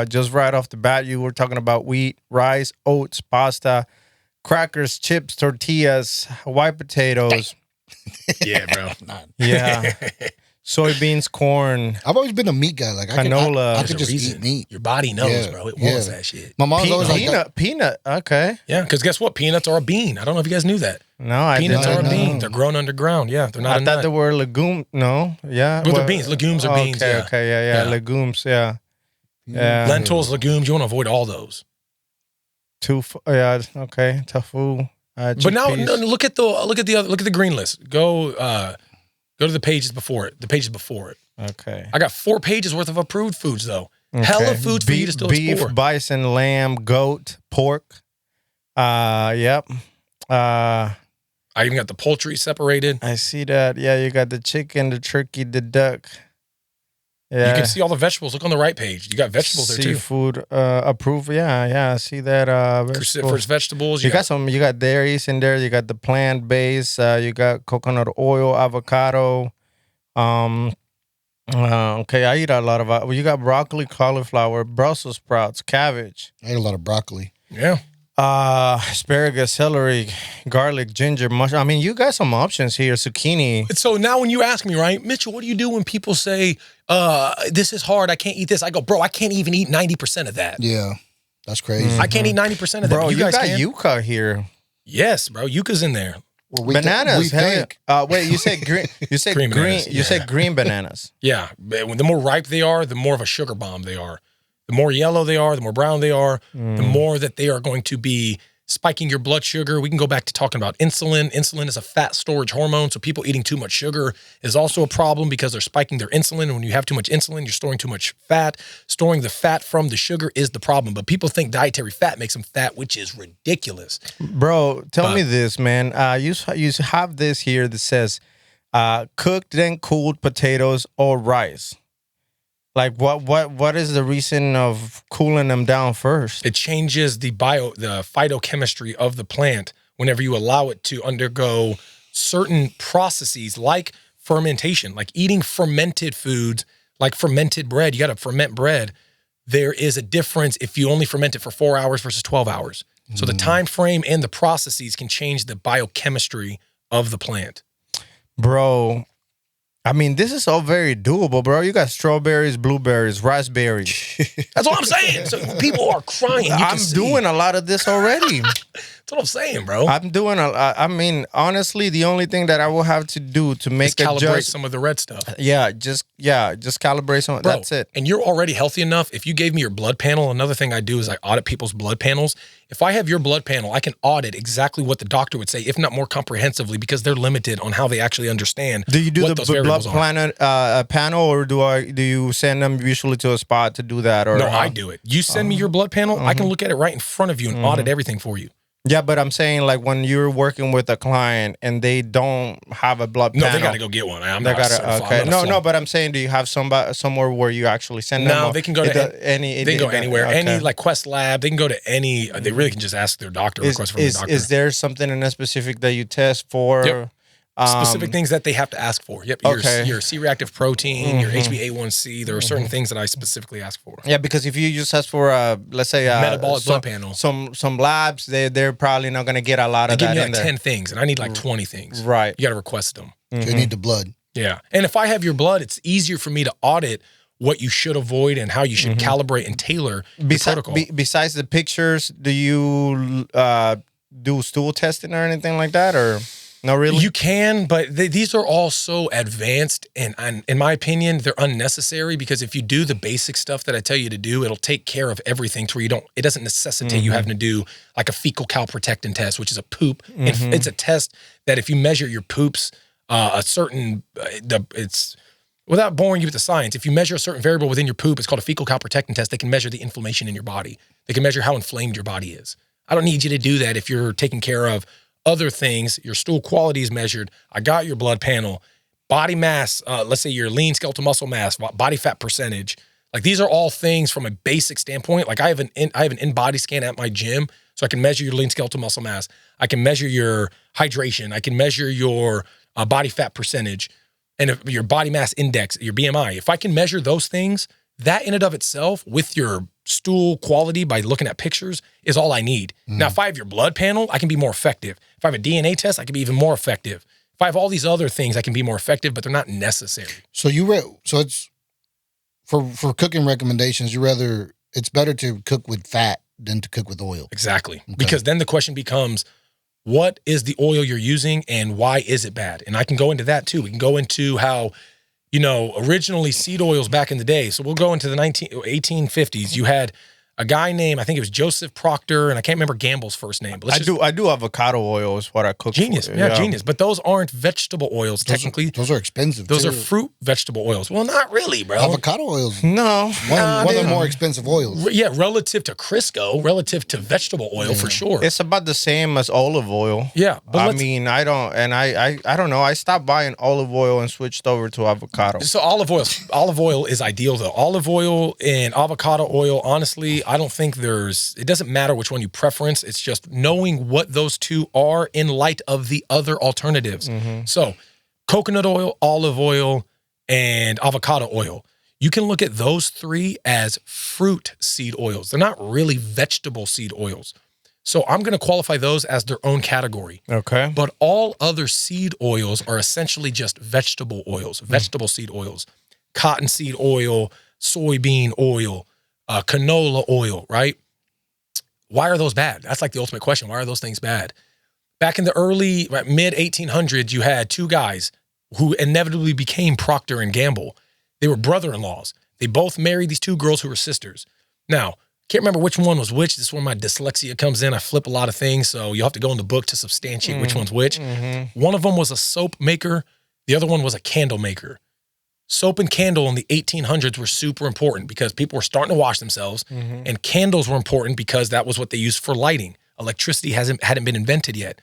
just right off the bat, you were talking about wheat, rice, oats, pasta, crackers, chips, tortillas, white potatoes. Yeah, bro. Yeah. Soybeans, corn. I've always been a meat guy. Like canola. I could just eat meat. Your body knows, bro. It wants that shit. My mom's always like peanut. Okay. Yeah, because guess what? Peanuts are a bean. I don't know if you guys knew that. No, peanuts are a bean. They're grown underground. Yeah, they're not. I thought they were legume. No, yeah. Well, they're beans. Legumes are beans. Okay, yeah. Legumes. Yeah. Lentils, legumes. You want to avoid all those. Okay. Tofu. But now, look at the green list. Go to the pages before it. The pages before it. Okay. I got 4 pages worth of approved foods though. Okay. Hella foods for you to still explore. Beef, bison, lamb, goat, pork. Yep. I even got the poultry separated. I see that. Yeah, you got the chicken, the turkey, the duck. Yeah. You can see all the vegetables. Look on the right page. You got vegetables there too. Seafood approved. Yeah. I see that. Cruciferous vegetables. You got dairies in there. You got the plant-based. You got coconut oil, avocado. Okay, I eat a lot of. You got broccoli, cauliflower, Brussels sprouts, cabbage. I ate a lot of broccoli. Yeah. Asparagus, celery, garlic, ginger, mushroom. I mean, you got some options here. Zucchini. So now when you ask me, right, Mitchell, what do you do when people say, this is hard, I can't eat this? I go, bro, I can't even eat 90% of that. Yeah, that's crazy. I can't eat 90% of that. Bro, you guys got yucca here. Yes, bro, yucca's in there. Well, bananas. Wait, you said green. You said green. Bananas, you said green bananas. Yeah, the more ripe they are, the more of a sugar bomb they are. The more yellow they are, the more brown they are, the more that they are going to be spiking your blood sugar. We can go back to talking about insulin. Insulin is a fat storage hormone, so people eating too much sugar is also a problem because they're spiking their insulin. And when you have too much insulin, you're storing too much fat. Storing the fat from the sugar is the problem. But people think dietary fat makes them fat, which is ridiculous. Bro, tell me this, man. You have this here that says cooked then cooled potatoes or rice. Like what is the reason of cooling them down first? It changes the phytochemistry of the plant whenever you allow it to undergo certain processes like fermentation, like eating fermented foods, like fermented bread. You got to ferment bread. There is a difference if you only ferment it for 4 hours versus 12 hours. So the time frame and the processes can change the biochemistry of the plant. Bro, I mean, this is all very doable, bro. You got strawberries, blueberries, raspberries. That's what I'm saying. So people are crying. I'm doing a lot of this already. That's what I'm saying, bro. I'm doing I mean, honestly, the only thing that I will have to do to make calibrate some of the red stuff. Just calibrate some. Bro, that's it. And you're already healthy enough. If you gave me your blood panel, another thing I do is I audit people's blood panels. If I have your blood panel, I can audit exactly what the doctor would say, if not more comprehensively, because they're limited on how they actually understand. Do you do what the those blood variables are. panel, or do you send them usually to a spot to do that? Or no, I do it. You send me your blood panel, I can look at it right in front of you and audit everything for you. Yeah, but I'm saying, like, when you're working with a client and they don't have a blood panel. No, they got to go get one. I'm not certified. Okay. No, but I'm saying, do you have somewhere where you actually send them? No, they can go to any. They can go anywhere. Okay. Any, like, Quest Lab. They can go to any. They really can just ask their doctor, request from their doctor. Is there something in a specific that you test for? Yep. Specific things that they have to ask for. Yep. Your C-reactive protein, your HbA1c. There are certain things that I specifically ask for. Yeah, because if you just ask for let's say metabolic blood panel, some labs, they're probably not going to get a lot of that. Give me like 10 things, and I need like 20 things. Right. You got to request them. So you need the blood. Yeah. And if I have your blood, it's easier for me to audit what you should avoid and how you should calibrate and tailor the protocol. Besides the pictures, do you do stool testing or anything like that, or? No, really? You can, but these are all so advanced, and in my opinion, they're unnecessary, because if you do the basic stuff that I tell you to do, it'll take care of everything to where it doesn't necessitate you having to do like a fecal calprotectin test, which is a poop. It's a test that if you measure your poops, it's without boring you with the science, if you measure a certain variable within your poop, it's called a fecal calprotectin test. They can measure the inflammation in your body. They can measure how inflamed your body is. I don't need you to do that if you're taking care of other things. Your stool quality is measured. I got your blood panel, body mass. Let's say your lean skeletal muscle mass, body fat percentage. Like, these are all things from a basic standpoint. Like, I have an in-body scan at my gym, so I can measure your lean skeletal muscle mass. I can measure your hydration. I can measure your body fat percentage, and if your body mass index, your BMI. If I can measure those things, that in and of itself, with your stool quality by looking at pictures, is all I need. Now, if I have your blood panel, I can be more effective. If I have a DNA test, I can be even more effective. If I have all these other things, I can be more effective, but they're not necessary. So so it's for cooking recommendations. It's better to cook with fat than to cook with oil. Exactly. Okay. Because then the question becomes, what is the oil you're using and why is it bad? And I can go into that too. We can go into how, originally seed oils back in the day. So we'll go into the 1850s. You had a guy named, I think it was Joseph Proctor, and I can't remember Gamble's first name. But I do avocado oil is what I cook. Genius. Yeah, genius. But those aren't vegetable oils, technically. Those are expensive. Those are fruit vegetable oils. Well, not really, bro. Avocado oils. No. One of the more expensive oils. Yeah, relative to Crisco, relative to vegetable oil, for sure. It's about the same as olive oil. Yeah. But I don't know. I stopped buying olive oil and switched over to avocado. So olive oil is ideal, though. Olive oil and avocado oil, honestly, I don't think it doesn't matter which one you preference. It's just knowing what those two are in light of the other alternatives. So coconut oil, olive oil, and avocado oil. You can look at those three as fruit seed oils. They're not really vegetable seed oils. So I'm going to qualify those as their own category. Okay. But all other seed oils are essentially just vegetable oils, vegetable seed oils, cottonseed oil, soybean oil, canola oil, right? Why are those bad? That's like the ultimate question. Why are those things bad? Back in the mid 1800s, you had two guys who inevitably became Procter and Gamble. They were brother-in-laws. They both married these two girls who were sisters. Now, can't remember which one was which. This is where my dyslexia comes in. I flip a lot of things, so you have to go in the book to substantiate which one's which. One of them was a soap maker. The other one was a candle maker. Soap and candle in the 1800s were super important because people were starting to wash themselves, and candles were important because that was what they used for lighting. Electricity hadn't been invented yet.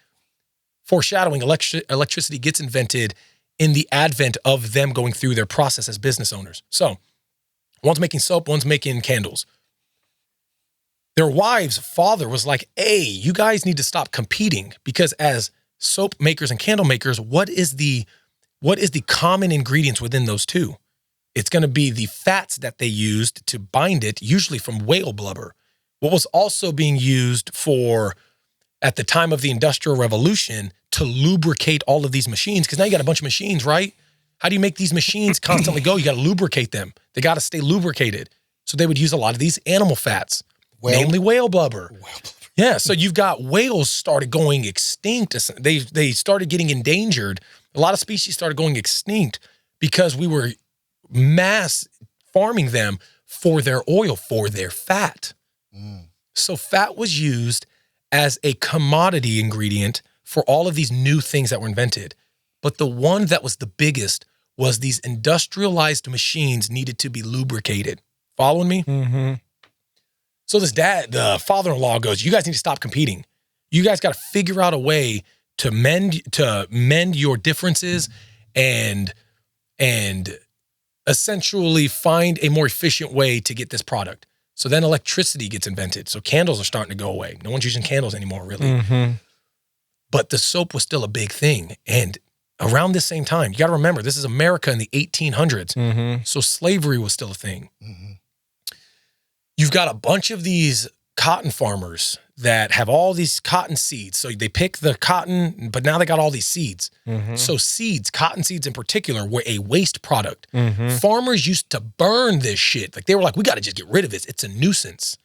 Foreshadowing, electricity gets invented in the advent of them going through their process as business owners. So one's making soap, one's making candles. Their wife's father was like, hey, you guys need to stop competing, because as soap makers and candle makers, what is the common ingredients within those two? It's going to be the fats that they used to bind it, usually from whale blubber. What was also being used at the time of the Industrial Revolution, to lubricate all of these machines, because now you got a bunch of machines, right? How do you make these machines constantly go? You got to lubricate them. They got to stay lubricated. So they would use a lot of these animal fats, namely whale blubber. Yeah, so you've got whales started going extinct. They started getting endangered. A lot of species started going extinct because we were mass farming them for their oil, for their fat. So fat was used as a commodity ingredient for all of these new things that were invented. But the one that was the biggest was these industrialized machines needed to be lubricated. Following me? Mm-hmm. So the father-in-law goes, you guys need to stop competing. You guys got to figure out a way to mend your differences and essentially find a more efficient way to get this product. So then electricity gets invented. So candles are starting to go away. No one's using candles anymore, really. Mm-hmm. But the soap was still a big thing. And around this same time, you got to remember, this is America in the 1800s. Mm-hmm. So slavery was still a thing. Mm-hmm. You've got a bunch of these cotton farmers that have all these cotton seeds. So they pick the cotton, but now they got all these seeds. Mm-hmm. So seeds, cotton seeds in particular, were a waste product. Mm-hmm. Farmers used to burn this shit. Like they were like, we got to just get rid of this. It's a nuisance.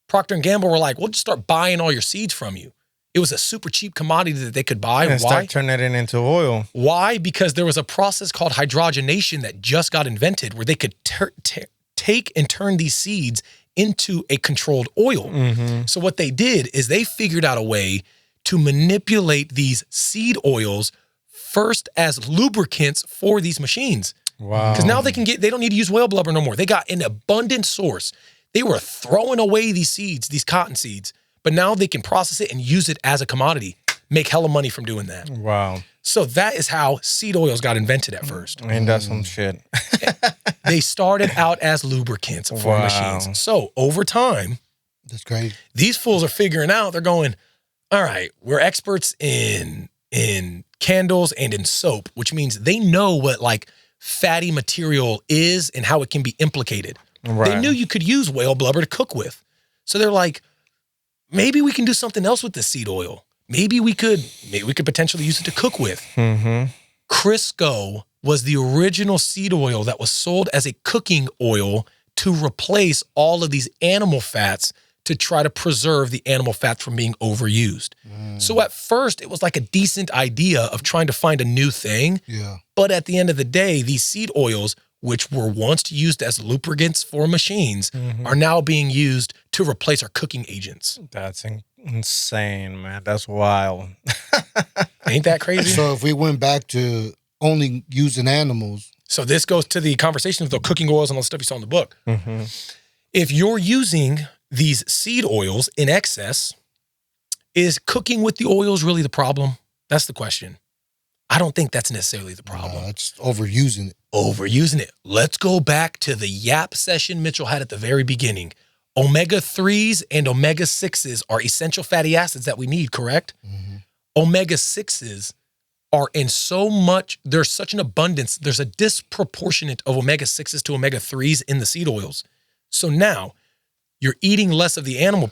Procter & Gamble were like, we'll just start buying all your seeds from you. It was a super cheap commodity that they could buy. And Why? start turning it into oil. Why? Because there was a process called hydrogenation that just got invented where they could take and turn these seeds into a controlled oil. Mm-hmm. So what they did is they figured out a way to manipulate these seed oils first as lubricants for these machines. Wow. Because now they don't need to use whale blubber no more. They got an abundant source. They were throwing away these seeds, these cotton seeds, but now they can process it and use it as a commodity. Make hella money from doing that. Wow. So that is how seed oils got invented at first. Ain't that some shit? They started out as lubricants for Wow. machines. So over time, That's great. these fools are figuring out, they're going, all right, we're experts in candles and in soap, which means they know what like fatty material is and how it can be implicated. Right. They knew you could use whale blubber to cook with. So they're like, maybe we can do something else with this seed oil. Maybe we could potentially use it to cook with. Mm-hmm. Crisco was the original seed oil that was sold as a cooking oil to replace all of these animal fats to try to preserve the animal fats from being overused. So at first, it was like a decent idea of trying to find a new thing. Yeah. But at the end of the day, these seed oils, which were once used as lubricants for machines, are now being used to replace our cooking agents. That's insane, man. That's wild. Ain't that crazy? So if we went back to only using animals, So this goes to the conversation of the cooking oils and all the stuff you saw in the book. Mm-hmm. If you're using these seed oils in excess, is cooking with the oils really the problem? That's the question. I don't think that's necessarily the problem. it's overusing it. Overusing it. Let's go back to the YAP session Mitchell had at the very beginning. Omega-3s and omega-6s are essential fatty acids that we need, correct? Mm-hmm. Omega-6s are in so much, there's such an abundance, there's a disproportionate of omega-6s to omega-3s in the seed oils. So now you're eating less of the animal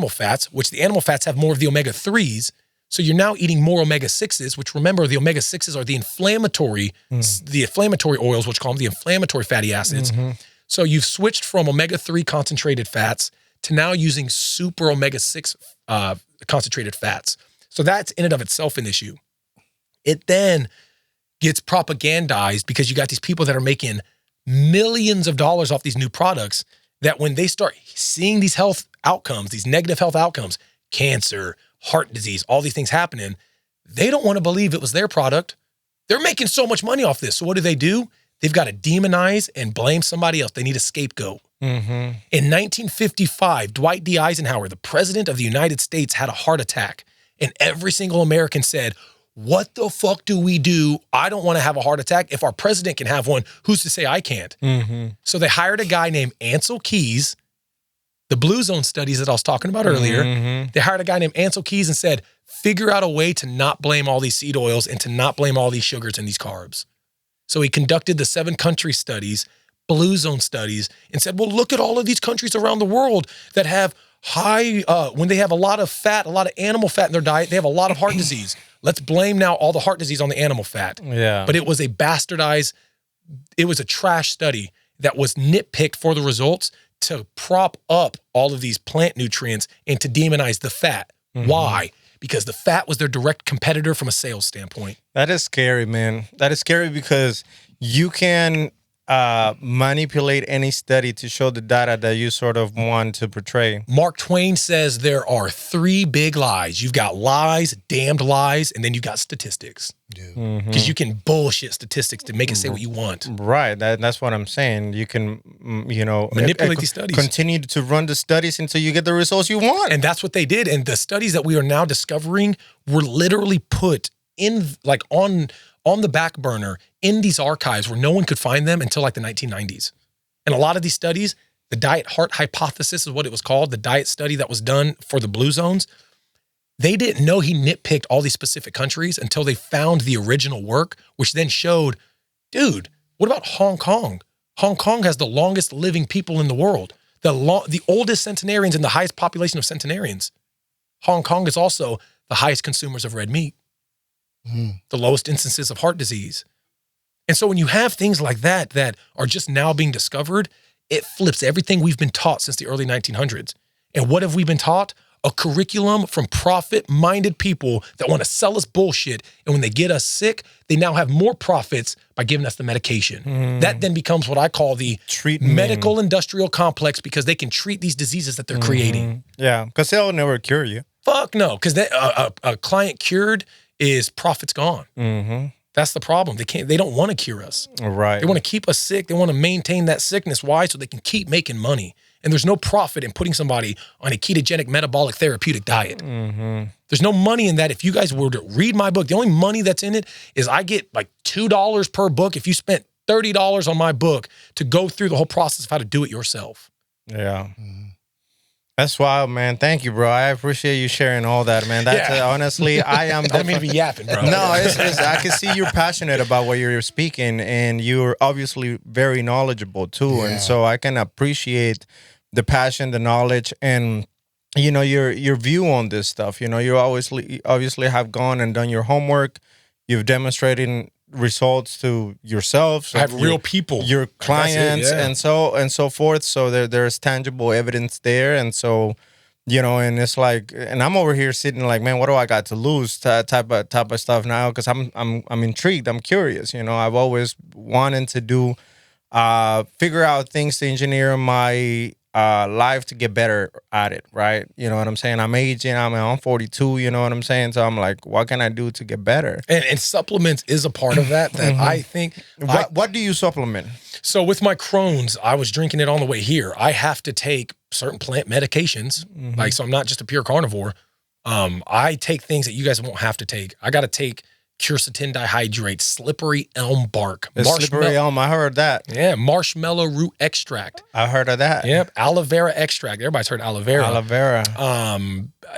fats, which the animal fats have more of the omega-3s. So you're now eating more omega-6s, which remember the omega-6s are the inflammatory oils, which call them the inflammatory fatty acids. Mm-hmm. So you've switched from omega-3 concentrated fats to now using super omega-6 concentrated fats. So that's in and of itself an issue. It then gets propagandized because you got these people that are making millions of dollars off these new products that when they start seeing these health outcomes, these negative health outcomes, cancer, heart disease, all these things happening, they don't want to believe it was their product. They're making so much money off this. So what do? They've got to demonize and blame somebody else. They need a scapegoat. Mm-hmm. In 1955, Dwight D. Eisenhower, the president of the United States, had a heart attack. And every single American said, what the fuck do we do? I don't want to have a heart attack. If our president can have one, who's to say I can't? Mm-hmm. So they hired a guy named Ancel Keys, the Blue Zone studies that I was talking about earlier. Mm-hmm. They hired a guy named Ancel Keys and said, figure out a way to not blame all these seed oils and to not blame all these sugars and these carbs. So he conducted the 7-country studies, Blue Zone studies, and said, well, look at all of these countries around the world that have high, when they have a lot of fat, a lot of animal fat in their diet, they have a lot of heart disease. Let's blame now all the heart disease on the animal fat. Yeah. But it was a bastardized, it was a trash study that was nitpicked for the results to prop up all of these plant nutrients and to demonize the fat. Why? Because the fat was their direct competitor from a sales standpoint. That is scary, man. That is scary because you can manipulate any study to show the data that you sort of want to portray. Mark Twain says there are 3 big lies. You've got lies, damned lies, and then you've got statistics. Because you can bullshit statistics to make it say what you want. Right. That's what I'm saying. You can, manipulate these studies. Continue to run the studies until you get the results you want. And that's what they did. And the studies that we are now discovering were literally put in, like, on the back burner in these archives where no one could find them until like the 1990s. And a lot of these studies, the diet heart hypothesis is what it was called, the diet study that was done for the blue zones. They didn't know he nitpicked all these specific countries until they found the original work, which then showed, dude, what about Hong Kong? Hong Kong has the longest living people in the world, the oldest centenarians and the highest population of centenarians. Hong Kong is also the highest consumers of red meat. The lowest instances of heart disease. And so when you have things like that that are just now being discovered, it flips everything we've been taught since the early 1900s. And what have we been taught? A curriculum from profit-minded people that want to sell us bullshit. And when they get us sick, they now have more profits by giving us the medication. That then becomes what I call the medical industrial complex, because they can treat these diseases that they're creating. Yeah, because they'll never cure you. Fuck no, because a client cured is profits gone. That's the problem. They don't want to cure us. Right. They want to keep us sick. They want to maintain that sickness. Why? So they can keep making money. And there's no profit in putting somebody on a ketogenic metabolic therapeutic diet. There's no money in that. If you guys were to read my book, the only money that's in it is I get like $2 per book if you spent $30 on my book to go through the whole process of how to do it yourself. Yeah. That's wild, man. Thank you, bro. I appreciate you sharing all that, man. That's honestly, I am. I don't mean to be yapping, bro. No, it's I can see you're passionate about what you're speaking, and you're obviously very knowledgeable too. And so I can appreciate the passion, the knowledge, and your view on this stuff. You obviously have gone and done your homework. You've demonstrated results to yourself. So I have real people, your clients, and so forth. So there's tangible evidence there, and so and it's like, and I'm over here sitting like, man, what do I got to lose? Type of stuff now, because I'm intrigued. I'm curious. I've always wanted to do figure out things to engineer my life to get better at it, right? You know what I'm saying? I'm aging. I'm 42. You know what I'm saying? So I'm like, what can I do to get better? And supplements is a part of that. I think. What do you supplement? So with my Crohn's, I was drinking it on the way here. I have to take certain plant medications, so I'm not just a pure carnivore. I take things that you guys won't have to take. I got to take quercetin dihydrate, slippery elm bark. Slippery elm, I heard that. Yeah, marshmallow root extract. I heard of that. Yep, aloe vera extract. Everybody's heard aloe vera. Aloe vera.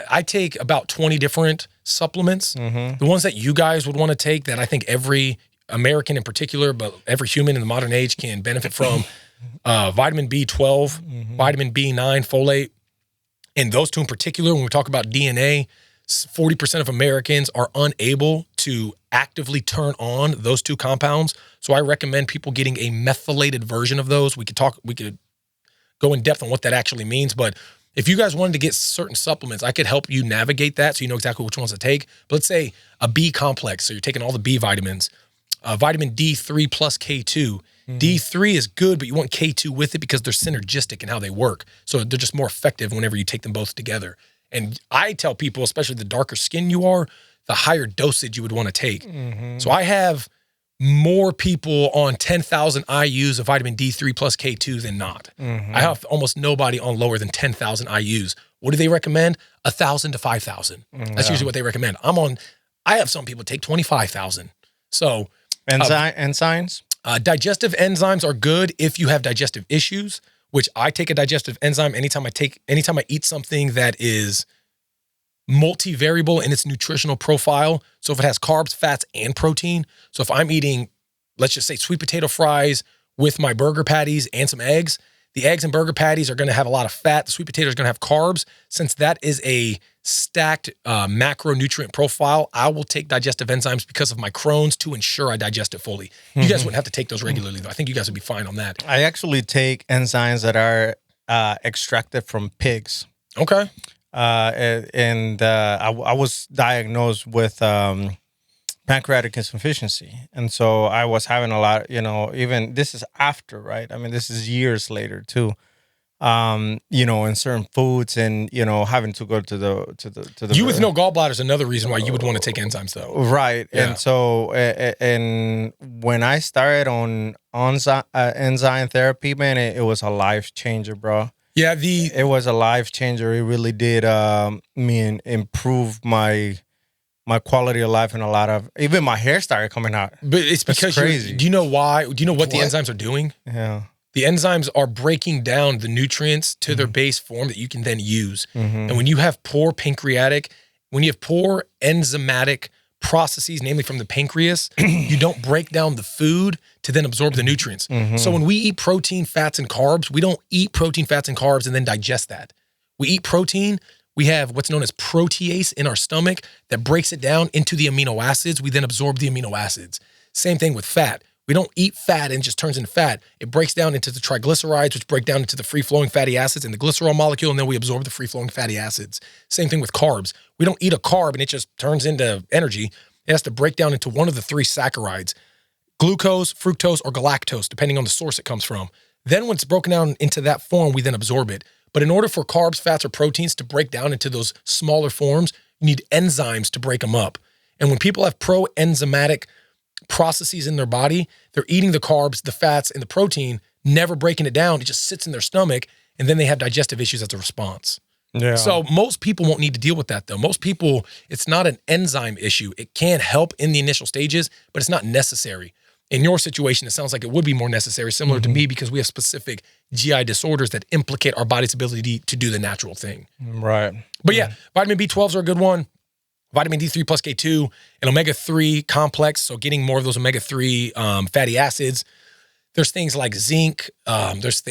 I take about 20 different supplements. The ones that you guys would want to take that I think every American in particular, but every human in the modern age can benefit from, vitamin B12, vitamin B9, folate. And those two in particular, when we talk about DNA, 40% of Americans are unable to actively turn on those two compounds. So I recommend people getting a methylated version of those. We could go in depth on what that actually means. But if you guys wanted to get certain supplements, I could help you navigate that so you know exactly which ones to take. But let's say a B complex. So you're taking all the B vitamins, vitamin D3 plus K2. D3 is good, but you want K2 with it because they're synergistic in how they work. So they're just more effective whenever you take them both together. And I tell people, especially the darker skin you are, the higher dosage you would want to take. So I have more people on 10,000 IUs of vitamin D3 plus K2 than not. I have almost nobody on lower than 10,000 IUs. What do they recommend? 1,000 to 5,000. That's usually what they recommend. I have some people take 25,000. So enzymes? Digestive enzymes are good if you have digestive issues, which I take a digestive enzyme anytime I eat something that is multivariable in its nutritional profile. So if it has carbs, fats, and protein. So if I'm eating, let's just say sweet potato fries with my burger patties and some eggs, the eggs and burger patties are going to have a lot of fat. The sweet potato is going to have carbs. Since that is a stacked macronutrient profile, I will take digestive enzymes because of my Crohn's to ensure I digest it fully. You guys wouldn't have to take those regularly, though. I think you guys would be fine on that. I actually take enzymes that are extracted from pigs. Okay. I was diagnosed with pancreatic insufficiency, and so I was having a lot. Even this is after, right? I mean, this is years later too. In certain foods, and having to go to the. You with no gallbladder is another reason why you would want to take enzymes, though. Right, Yeah. and so and when I started on enzyme therapy, man, it was a life changer, bro. Yeah, It was a life changer. It really did improve my quality of life, and a lot of, even my hair started coming out. but it's because crazy. do you know why? Do you know what the What? enzymes are doing? Yeah. The enzymes are breaking down the nutrients to their base form that you can then use. And when you have poor enzymatic processes, namely from the pancreas, you don't break down the food to then absorb the nutrients. So when we eat protein, fats, and carbs, we don't eat protein, fats, and carbs and then digest that. We eat protein. We have what's known as protease in our stomach that breaks it down into the amino acids. We then absorb the amino acids. Same thing with fat. We don't eat fat and it just turns into fat. It breaks down into the triglycerides, which break down into the free-flowing fatty acids and the glycerol molecule, and then we absorb the free-flowing fatty acids. Same thing with carbs. We don't eat a carb and it just turns into energy. It has to break down into one of the three saccharides: glucose, fructose, or galactose, depending on the source it comes from. Then when it's broken down into that form, we then absorb it. But in order for carbs, fats, or proteins to break down into those smaller forms, you need enzymes to break them up. And when people have pro-enzymatic processes in their body, they're eating the carbs, the fats, and the protein, never breaking it down. It just sits in their stomach, and then they have digestive issues as a response. Yeah. So most people won't need to deal with that, though. Most people, it's not an enzyme issue. It can help in the initial stages, but it's not necessary. In your situation, it sounds like it would be more necessary, similar to me, because we have specific GI disorders that implicate our body's ability to do the natural thing. Right. But yeah, vitamin B12s are a good one. Vitamin D3 plus K2, and omega-3 complex, so getting more of those omega-3 fatty acids. There's things like zinc. There's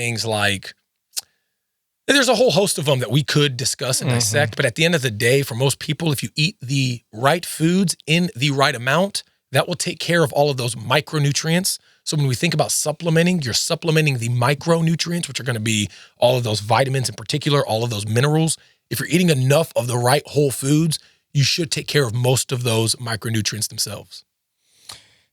a whole host of them that we could discuss and dissect. But at the end of the day, for most people, if you eat the right foods in the right amount, that will take care of all of those micronutrients. So when we think about supplementing, you're supplementing the micronutrients, which are going to be all of those vitamins in particular, all of those minerals. If you're eating enough of the right whole foods, you should take care of most of those micronutrients themselves.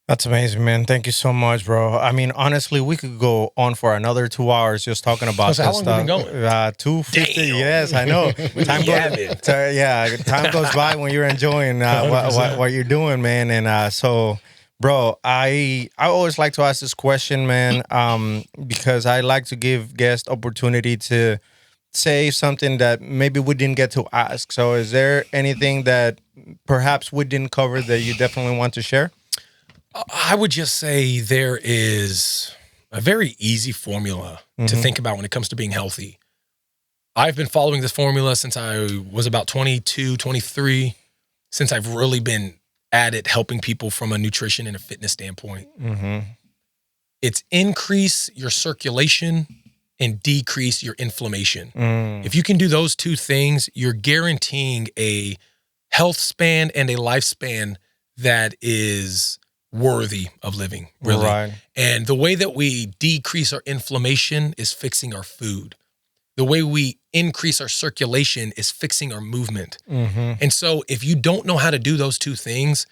That's amazing, man. Thank you so much, bro. I mean, honestly, we could go on for another 2 hours just talking about So this how long have stuff. we been going? 250. Damn. Yes, I know. Time goes by when you're enjoying what you're doing, man. And so, bro, I always like to ask this question, man, because I like to give guests opportunity to say something that maybe we didn't get to ask. So is there anything that perhaps we didn't cover that you definitely want to share? I would just say there is a very easy formula to think about when it comes to being healthy. I've been following this formula since I was about 22, 23, since I've really been at it helping people from a nutrition and a fitness standpoint. It's increase your circulation and decrease your inflammation. If you can do those two things, you're guaranteeing a health span and a lifespan that is worthy of living, really. Right. And the way that we decrease our inflammation is fixing our food. The way we increase our circulation is fixing our movement. And so if you don't know how to do those two things,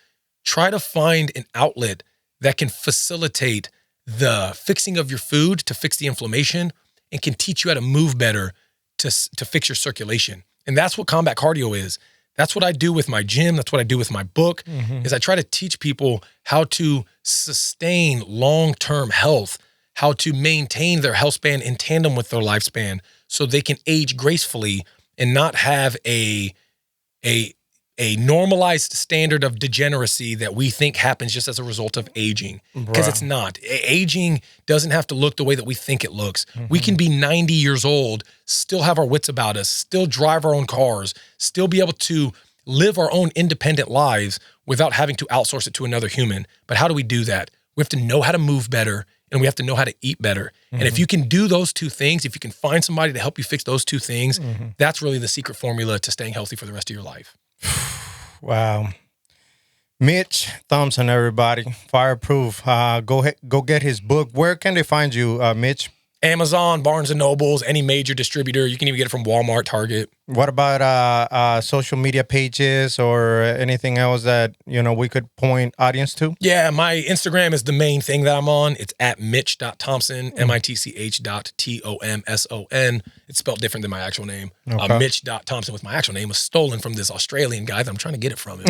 try to find an outlet that can facilitate the fixing of your food to fix the inflammation and can teach you how to move better to fix your circulation. And that's what combat cardio is. That's what I do with my gym. That's what I do with my book, is I try to teach people how to sustain long-term health, how to maintain their health span in tandem with their lifespan so they can age gracefully and not have a normalized standard of degeneracy that we think happens just as a result of aging. Because it's not. Aging doesn't have to look the way that we think it looks. We can be 90 years old, still have our wits about us, still drive our own cars, still be able to live our own independent lives without having to outsource it to another human. But how do we do that? We have to know how to move better, and we have to know how to eat better. And if you can do those two things, if you can find somebody to help you fix those two things, that's really the secret formula to staying healthy for the rest of your life. Wow. Mitch Thompson, everybody. Fireproof. Go get his book. Where can they find you, Mitch? Amazon, Barnes and Nobles, any major distributor. You can even get it from Walmart, Target. What about social media pages or anything else that, we could point audience to? Yeah, my Instagram is the main thing that I'm on. It's at Mitch.Thompson, MITCH.TOMSON. It's spelled different than my actual name. Okay. Mitch.Thompson with my actual name was stolen from this Australian guy that I'm trying to get it from him.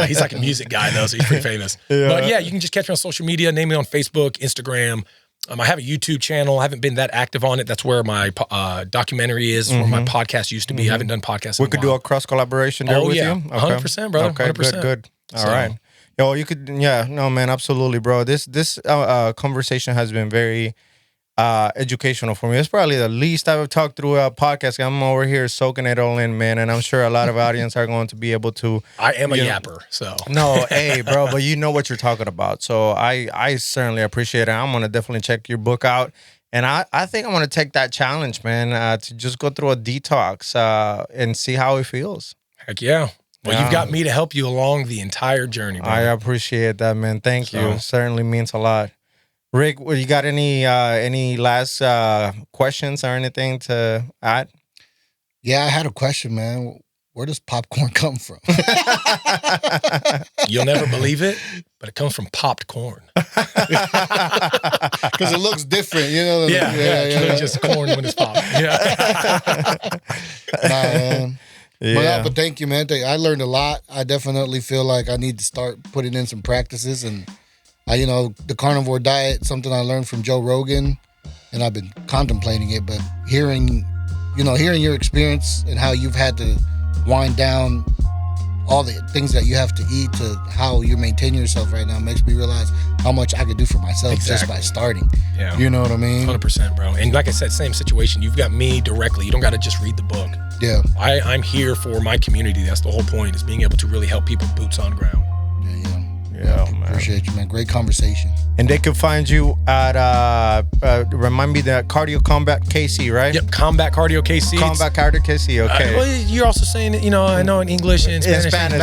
He's like a music guy, though, so he's pretty famous. Yeah. But yeah, you can just catch me on social media, name me on Facebook, Instagram. I have a YouTube channel. I haven't been that active on it. That's where my documentary is, where my podcast used to be. I haven't done podcasts in a while. We could do a cross collaboration there with you? Okay. 100%, brother. Okay, 100%. good. All right. Yo, you could, no, man, absolutely, bro. This conversation has been very educational for me. It's probably the least I've talked through a podcast. I'm over here soaking it all in, man, and I'm sure a lot of audience are going to be able to. I am a yapper, so. No, hey, bro, but you know what you're talking about. So I certainly appreciate it. I'm going to definitely check your book out. And I think I'm going to take that challenge, man, to just go through a detox and see how it feels. Heck yeah. Well, you've got me to help you along the entire journey, bro. I appreciate that, man. Thank you. It certainly means a lot. Rick, you got any last questions or anything to add? Yeah, I had a question, man. Where does popcorn come from? You'll never believe it, but it comes from popped corn. Because it looks different, Yeah. Just corn when it's popped. Yeah. Man. Yeah. But thank you, man. I learned a lot. I definitely feel like I need to start putting in some practices, and the carnivore diet, something I learned from Joe Rogan, and I've been contemplating it, but hearing your experience and how you've had to wind down all the things that you have to eat to how you maintain yourself right now makes me realize how much I could do for myself just by starting. Yeah. You know what I mean? 100%, bro. And like I said, same situation. You've got me directly. You don't got to just read the book. Yeah. I'm here for my community. That's the whole point, is being able to really help people boots on ground. Yeah, man. Appreciate you, man. Great conversation. And they can find you at, remind me, the Cardio Combat KC, right? Yep, Combat Cardio KC. Combat Cardio KC, okay. Well, you're also saying it, I know in English and Spanish. In Spanish,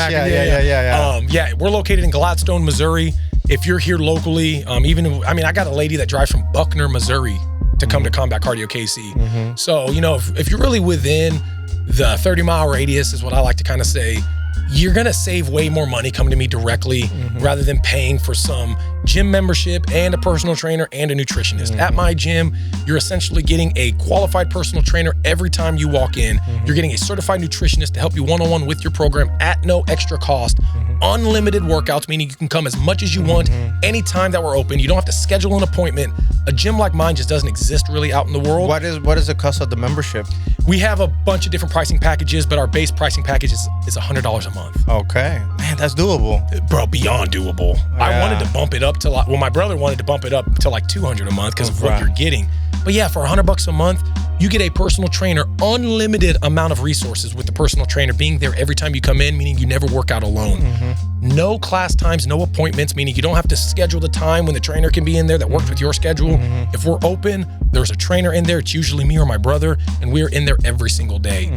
yeah. We're located in Gladstone, Missouri. If you're here locally, I got a lady that drives from Buckner, Missouri to come to Combat Cardio KC. Mm-hmm. So, if you're really within the 30-mile radius, is what I like to kind of say, you're going to save way more money coming to me directly rather than paying for some gym membership and a personal trainer and a nutritionist. At my gym, you're essentially getting a qualified personal trainer every time you walk in. You're getting a certified nutritionist to help you one-on-one with your program at no extra cost. Unlimited workouts, meaning you can come as much as you want anytime that we're open. You don't have to schedule an appointment. A gym like mine just doesn't exist really out in the world. What is the cost of the membership? We have a bunch of different pricing packages, but our base pricing package is $100 a month. Okay. Man, that's doable. Bro, beyond doable. Yeah. I wanted to bump it up to my brother wanted to bump it up to like $200 a month because of what you're getting. But yeah, for $100 a month, you get a personal trainer, unlimited amount of resources with the personal trainer being there every time you come in, meaning you never work out alone. No class times, no appointments, meaning you don't have to schedule the time when the trainer can be in there that works with your schedule. If we're open, there's a trainer in there. It's usually me or my brother, and we're in there every single day.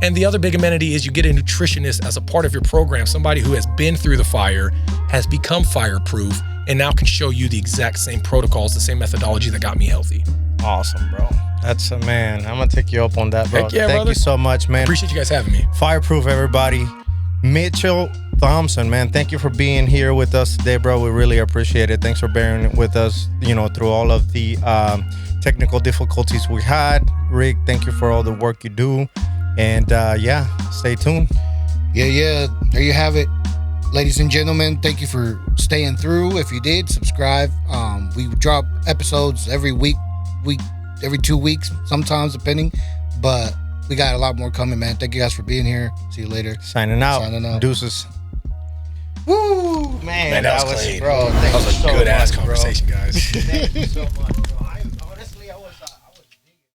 And the other big amenity is you get a nutritionist as a part of your program, somebody who has been through the fire, has become fireproof, and now can show you the exact same protocols, the same methodology that got me healthy. Awesome, bro. That's a man. I'm going to take you up on that, bro. Heck yeah, Thank you so much, man. Appreciate you guys having me. Fireproof, everybody. Mitch Thompson, man, thank you for being here with us today, bro. We really appreciate it. Thanks for bearing with us, through all of the technical difficulties we had. Rick, thank you for all the work you do. And stay tuned. Yeah. There you have it. Ladies and gentlemen, thank you for staying through. If you did, subscribe. We drop episodes every week, every 2 weeks, sometimes depending. But we got a lot more coming, man. Thank you guys for being here. See you later. Signing out. Deuces. Woo! Man, that was clean. Bro, that was a good ass conversation, guys. Thank you so much.